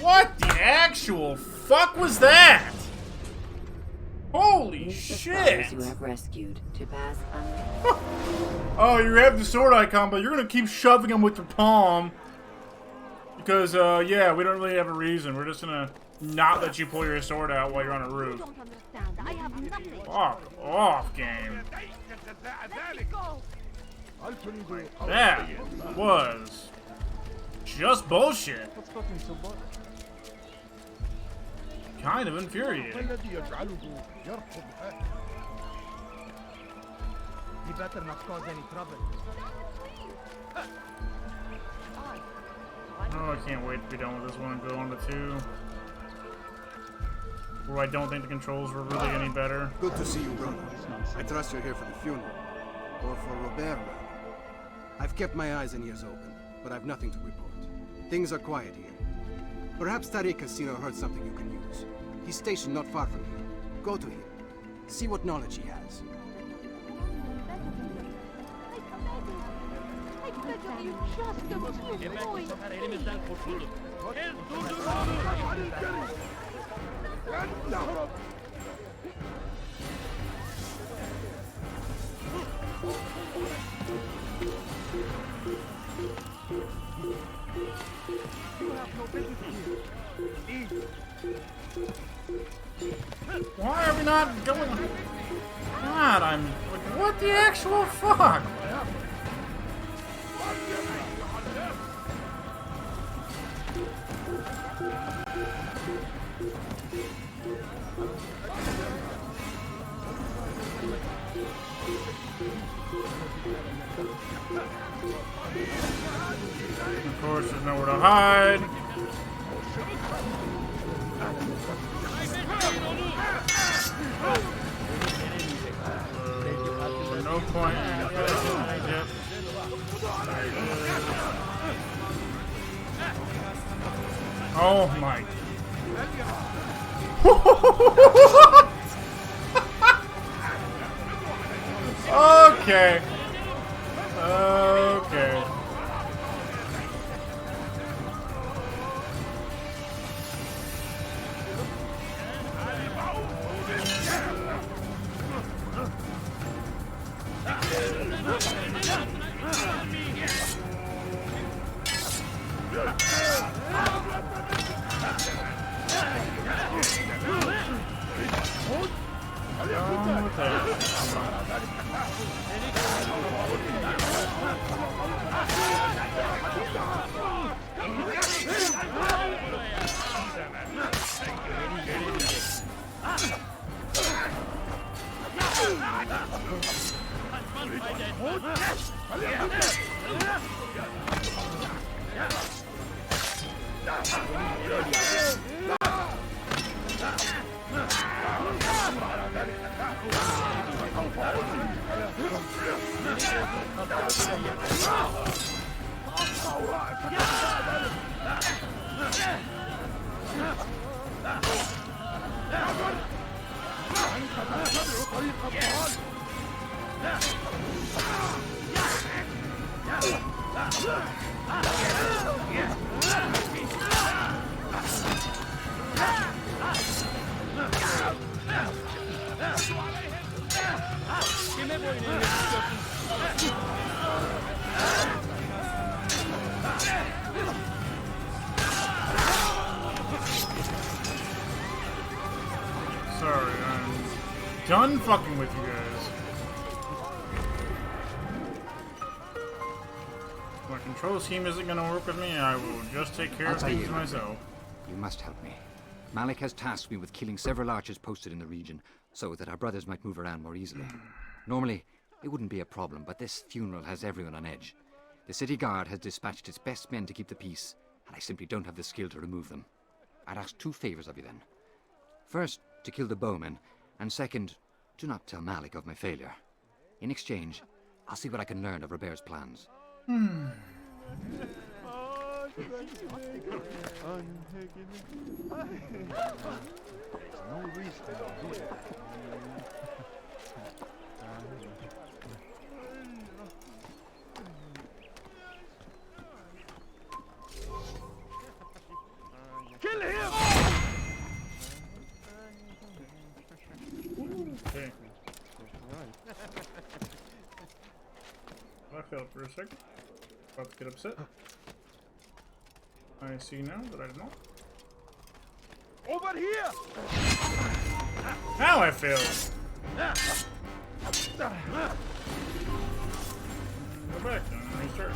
Speaker 1: What the actual fuck was that? Holy shit!
Speaker 5: You have rescued to pass
Speaker 1: Oh, you have the sword icon, but you're gonna keep shoving them with the palm. Because, yeah, we don't really have a reason. We're just gonna not let you pull your sword out while you're on a roof. Fuck off, game. That was just bullshit. Kind of infuriating.
Speaker 10: You better not cause any trouble.
Speaker 1: Oh, I can't wait to be done with this one and go on to 2. Where I don't think the controls were really any better.
Speaker 17: Good to see you, brother. I trust you're here for the funeral. Or for Robert, rather. I've kept my eyes and ears open, but I've nothing to report. Things are quiet here. Perhaps Tariq has seen or heard something you can use. He's stationed not far from here. Go to him. See what knowledge he has.
Speaker 13: Geber bu sefer elimizden kurtulduk. El durdurun!
Speaker 1: Why are we not going? God, I'm like, what the actual fuck? Of course, there's nowhere to hide. No point. Yep. Oh my. Okay. Okay.
Speaker 13: Kime boyun
Speaker 1: done fucking with you guys. My control scheme isn't gonna work with me. I will just take care of things myself.
Speaker 7: You must help me. Malik has tasked me with killing several archers posted in the region, so that our brothers might move around more easily. Normally, it wouldn't be a problem, but this funeral has everyone on edge. The city guard has dispatched its best men to keep the peace, and I simply don't have the skill to remove them. I'd ask 2 favors of you then. First, to kill the bowmen, and second, do not tell Malik of my failure. In exchange, I'll see what I can learn of Robert's plans.
Speaker 3: Kill him!
Speaker 1: Okay. I failed for a second. About to get upset. I see now that I did not.
Speaker 3: Over here!
Speaker 1: Now I failed! Go back then and restart.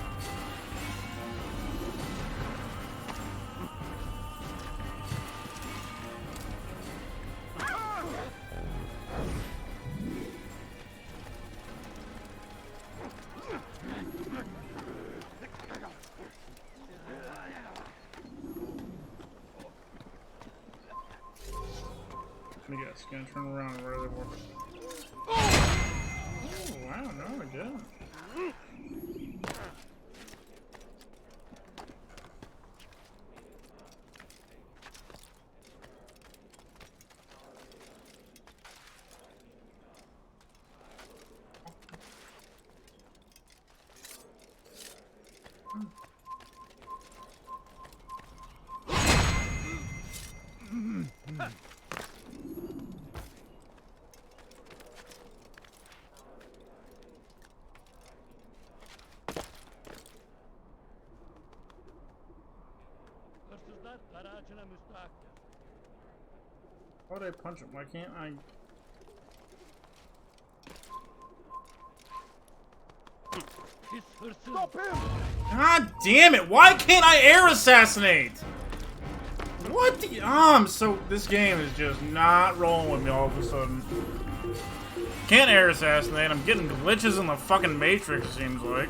Speaker 1: Let me guess, gonna turn around and where they were. Oh, wow, no, I didn't. Why would I punch him? Why can't I?
Speaker 3: Stop him!
Speaker 1: God damn it! Why can't I air assassinate? What the? So this game is just not rolling with me all of a sudden. Can't air assassinate. I'm getting glitches in the fucking Matrix, it seems like.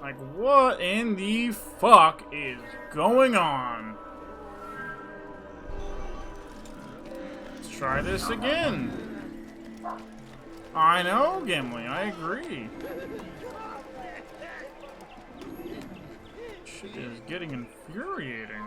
Speaker 1: Like, what in the fuck is going on? Let's try this again. I know, Gimli, I agree. Shit is getting infuriating.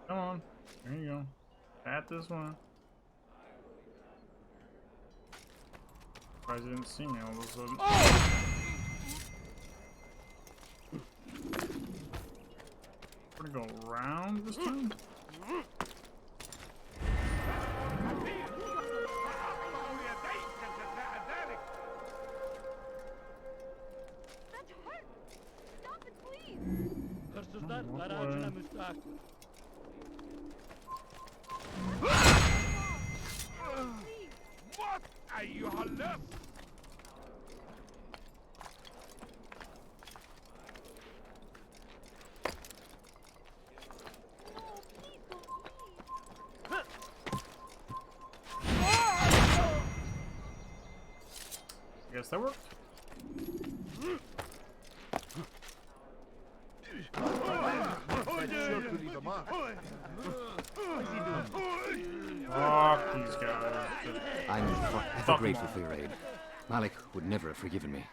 Speaker 1: Come on, there you go. At this one. Surprised you didn't see me all of a sudden. We're gonna go around this time?
Speaker 3: What are you left?
Speaker 1: I guess that worked. Fuck these guys.
Speaker 7: I'm ever grateful for your aid. Malik would never have forgiven me.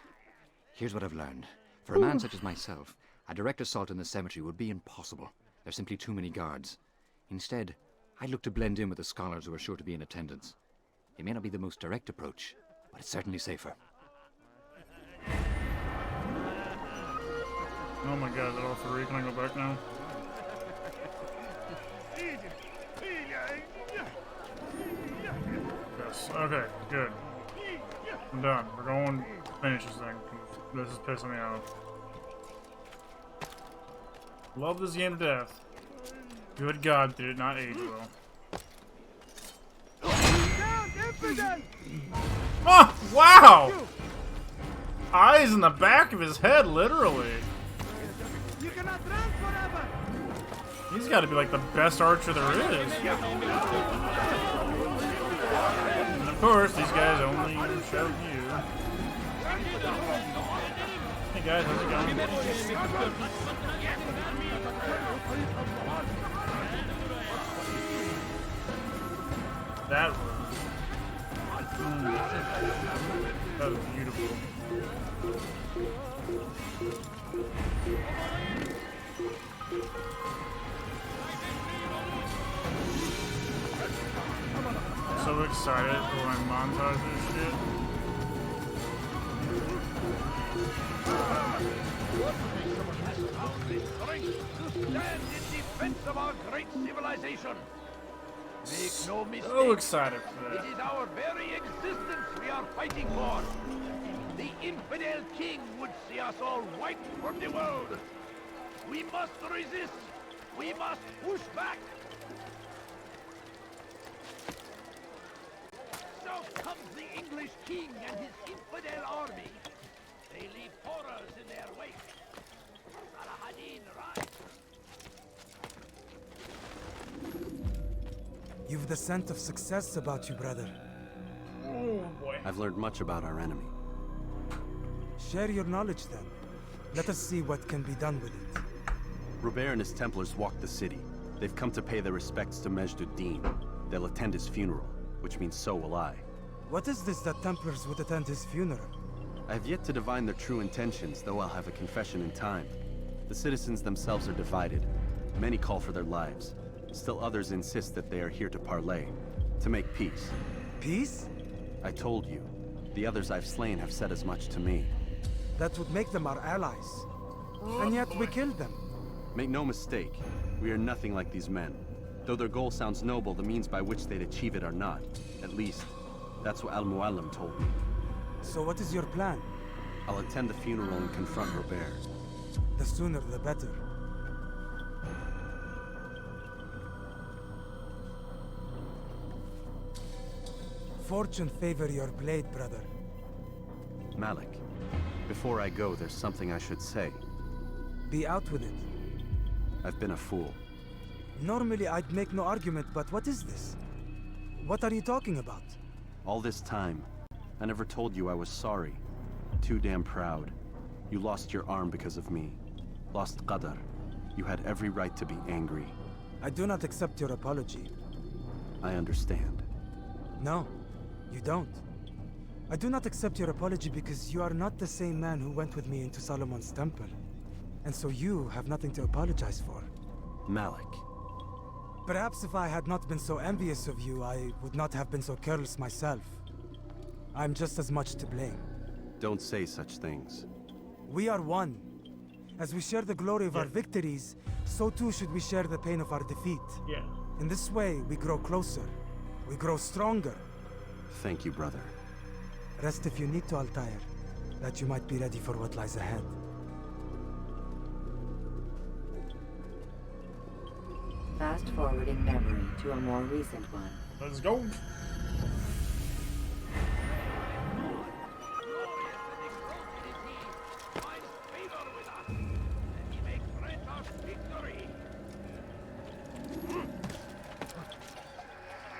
Speaker 7: Here's what I've learned. For a man such as myself, a direct assault in the cemetery would be impossible. There's simply too many guards. Instead, I'd look to blend in with the scholars who are sure to be in attendance. It may not be the most direct approach, but it's certainly safer.
Speaker 1: Oh my god, is that all three? Can I go back now? Yes. Okay, good. I'm done. We're going to finish this thing. This is pissing me off. Love this game to death. Good God, did it not age well. Oh, wow! Eyes in the back of his head, literally.
Speaker 3: You cannot run forever.
Speaker 1: He's got to be like the best archer there is. And of course, these guys only show you. Hey guys, how's it going? That was... that was beautiful. So excited for when montage this shit.
Speaker 3: To stand in defense of our great civilization. Make no mistake.
Speaker 1: So excited for that.
Speaker 3: It is our very existence we are fighting for. The infidel king would see us all wiped from the world. We must resist. We must push back. Now comes the English king and his infidel army. They leave horrors in their wake. Saladin rise.
Speaker 10: You've the scent of success about you, brother.
Speaker 1: Oh boy.
Speaker 11: I've learned much about our enemy.
Speaker 10: Share your knowledge then. Let us see what can be done with it.
Speaker 11: Robert and his Templars walked the city. They've come to pay their respects to Majd-ud-Din. They'll attend his funeral, which means so will I.
Speaker 10: What is this that Templars would attend his funeral?
Speaker 11: I have yet to divine their true intentions, though I'll have a confession in time. The citizens themselves are divided. Many call for their lives. Still others insist that they are here to parley, to make peace.
Speaker 10: Peace?
Speaker 11: I told you. The others I've slain have said as much to me.
Speaker 10: That would make them our allies. And yet we killed them.
Speaker 11: Make no mistake, we are nothing like these men. Though their goal sounds noble, the means by which they'd achieve it are not. At least, that's what Al-Mualim told me.
Speaker 10: So what is your plan?
Speaker 11: I'll attend the funeral and confront Robert.
Speaker 10: The sooner the better. Fortune favor your blade, brother.
Speaker 11: Malik, before I go, there's something I should say.
Speaker 10: Be out with it.
Speaker 11: I've been a fool.
Speaker 10: Normally I'd make no argument, but what is this? What are you talking about?
Speaker 11: All this time, I never told you I was sorry. Too damn proud. You lost your arm because of me. Lost Qadar. You had every right to be angry.
Speaker 10: I do not accept your apology.
Speaker 11: I understand.
Speaker 10: No, you don't. I do not accept your apology because you are not the same man who went with me into Solomon's temple. And so you have nothing to apologize for.
Speaker 11: Malik.
Speaker 10: Perhaps if I had not been so envious of you, I would not have been so careless myself. I'm just as much to blame.
Speaker 11: Don't say such things.
Speaker 10: We are one. As we share the glory of our victories, so too should we share the pain of our defeat.
Speaker 1: Yeah.
Speaker 10: In this way, we grow closer. We grow stronger.
Speaker 11: Thank you, brother.
Speaker 10: Rest if you need to, Altair, that you might be ready for what lies ahead.
Speaker 5: Fast-forwarding memory to a more recent one.
Speaker 1: Let's go.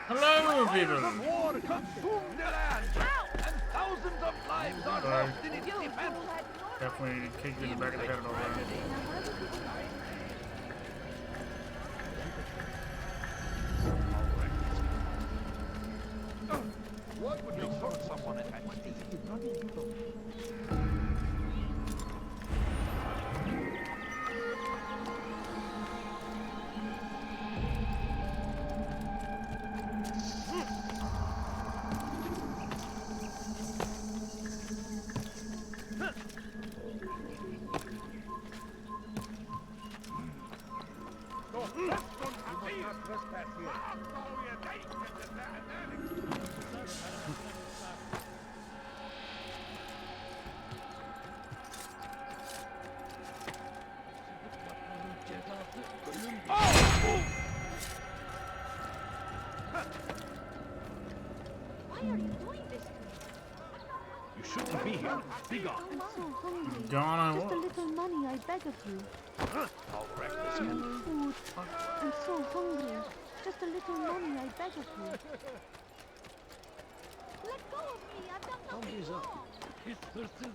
Speaker 1: Hello, people.
Speaker 3: Fires of war consumed the land, and thousands of lives are lost in its defense.
Speaker 1: Definitely kicked in the back of the head over there.
Speaker 3: What would resort someone at that stage?
Speaker 13: shouldn't be here. Be gone.
Speaker 12: I'm so hungry.
Speaker 1: Gone I
Speaker 12: Just a
Speaker 1: was.
Speaker 12: little money, I beg of you.
Speaker 13: I'll wreck this
Speaker 12: No
Speaker 13: guy.
Speaker 12: food. I'm so hungry. Just a little money, I beg of you. Let go of me. I've done nothing
Speaker 13: Somebody's
Speaker 12: wrong.
Speaker 13: up. His thirst is...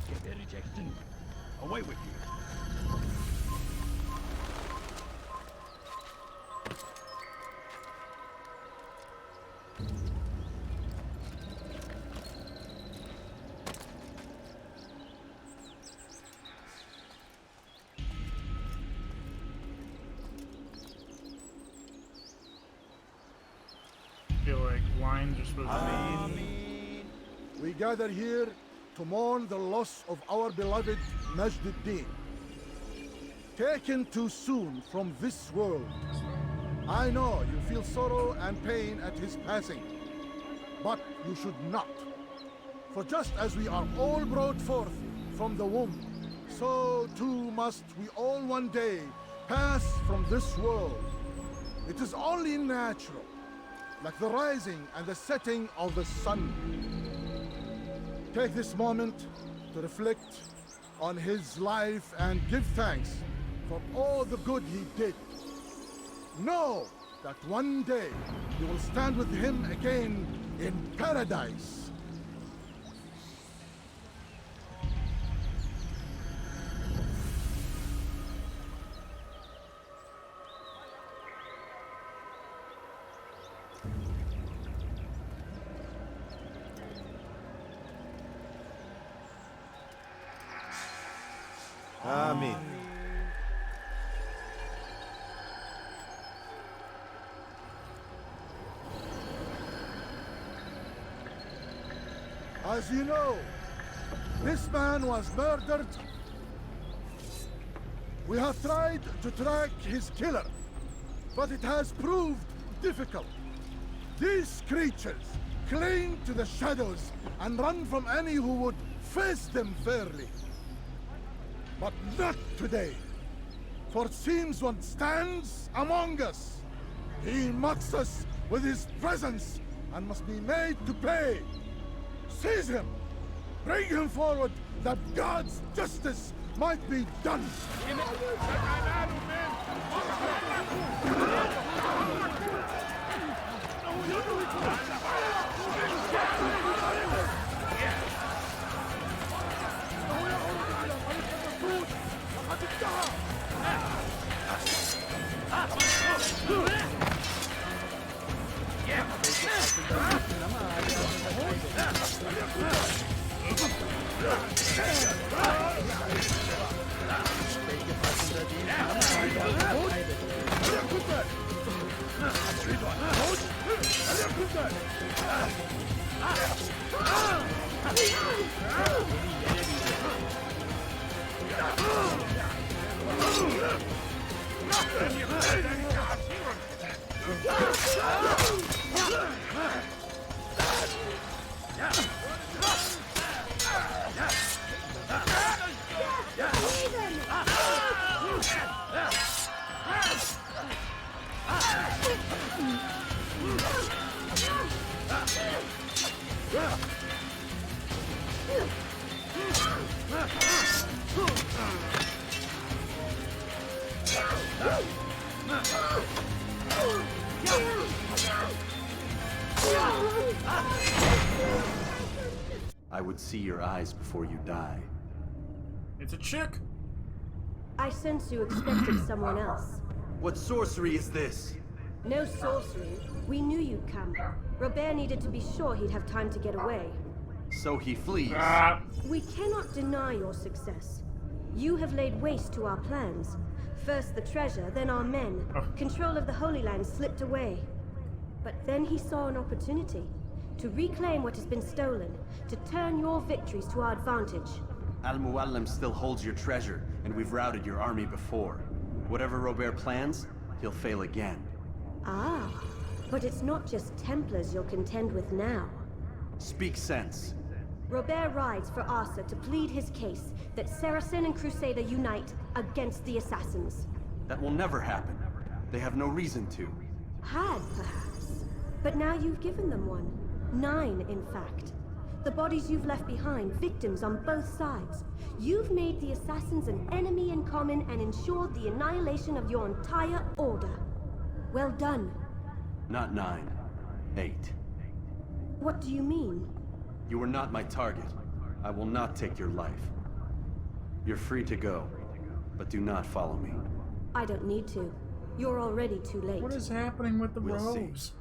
Speaker 13: Get the rejection. Away with you.
Speaker 1: I feel like wine just was.
Speaker 23: We gather here to mourn the loss of our beloved Majd-ad-Din. Taken too soon from this world. I know you feel sorrow and pain at his passing, but you should not. For just as we are all brought forth from the womb, so too must we all one day pass from this world. It is only natural, like the rising and the setting of the sun. Take this moment to reflect on his life and give thanks for all the good he did. Know that one day you will stand with him again in paradise.
Speaker 17: Amen.
Speaker 23: As you know, this man was murdered. We have tried to track his killer, but it has proved difficult. These creatures cling to the shadows and run from any who would face them fairly. But not today, for it seems one stands among us. He mocks us with his presence and must be made to pay. Seize him! Bring him forward that God's justice might be done!
Speaker 11: I would see your eyes before you die.
Speaker 1: It's a chick.
Speaker 8: I sense you expected someone else.
Speaker 11: What sorcery is this?
Speaker 8: No sorcery. We knew you'd come. Robert needed to be sure he'd have time to get away.
Speaker 11: So he flees.
Speaker 8: We cannot deny your success. You have laid waste to our plans. First the treasure, then our men. Control of the Holy Land slipped away. But then he saw an opportunity to reclaim what has been stolen, to turn your victories to our advantage.
Speaker 11: Al-Muallim still holds your treasure, and we've routed your army before. Whatever Robert plans, he'll fail again.
Speaker 8: Ah, but it's not just Templars you'll contend with now.
Speaker 11: Speak sense.
Speaker 8: Robert rides for Arsa to plead his case that Saracen and Crusader unite against the Assassins.
Speaker 11: That will never happen. They have no reason to.
Speaker 8: Had, perhaps. But now you've given them one. 9, in fact. The bodies you've left behind, victims on both sides. You've made the assassins an enemy in common and ensured the annihilation of your entire order. Well done.
Speaker 11: Not 9. 8.
Speaker 8: What do you mean?
Speaker 11: You are not my target. I will not take your life. You're free to go, but do not follow me.
Speaker 8: I don't need to. You're already too late.
Speaker 1: What is happening with the
Speaker 11: We'll see.
Speaker 1: robes?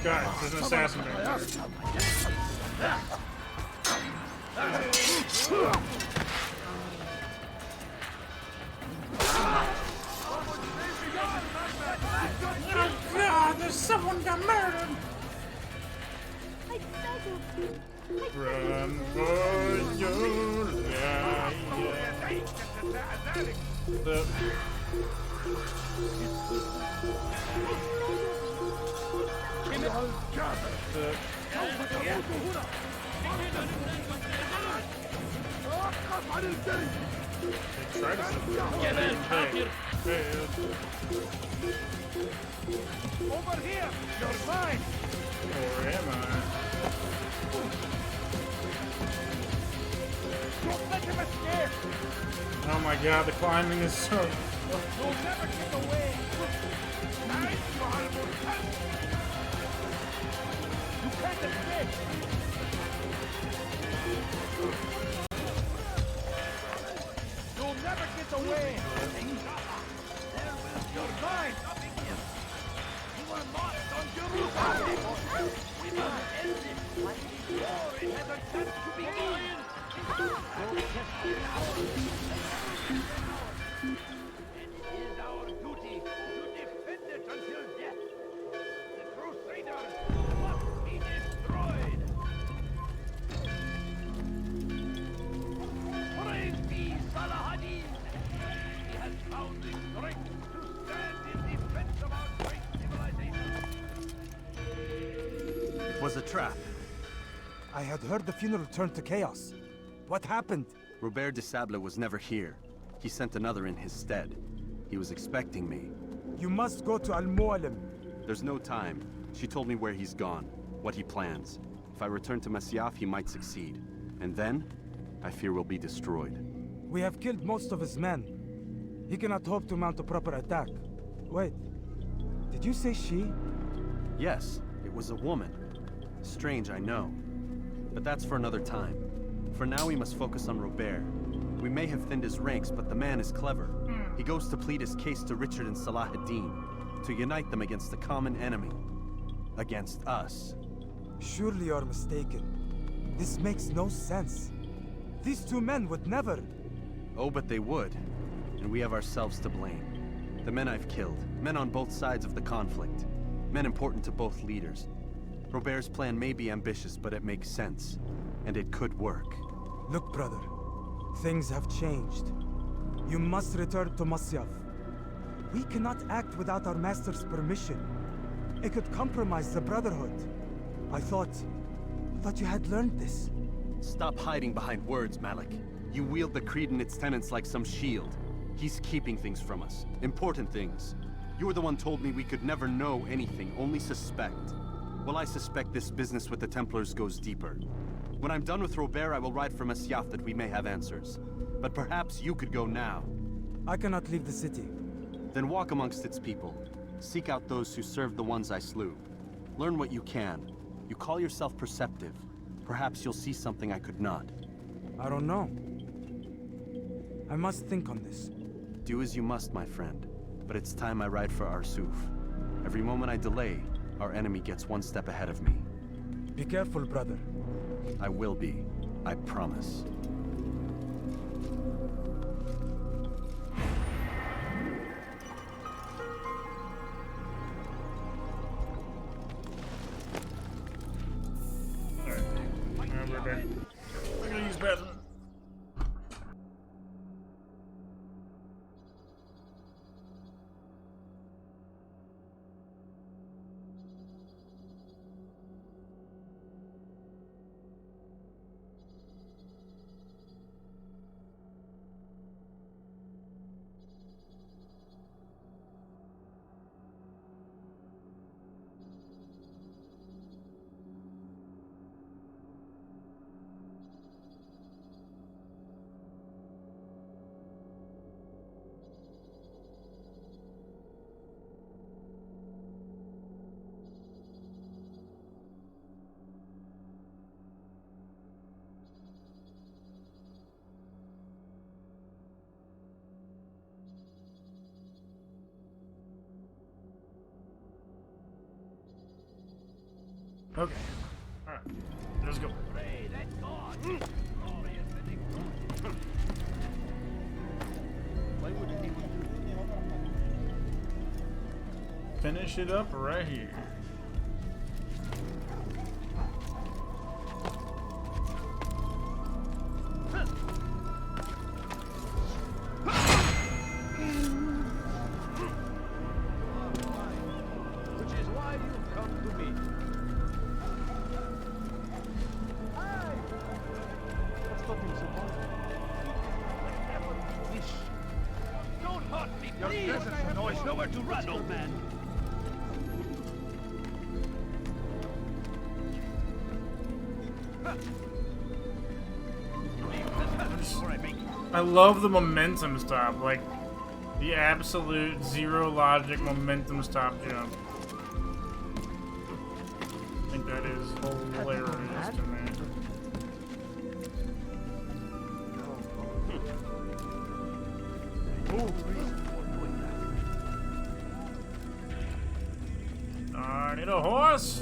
Speaker 1: God, there's an assassin back there. Oh God, there's someone got murdered!
Speaker 12: I beg of you.
Speaker 1: Run for your life.
Speaker 3: Over here! You're mine!
Speaker 1: Or am I?
Speaker 3: Don't let him escape!
Speaker 1: Oh my God, the climbing is so...
Speaker 3: You'll never get away! Nice, you can't escape! You'll never get away! You're mine! You are lost on Jerusalem! We must end this war! It has a chance to begin! Don't test our power! And it is our duty to defend it until death! The Crusaders must be destroyed! Praise be Salah-ad-Din! He has found the strength to stand in defense of our great civilization!
Speaker 18: It was a trap. I had heard the funeral turned to chaos. What happened?
Speaker 11: Robert de Sable was never here. He sent another in his stead. He was expecting me.
Speaker 18: You must go to Al-Mualim.
Speaker 11: There's no time. She told me where he's gone, what he plans. If I return to Masyaf, he might succeed. And then, I fear we'll be destroyed.
Speaker 18: We have killed most of his men. He cannot hope to mount a proper attack. Wait, did you say she?
Speaker 11: Yes, it was a woman. Strange, I know. But that's for another time. For now, we must focus on Robert. We may have thinned his ranks, but the man is clever. He goes to plead his case to Richard and Salah-ad-Din, to unite them against the common enemy. Against us.
Speaker 18: Surely you're mistaken. This makes no sense. These two men would never...
Speaker 11: Oh, but they would. And we have ourselves to blame. The men I've killed, men on both sides of the conflict. Men important to both leaders. Robert's plan may be ambitious, but it makes sense. And it could work.
Speaker 18: Look, brother. Things have changed. You must return to Masyaf. We cannot act without our master's permission. It could compromise the Brotherhood. I thought you had learned this.
Speaker 11: Stop hiding behind words, Malik. You wield the creed and its tenets like some shield. He's keeping things from us. Important things. You were the one told me we could never know anything, only suspect. Well, I suspect this business with the Templars goes deeper. When I'm done with Robert, I will ride for Masyaf that we may have answers. But perhaps you could go now.
Speaker 18: I cannot leave the city.
Speaker 11: Then walk amongst its people. Seek out those who served the ones I slew. Learn what you can. You call yourself perceptive. Perhaps you'll see something I could not.
Speaker 18: I don't know. I must think on this.
Speaker 11: Do as you must, my friend. But it's time I ride for Arsuf. Every moment I delay, our enemy gets one step ahead of me.
Speaker 18: Be careful, brother.
Speaker 11: I will be. I promise.
Speaker 1: I'm gonna use bathroom. Okay. Alright. Let's go.
Speaker 3: Pray that God.
Speaker 13: Why would anyone do
Speaker 1: Finish it up right here.
Speaker 3: Which is why you've come to me.
Speaker 13: What's stopping you so hard?
Speaker 3: Wish. Don't hurt me, please. No, it's nowhere to run, old man.
Speaker 1: I love the momentum stop, like the absolute zero logic momentum stop jump. I think that is hilarious to me. I need a horse,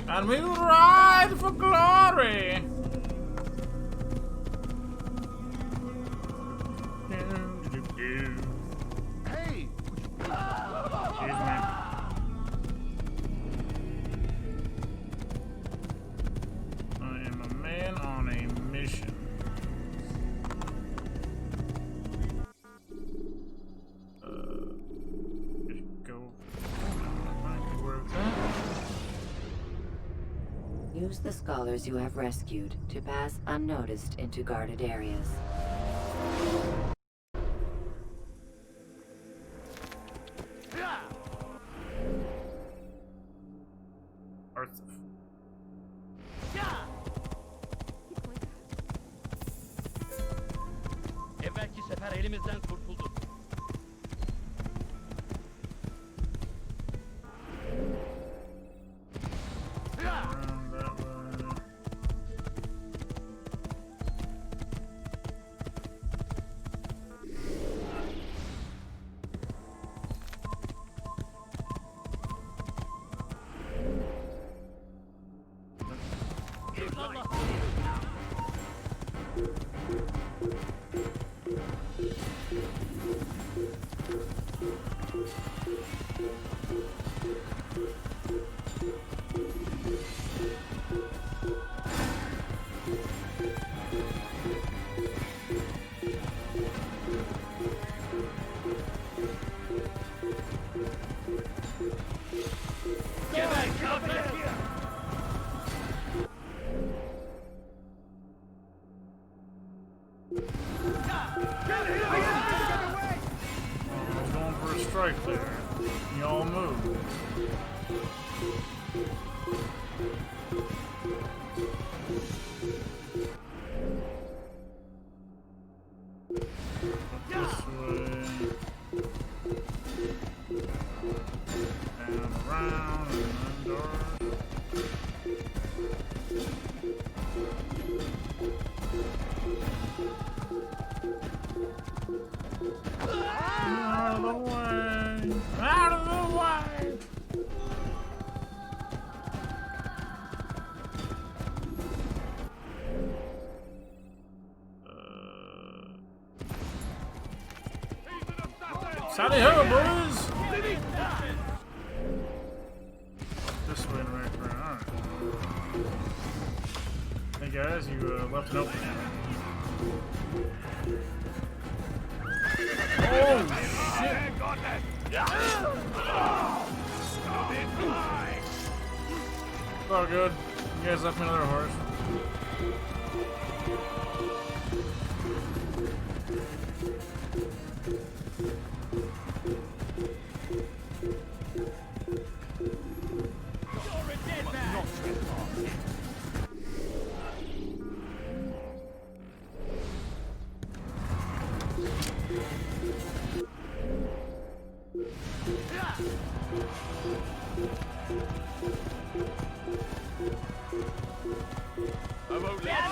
Speaker 1: and we will ride for glory.
Speaker 23: Hey!
Speaker 1: Excuse me. I am a man on a mission. Just go. Where it's at.
Speaker 5: Use the scholars you have rescued to pass unnoticed into guarded areas.
Speaker 1: Arthur.
Speaker 13: Evvelki sefer elimizden kurtuldu.
Speaker 1: Around that way.
Speaker 3: Get back, come back here.
Speaker 1: I was going for a strike there. Y'all move. This way. And around and indoors. Out of the way! Out of the way! Sally ho, boys! This way and right around. Alright. Hey guys, you left it open. Oh shit! Oh good. You guys left me another horse.
Speaker 3: I won't let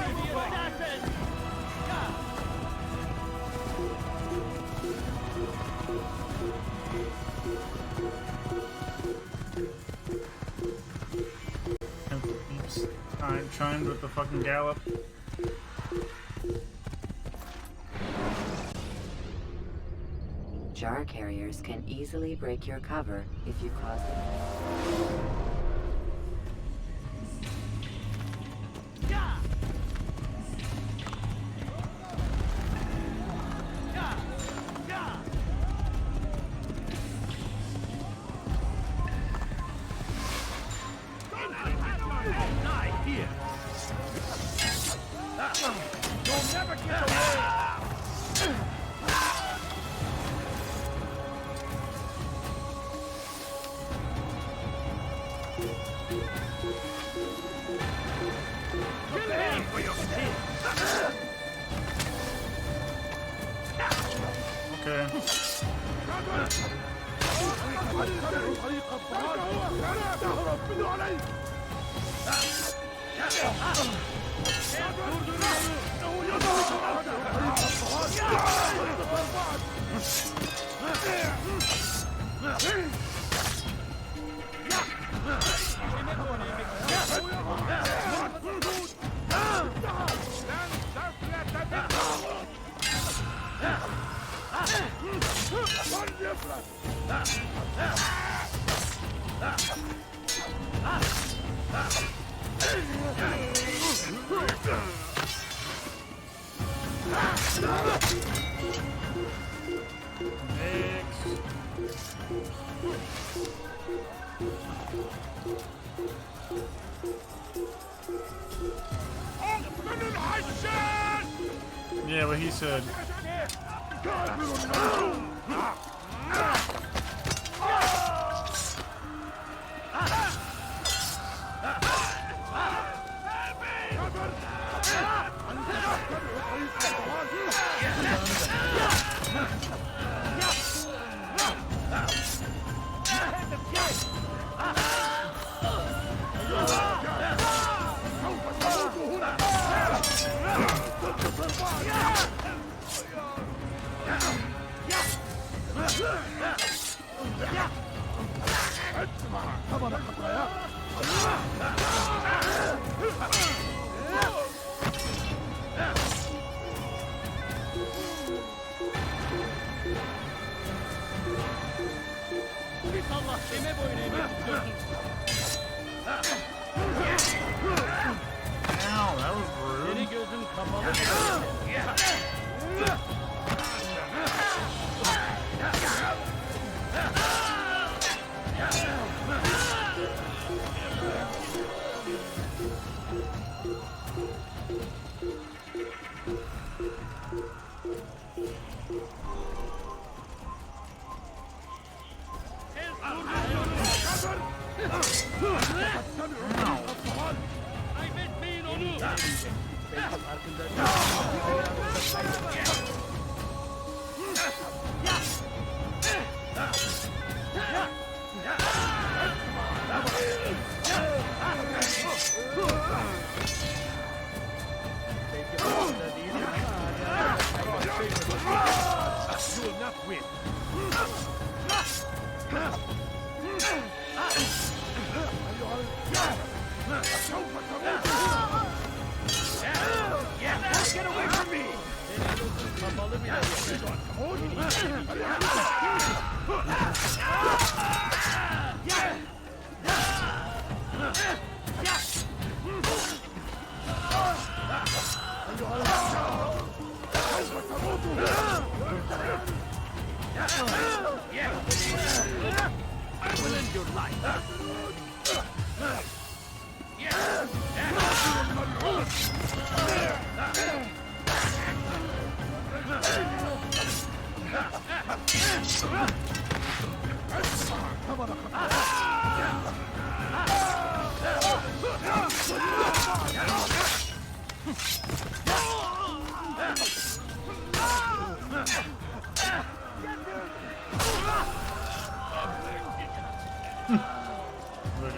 Speaker 1: chimed with the fucking gallop.
Speaker 5: Jar carriers can easily break your cover if you cause them.
Speaker 1: Yeah, what he said.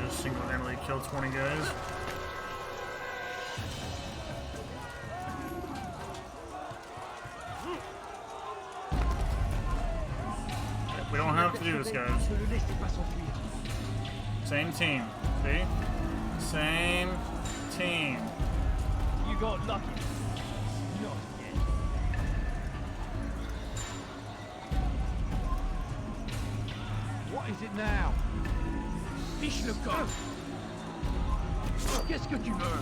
Speaker 1: Just single-handedly kill 20 guys. We don't have to do this, guys. Same team. See? Same team.
Speaker 13: You got lucky. Not yet. What is it now? Fiche le corps. Qu'est-ce que tu veux?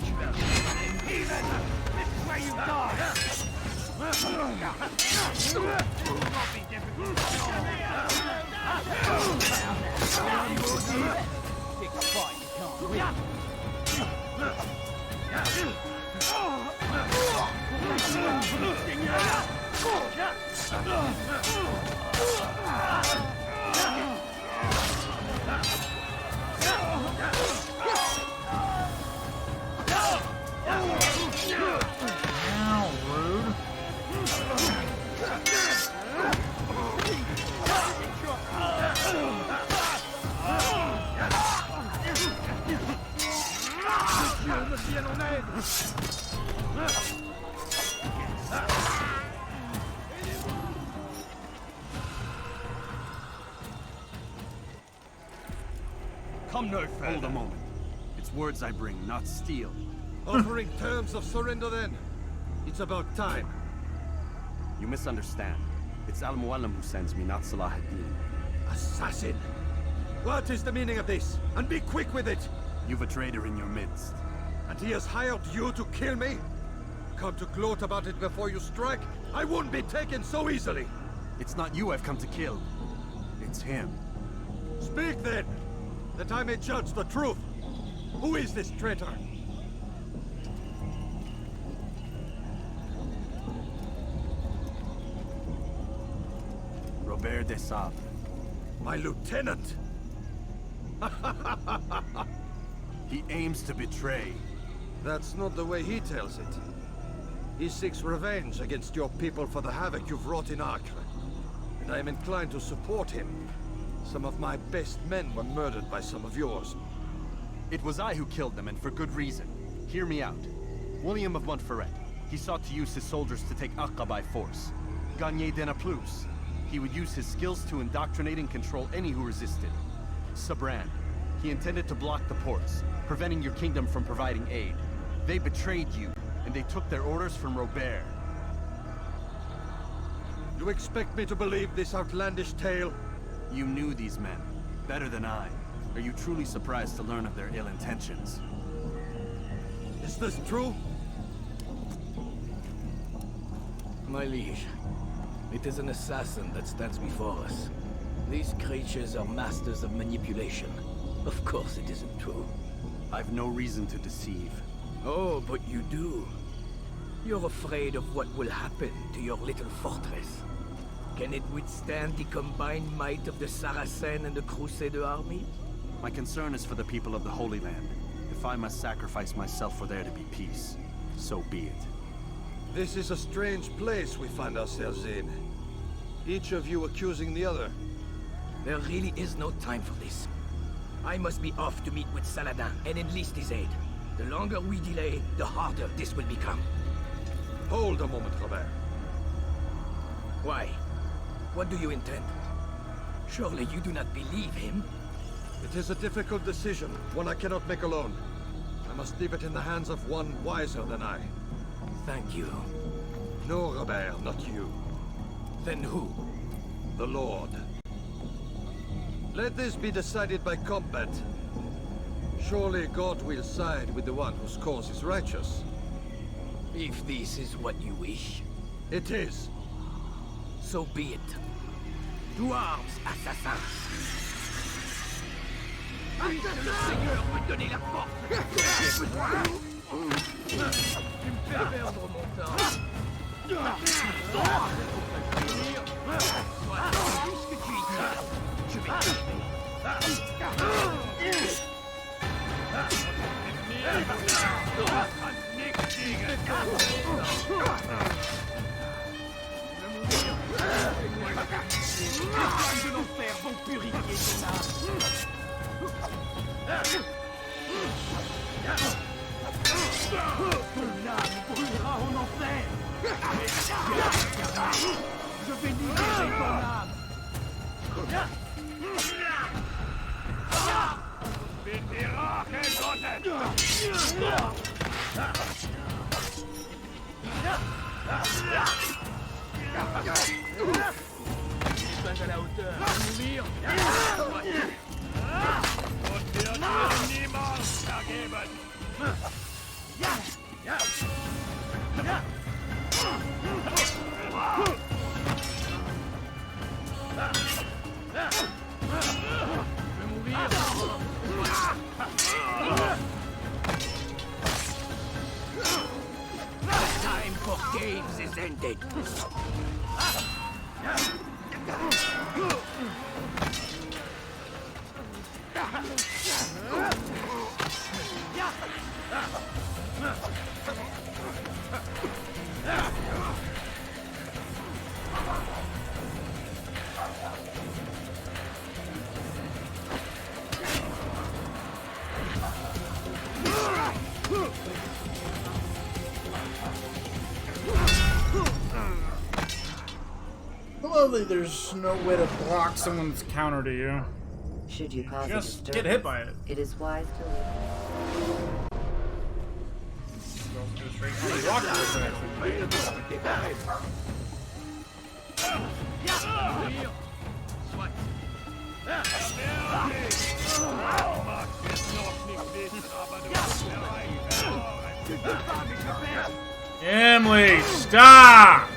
Speaker 13: Tu vas... Even! This is where you die! It will not be difficult. Pick a fight you can't win.
Speaker 1: Ow, rude.
Speaker 18: Come no further. Hold a moment. It's words I bring, not steel.
Speaker 9: Offering terms of surrender then. It's about time.
Speaker 18: You misunderstand. It's Al-Mualim who sends me, not Salah ad-Din.
Speaker 9: Assassin! What is the meaning of this? And be quick with it!
Speaker 18: You've a traitor in your midst.
Speaker 9: And he has hired you to kill me? Come to gloat about it before you strike? I won't be taken so easily!
Speaker 18: It's not you I've come to kill. It's him.
Speaker 9: Speak then! That I may judge the truth! Who is this traitor?
Speaker 18: Robert de Sable.
Speaker 9: My lieutenant!
Speaker 18: He aims to betray.
Speaker 9: That's not the way he tells it. He seeks revenge against your people for the havoc you've wrought in Acre. And I am inclined to support him. Some of my best men were murdered by some of yours.
Speaker 18: It was I who killed them, and for good reason. Hear me out. William of Montferrat. He sought to use his soldiers to take Acre by force. Gagné de Naplouse. He would use his skills to indoctrinate and control any who resisted. Sabran. He intended to block the ports, preventing your kingdom from providing aid. They betrayed you, and they took their orders from Robert.
Speaker 9: You expect me to believe this outlandish tale?
Speaker 18: You knew these men, better than I. Are you truly surprised to learn of their ill intentions?
Speaker 9: Is this true?
Speaker 19: My liege, it is an assassin that stands before us. These creatures are masters of manipulation. Of course it isn't true.
Speaker 18: I've no reason to deceive.
Speaker 19: Oh, but you do. You're afraid of what will happen to your little fortress. Can it withstand the combined might of the Saracen and the Crusader army?
Speaker 18: My concern is for the people of the Holy Land. If I must sacrifice myself for there to be peace, so be it.
Speaker 9: This is a strange place we find ourselves in. Each of you accusing the other.
Speaker 19: There really is no time for this. I must be off to meet with Saladin and enlist his aid. The longer we delay, the harder this will become.
Speaker 9: Hold a moment, Robert.
Speaker 19: Why? What do you intend? Surely you do not believe him?
Speaker 9: It is a difficult decision, one I cannot make alone. I must leave it in the hands of one wiser than I.
Speaker 19: Thank you.
Speaker 9: No, Robert, not you.
Speaker 19: Then who?
Speaker 9: The Lord. Let this be decided by combat. Surely God will side with the one whose cause is righteous.
Speaker 19: If this is what you wish.
Speaker 9: It is.
Speaker 19: So be it. To arms, assassins!
Speaker 3: Le Seigneur me donner la force.
Speaker 19: Tu me fais perdre mon temps.
Speaker 3: Puisque tu y tiens, je vais
Speaker 19: Les de l'enfer vont purifier ton âme.
Speaker 3: Ton âme brûlera en enfer.
Speaker 19: Je vais libérer ton âme.
Speaker 3: Bin die Rache Gottes!
Speaker 19: à la hauteur. Mourir.
Speaker 3: Time for games is ended.
Speaker 1: Clearly, there's no way to block someone's counter to you.
Speaker 5: Should you cause
Speaker 1: Just
Speaker 5: a disturbance,
Speaker 1: get hit by it.
Speaker 5: it is wise to leave.
Speaker 1: Go straight to the block Emily, stop!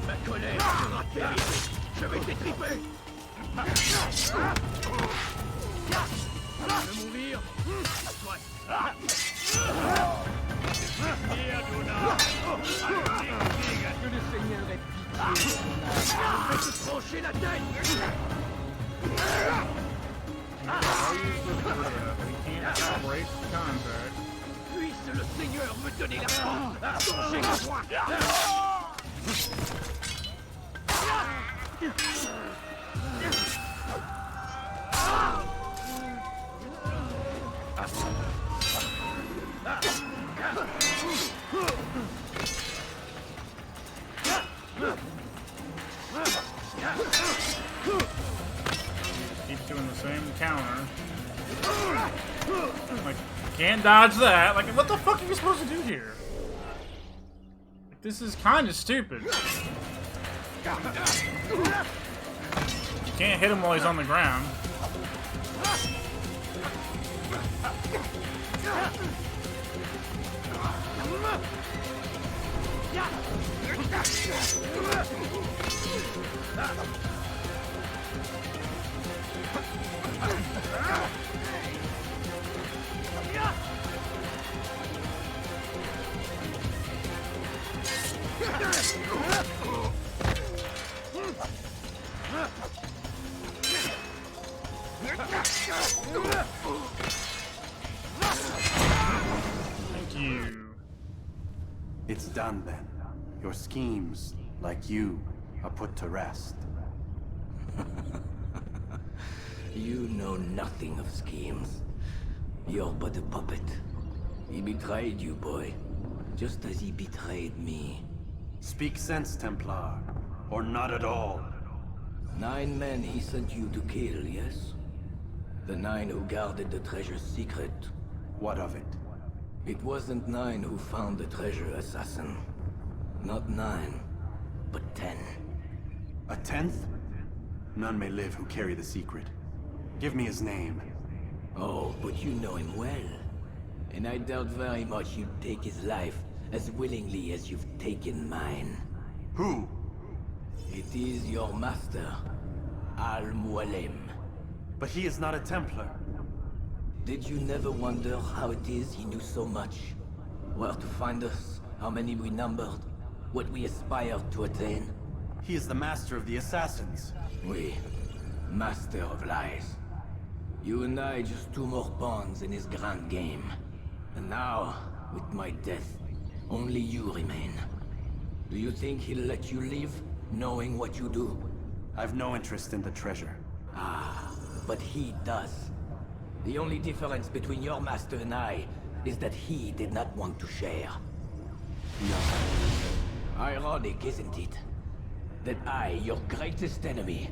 Speaker 3: Ma colère sera terrible. Je vais t'étriper. Je vais mourir. Que le Seigneur ait pitié. Je vais te trancher la tête. Puisse le Seigneur me donner la force à changer le point.
Speaker 1: Keeps doing the same counter. Like, can't dodge that. Like, what the fuck are you supposed to do here? Like, this is kind of stupid. You can't hit him while he's on the ground. Thank you.
Speaker 11: It's done then. Your schemes, like you, are put to rest.
Speaker 19: You know nothing of schemes. You're but a puppet. He betrayed you, boy. Just as he betrayed me.
Speaker 11: Speak sense, Templar. Or not at all.
Speaker 19: 9 men he sent you to kill, yes? The 9 who guarded the treasure's secret.
Speaker 11: What of it?
Speaker 19: It wasn't 9 who found the treasure, assassin. Not 9, but 10.
Speaker 11: A 10th? None may live who carry the secret. Give me his name.
Speaker 19: Oh, but you know him well. And I doubt very much you'd take his life as willingly as you've taken mine.
Speaker 11: Who?
Speaker 19: It is your master, Al-Mualim.
Speaker 11: But he is not a Templar.
Speaker 19: Did you never wonder how it is he knew so much? Where to find us, how many we numbered, what we aspired to attain?
Speaker 11: He is the master of the assassins.
Speaker 19: Oui, master of lies. You and I just 2 more pawns in his grand game. And now, With my death, only you remain. Do you think he'll let you live, knowing what you do?
Speaker 11: I've no interest in the treasure.
Speaker 19: Ah, but he does. The only difference between your master and I is that he did not want to share.
Speaker 11: No.
Speaker 19: Ironic, isn't it? That I, your greatest enemy,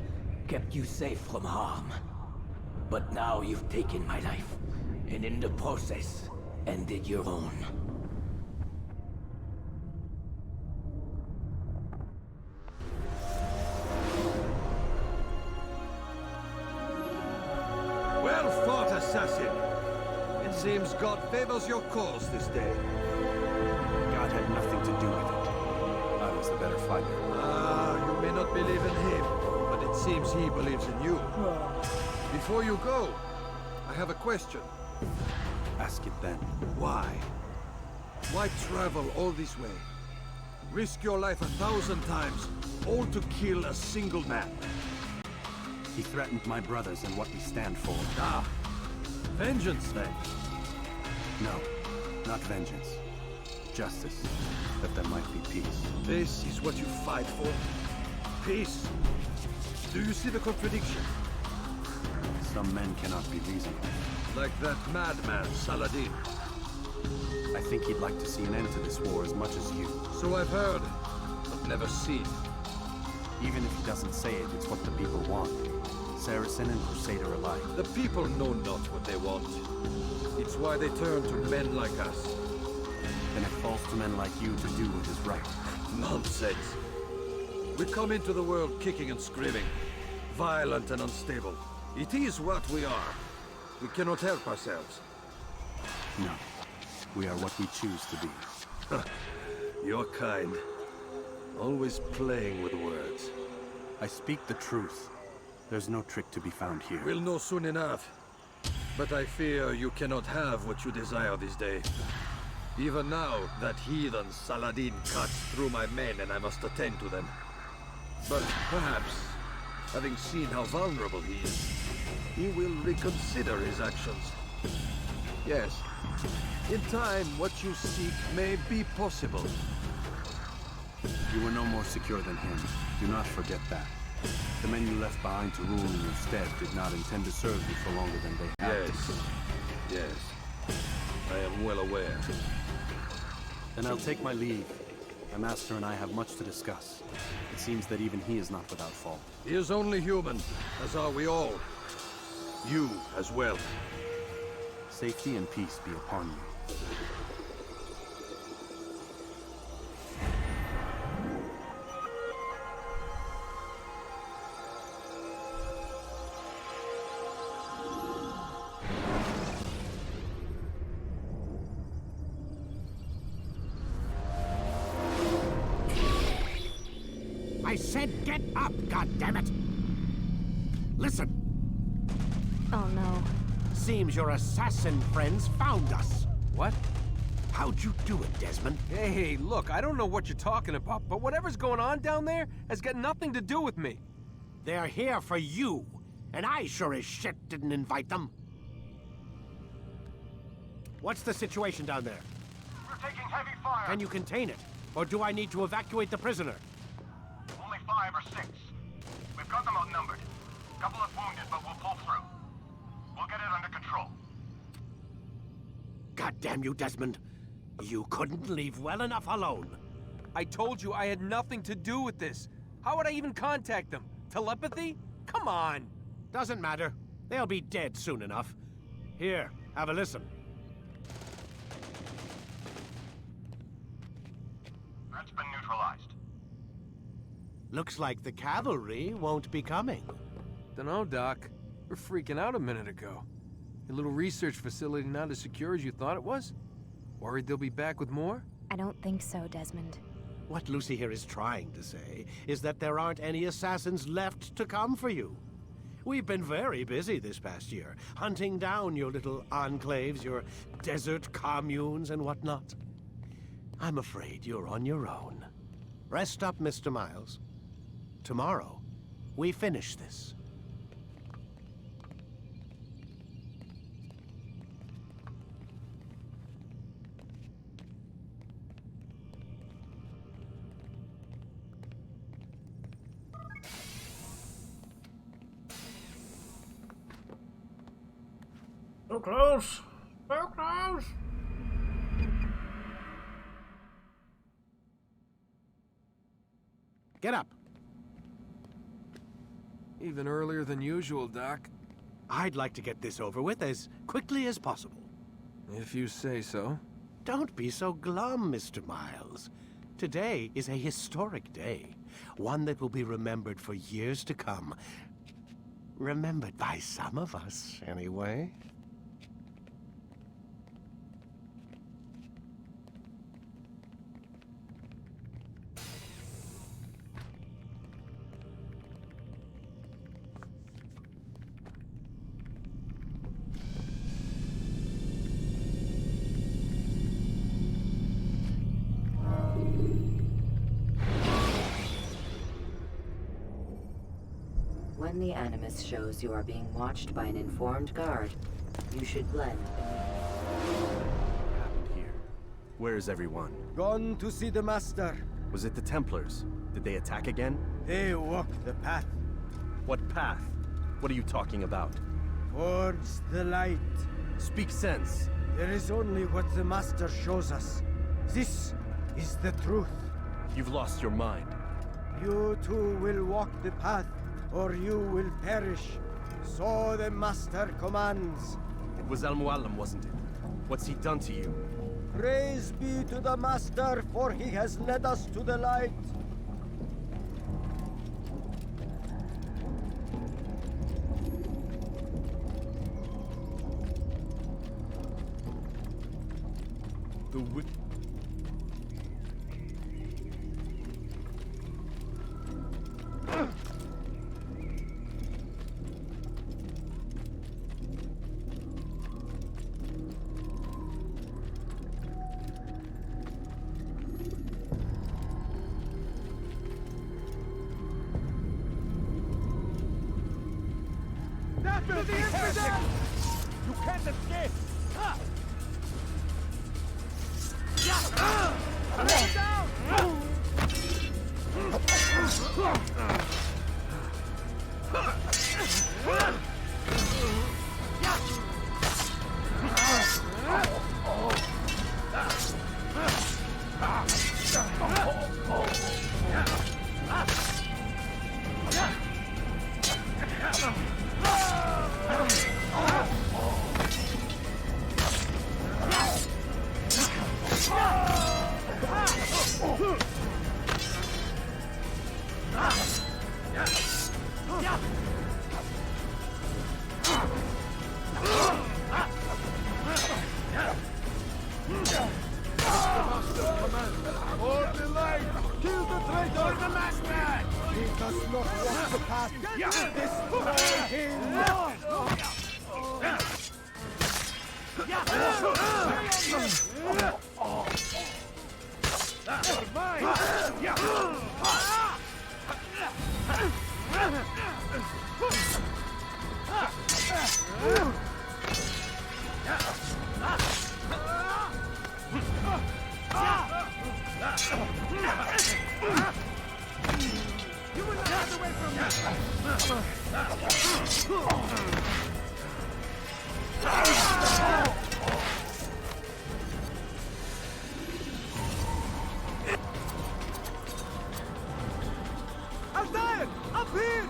Speaker 19: kept you safe from harm. But now you've taken my life, and in the process, ended your own.
Speaker 9: Well fought, assassin. It seems God favors your cause this day.
Speaker 11: God had nothing to do with it. I was the better fighter.
Speaker 9: Ah, you may not believe in him, but it seems he believes in you. Before you go, I have a question.
Speaker 11: Ask it then.
Speaker 9: Why? Why travel all this way? Risk your life 1,000 times, all to kill a single man.
Speaker 11: He threatened my brothers and what we stand for.
Speaker 9: Ah, vengeance then.
Speaker 11: No, not vengeance. Justice, that there might be peace.
Speaker 9: This is what you fight for? Peace? Do you see the contradiction?
Speaker 11: Some men cannot be reasonable.
Speaker 9: Like that madman, Saladin.
Speaker 11: I think he'd like to see an end to this war as much as you.
Speaker 9: So I've heard, but never seen.
Speaker 11: Even if he doesn't say it, it's what the people want. Saracen and Crusader alike.
Speaker 9: The people know not what they want. It's why they turn to men like us.
Speaker 11: Then it falls to men like you to do what is right.
Speaker 9: Nonsense. We come into the world kicking and screaming, violent and unstable. It is what we are. We cannot help ourselves.
Speaker 11: No. We are what we choose to be.
Speaker 9: Your kind. Always playing with words.
Speaker 11: I speak the truth. There's no trick to be found here.
Speaker 9: We'll know soon enough. But I fear you cannot have what you desire this day. Even now, that heathen Saladin cuts through my men and I must attend to them. But perhaps, having seen how vulnerable he is, he will reconsider his actions. Yes, in time, what you seek may be possible.
Speaker 11: You were no more secure than him. Do not forget that. The men you left behind to rule in your stead did not intend to serve you for longer than they had to.
Speaker 9: Yes. I am well aware.
Speaker 11: Then I'll take my leave. My master and I have much to discuss. It seems that even he is not without fault.
Speaker 9: He is only human, as are we all. You as well.
Speaker 11: Safety and peace be upon you.
Speaker 4: I said get up, goddammit! Listen!
Speaker 12: Oh no.
Speaker 4: Seems your assassin friends found us.
Speaker 10: What?
Speaker 4: How'd you do it, Desmond?
Speaker 10: Hey, look, I don't know what you're talking about, but whatever's going on down there has got nothing to do with me.
Speaker 4: They're here for you, and I sure as shit didn't invite them. What's the situation down there?
Speaker 2: We're taking heavy fire.
Speaker 4: Can you contain it? Or do I need to evacuate the prisoner?
Speaker 2: Only 5 or 6. We've got them outnumbered. Couple of wounded, but we'll pull through. We'll get it under control.
Speaker 4: God damn you, Desmond. You couldn't leave well enough alone.
Speaker 10: I told you I had nothing to do with this. How would I even contact them? Telepathy? Come on.
Speaker 4: Doesn't matter. They'll be dead soon enough. Here, have a listen.
Speaker 2: That's been neutralized.
Speaker 4: Looks like the cavalry won't be coming.
Speaker 10: Dunno, Doc. We're freaking out a minute ago. Your little research facility not as secure as you thought it was? Worried they'll be back with more?
Speaker 20: I don't think so, Desmond.
Speaker 4: What Lucy here is trying to say is that there aren't any assassins left to come for you. We've been very busy this past year, hunting down your little enclaves, your desert communes and whatnot. I'm afraid you're on your own. Rest up, Mr. Miles. Tomorrow, we finish this.
Speaker 1: So close! So close!
Speaker 4: Get up.
Speaker 15: Even earlier than usual, Doc.
Speaker 4: I'd like to get this over with as quickly as possible.
Speaker 15: If you say so.
Speaker 4: Don't be so glum, Mr. Miles. Today is a historic day. One that will be remembered for years to come. Remembered by some of us, anyway.
Speaker 5: When the Animus shows you are being watched by an informed guard, you should blend.
Speaker 11: What happened here? Where is everyone?
Speaker 10: Gone to see the Master.
Speaker 11: Was it the Templars? Did they attack again?
Speaker 10: They walk the path.
Speaker 11: What path? What are you talking about?
Speaker 10: Towards the light.
Speaker 11: Speak sense.
Speaker 10: There is only what the Master shows us. This is the truth.
Speaker 11: You've lost your mind.
Speaker 10: You too will walk the path, or you will perish. So the Master commands.
Speaker 11: It was Al-Mualim, wasn't it? What's he done to you?
Speaker 10: Praise be to the Master, for he has led us to the light.
Speaker 11: The wick...
Speaker 13: After the infidel! You can't escape! Lay down!
Speaker 10: Altair! Up here!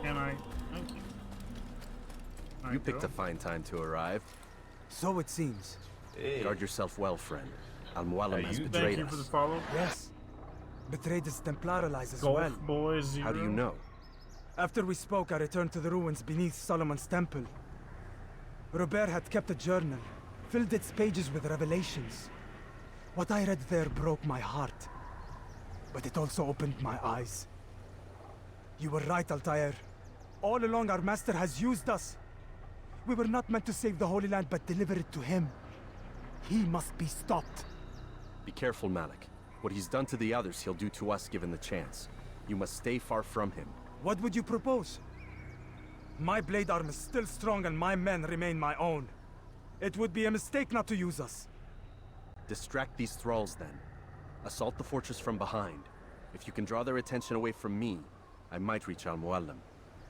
Speaker 1: Can I? Thank you.
Speaker 11: You picked a fine time to arrive.
Speaker 10: So it seems.
Speaker 11: Guard yourself well, friend. Al-Mualim has
Speaker 1: Thank
Speaker 11: betrayed
Speaker 1: you for the
Speaker 11: us.
Speaker 1: follow.
Speaker 10: Yes. Betrayed his Templar allies as
Speaker 1: Golf
Speaker 10: well.
Speaker 1: Boy Zero.
Speaker 11: How do you know?
Speaker 10: After we spoke, I returned to the ruins beneath Solomon's temple. Robert had kept a journal, filled its pages with revelations. What I read there broke my heart. But it also opened my eyes. You were right, Altair. All along, our master has used us. We were not meant to save the Holy Land, but deliver it to him. He must be stopped.
Speaker 11: Be careful, Malik. What he's done to the others, he'll do to us given the chance. You must stay far from him.
Speaker 10: What would you propose? My blade arm is still strong and my men remain my own. It would be a mistake not to use us.
Speaker 11: Distract these thralls, then. Assault the fortress from behind. If you can draw their attention away from me, I might reach Al-Mualim.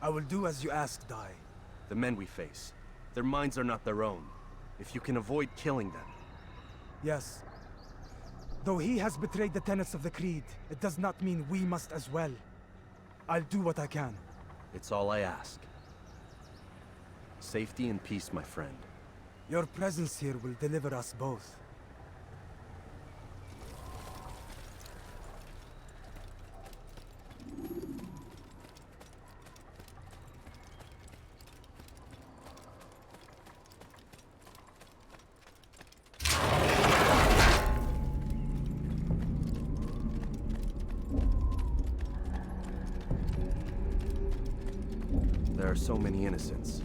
Speaker 10: I will do as you ask, Dai.
Speaker 11: The men we face, their minds are not their own. If you can avoid killing them.
Speaker 10: Yes. Though he has betrayed the tenets of the Creed, it does not mean we must as well. I'll do what I can.
Speaker 11: It's all I ask. Safety and peace, my friend.
Speaker 10: Your presence here will deliver us both.
Speaker 11: There are so many innocents.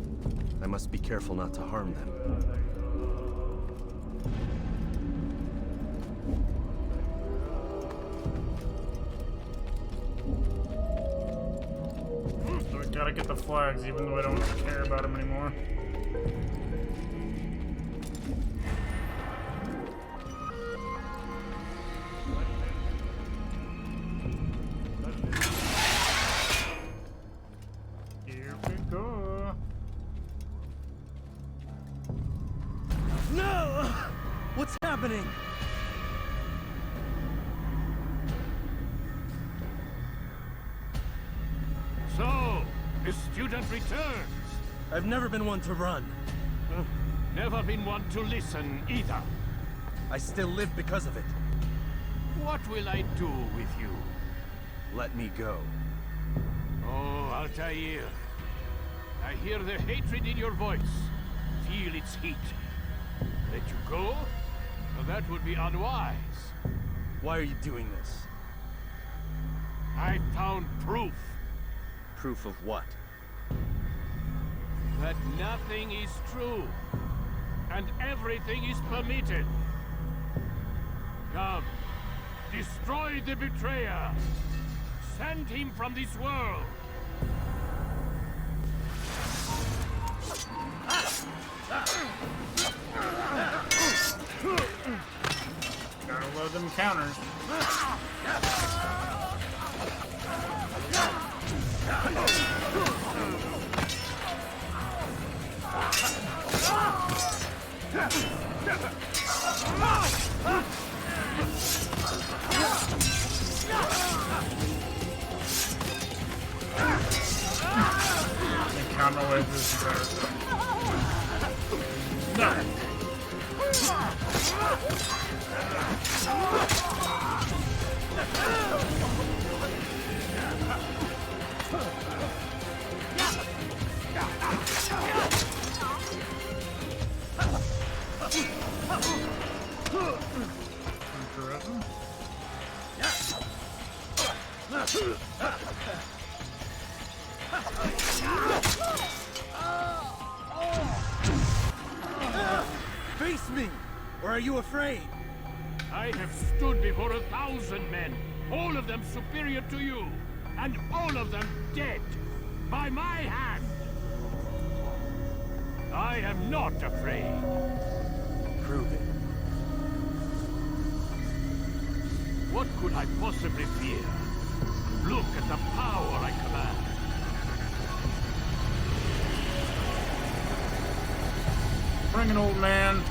Speaker 11: I must be careful not to harm them.
Speaker 1: So we gotta get the flags, even though I don't care about them anymore. Here we go.
Speaker 10: No! What's happening?
Speaker 3: So, the student returns.
Speaker 10: I've never been one to run.
Speaker 3: Never been one to listen either.
Speaker 10: I still live because of it.
Speaker 3: What will I do with you?
Speaker 11: Let me go.
Speaker 3: Oh, Altair. I hear the hatred in your voice. Feel its heat. Let you go? Well, that would be unwise.
Speaker 11: Why are you doing this?
Speaker 3: I found proof.
Speaker 11: Proof of what?
Speaker 3: That nothing is true. And everything is permitted. Come. Destroy the betrayer. Send him from this world.
Speaker 1: Gotta love them counters. The counter wave is better. No!
Speaker 10: Face me! Or are you afraid?
Speaker 3: I have stood before 1,000 men, all of them superior to you, and all of them dead, by my hand. I am not afraid.
Speaker 11: Prove it.
Speaker 3: What could I possibly fear? Look at the power I command.
Speaker 1: Bring it, old man.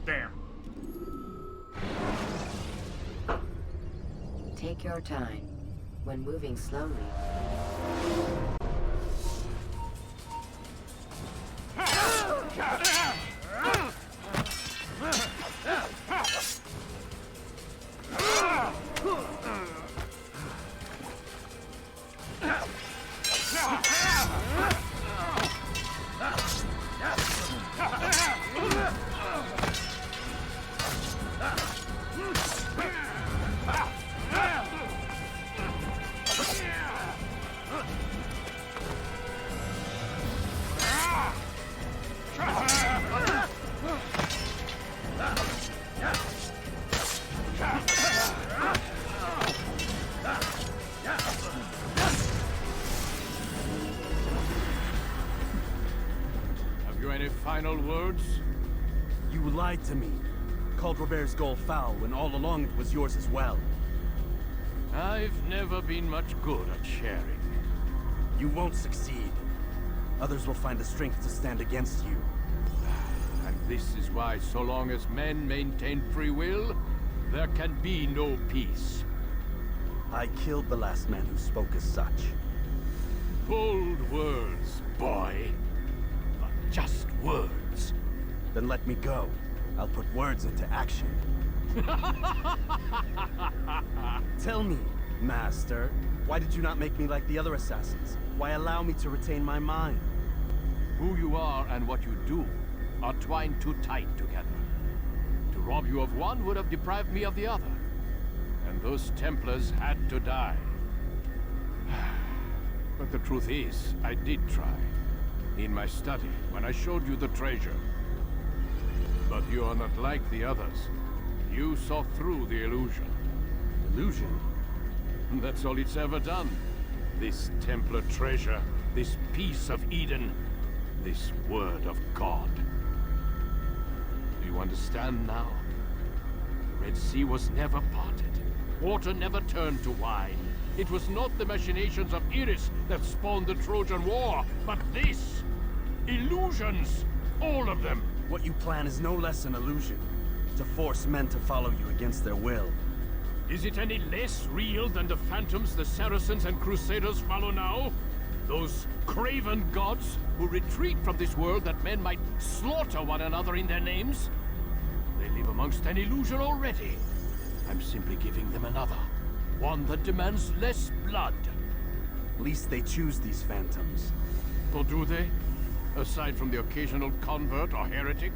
Speaker 1: Damn.
Speaker 5: Take your time. When moving slowly,
Speaker 6: Final words?
Speaker 11: You lied to me. Called Robert's goal foul when all along it was yours as well.
Speaker 6: I've never been much good at sharing.
Speaker 11: You won't succeed. Others will find the strength to stand against you.
Speaker 6: And this is why, so long as men maintain free will, there can be no peace.
Speaker 11: I killed the last man who spoke as such.
Speaker 6: Bold words, boy. But just words.
Speaker 11: Then let me go. I'll put words into action. Tell me, Master, why did you not make me like the other assassins? Why allow me to retain my mind?
Speaker 6: Who you are and what you do are twined too tight together. To rob you of one would have deprived me of the other. And those Templars had to die. But the truth is, I did try. In my study, when I showed you the treasure. But you are not like the others. You saw through the illusion.
Speaker 11: Illusion?
Speaker 6: That's all it's ever done. This Templar treasure, this piece of Eden, this word of God. Do you understand now? The Red Sea was never parted. Water never turned to wine. It was not the machinations of Iris that spawned the Trojan War, but this! Illusions! All of them!
Speaker 11: What you plan is no less an illusion. To force men to follow you against their will.
Speaker 6: Is it any less real than the phantoms the Saracens and Crusaders follow now? Those craven gods who retreat from this world that men might slaughter one another in their names? They live amongst an illusion already. I'm simply giving them another. One that demands less blood.
Speaker 11: At least they choose these phantoms.
Speaker 6: Or do they? Aside from the occasional convert or heretic?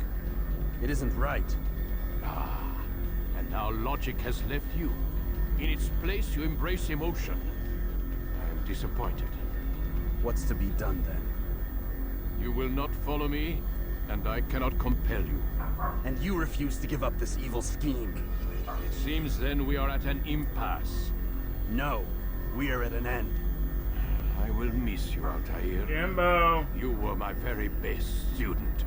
Speaker 11: It isn't right.
Speaker 6: Ah, and now logic has left you. In its place, you embrace emotion. I am disappointed.
Speaker 11: What's to be done then?
Speaker 6: You will not follow me, and I cannot compel you.
Speaker 11: And you refuse to give up this evil scheme.
Speaker 6: It seems then we are at an impasse.
Speaker 11: No, we are at an end.
Speaker 6: I will miss you, Altair.
Speaker 1: Jimbo!
Speaker 6: You were my very best student.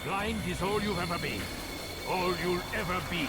Speaker 6: Blind is all you've ever been. All you'll ever be.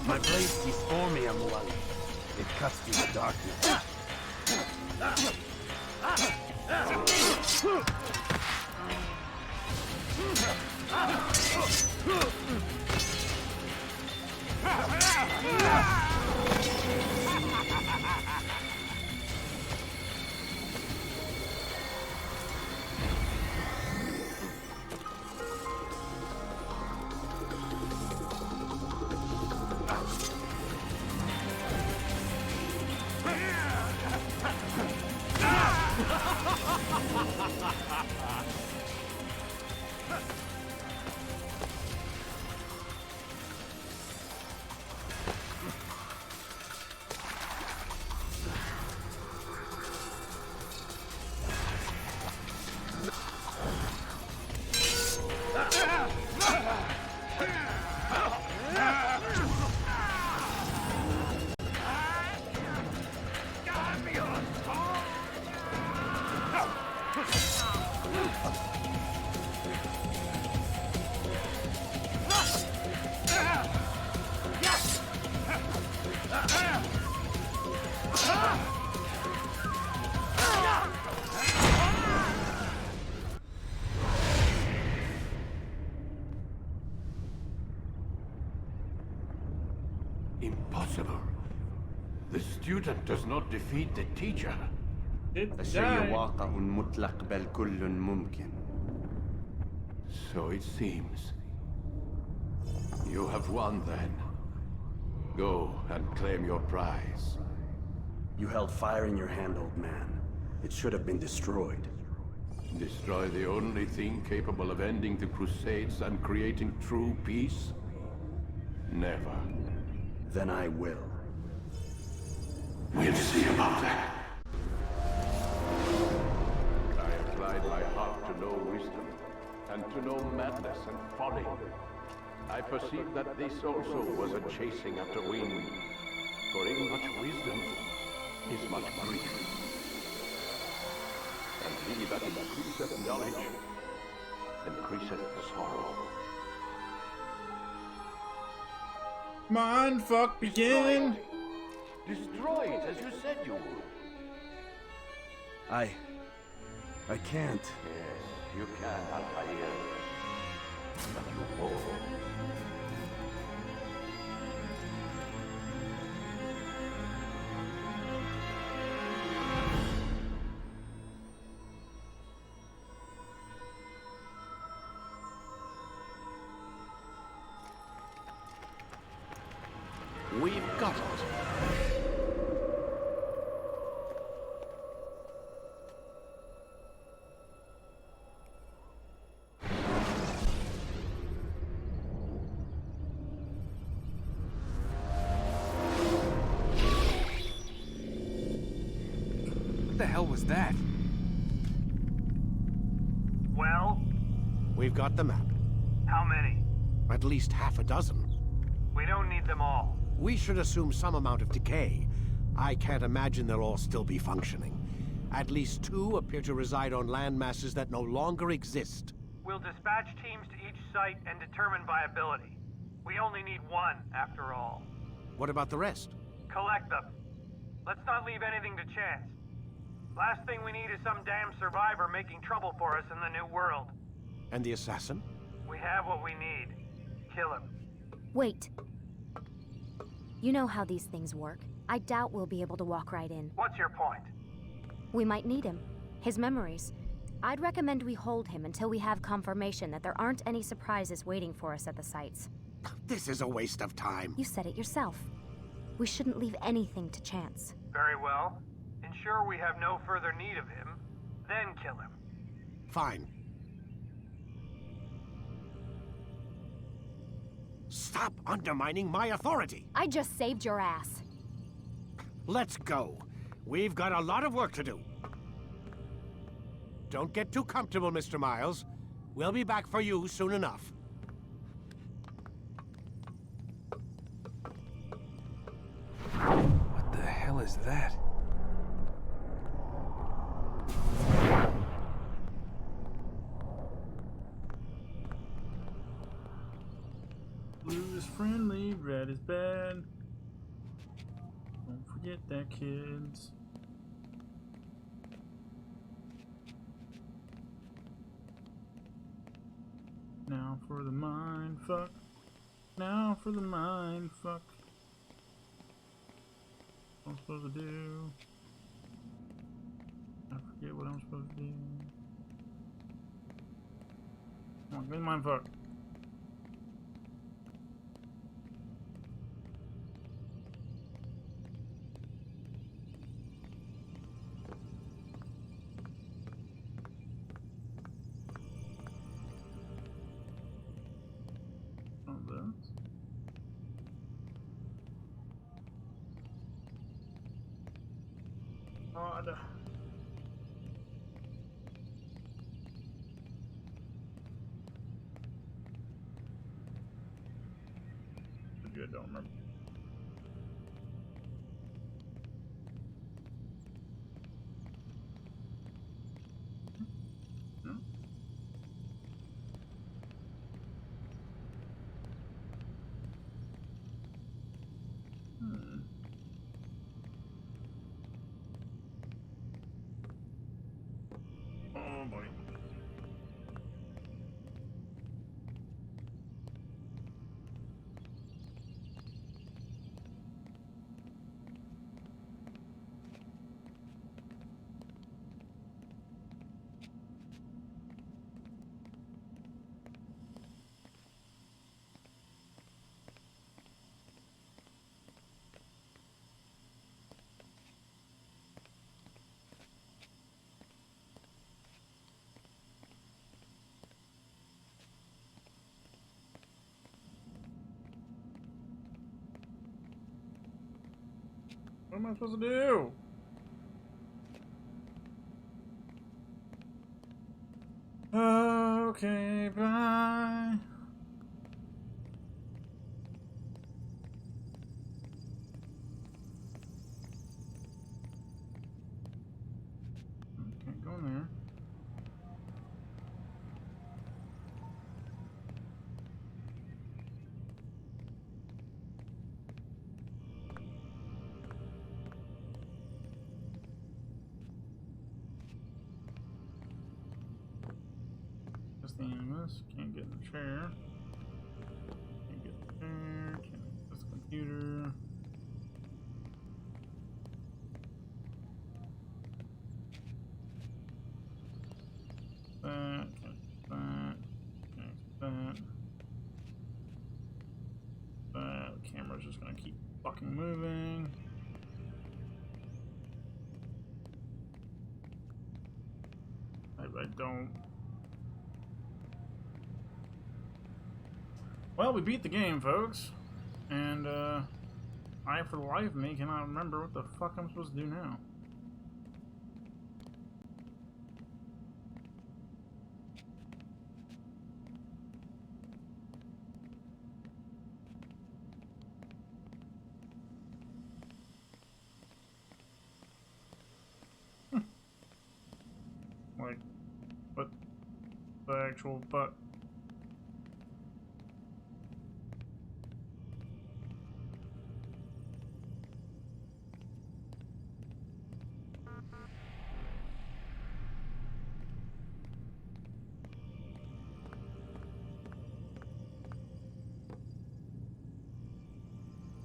Speaker 11: My blade sees for me, Amuali. It cuts through the darkness.
Speaker 6: student does not defeat the teacher.
Speaker 11: الشيء واقع مطلق بل كل ممكن.
Speaker 6: So it seems. You have won then. Go and claim your prize.
Speaker 11: You held fire in your hand, old man. It should have been destroyed.
Speaker 6: Destroy the only thing capable of ending the Crusades and creating true peace? Never.
Speaker 11: Then I will.
Speaker 6: We'll see about that. I applied my heart to know wisdom, and to know madness and folly. I perceived that this also was a chasing after wind. For in much wisdom is much grief. And he that increaseth knowledge increaseth sorrow.
Speaker 1: Mindfuck begin!
Speaker 14: Destroy it as you said you would.
Speaker 11: I can't.
Speaker 6: Yes, you can, Altair. But you won't.
Speaker 4: We've got it.
Speaker 15: What the hell was that?
Speaker 3: Well?
Speaker 4: We've got the map.
Speaker 3: How many?
Speaker 4: At least half a dozen.
Speaker 3: We don't need them all.
Speaker 4: We should assume some amount of decay. I can't imagine they'll all still be functioning. At least 2 appear to reside on land masses that no longer exist.
Speaker 3: We'll dispatch teams to each site and determine viability. We only need 1, after all.
Speaker 4: What about the rest?
Speaker 3: Collect them. Let's not leave anything to chance. Last thing we need is some damn survivor making trouble for us in the new world.
Speaker 4: And the assassin?
Speaker 3: We have what we need. Kill him.
Speaker 16: Wait. You know how these things work. I doubt we'll be able to walk right in.
Speaker 3: What's your point?
Speaker 16: We might need him. His memories. I'd recommend we hold him until we have confirmation that there aren't any surprises waiting for us at the sites.
Speaker 4: This is a waste of time.
Speaker 16: You said it yourself. We shouldn't leave anything to chance.
Speaker 3: Very well. Ensure we have no further need of him, then kill him.
Speaker 4: Fine. Stop undermining my authority!
Speaker 16: I just saved your ass.
Speaker 4: Let's go. We've got a lot of work to do. Don't get too comfortable, Mr. Miles. We'll be back for you soon enough.
Speaker 15: What the hell is that?
Speaker 1: Blue is friendly, red is bad. Don't forget that, kids. Now for the mind fuck. Now for the mind fuck. What I'm supposed to do? I forget what I'm supposed to do. Come on, give me the mind fuck. God. I don't remember. Oh boy. What am I supposed to do? Okay, bye. Can't go in there. That's the end of this. Can't get in the chair. Can't get in the chair. Can't get this computer. That. Can't get that. Can't get that. The camera's just gonna keep fucking moving. I don't. Well, we beat the game, folks. And, I, for the life of me, cannot remember what the fuck I'm supposed to do now. Like, what the actual fuck?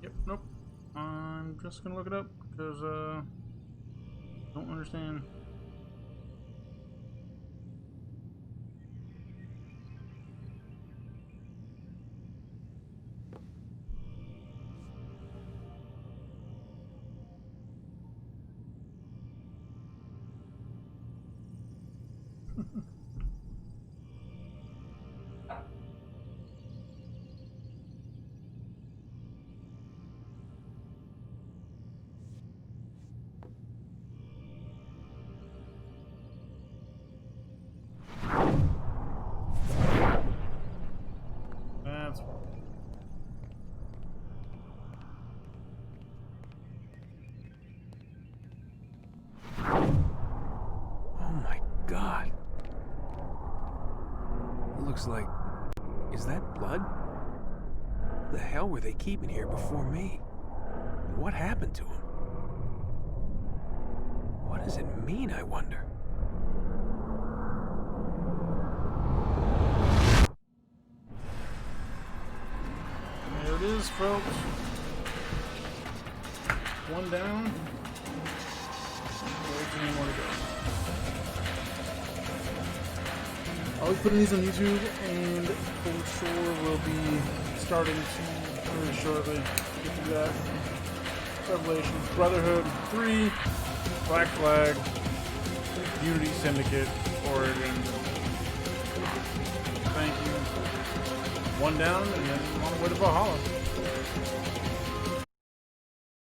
Speaker 1: Yep, nope. I'm just gonna look it up because, don't understand. That's
Speaker 15: Oh my god. It looks like... Is that blood? The hell were they keeping here before me? And what happened to him? What does it mean, I wonder?
Speaker 1: There it is, folks. One down. There's any more to go. I'll be putting these on YouTube, and for sure we'll be starting to very shortly get through that. Revelations, Brotherhood 3, Black Flag, Unity Syndicate, Origin. Thank you. One down, and then on the way to Valhalla.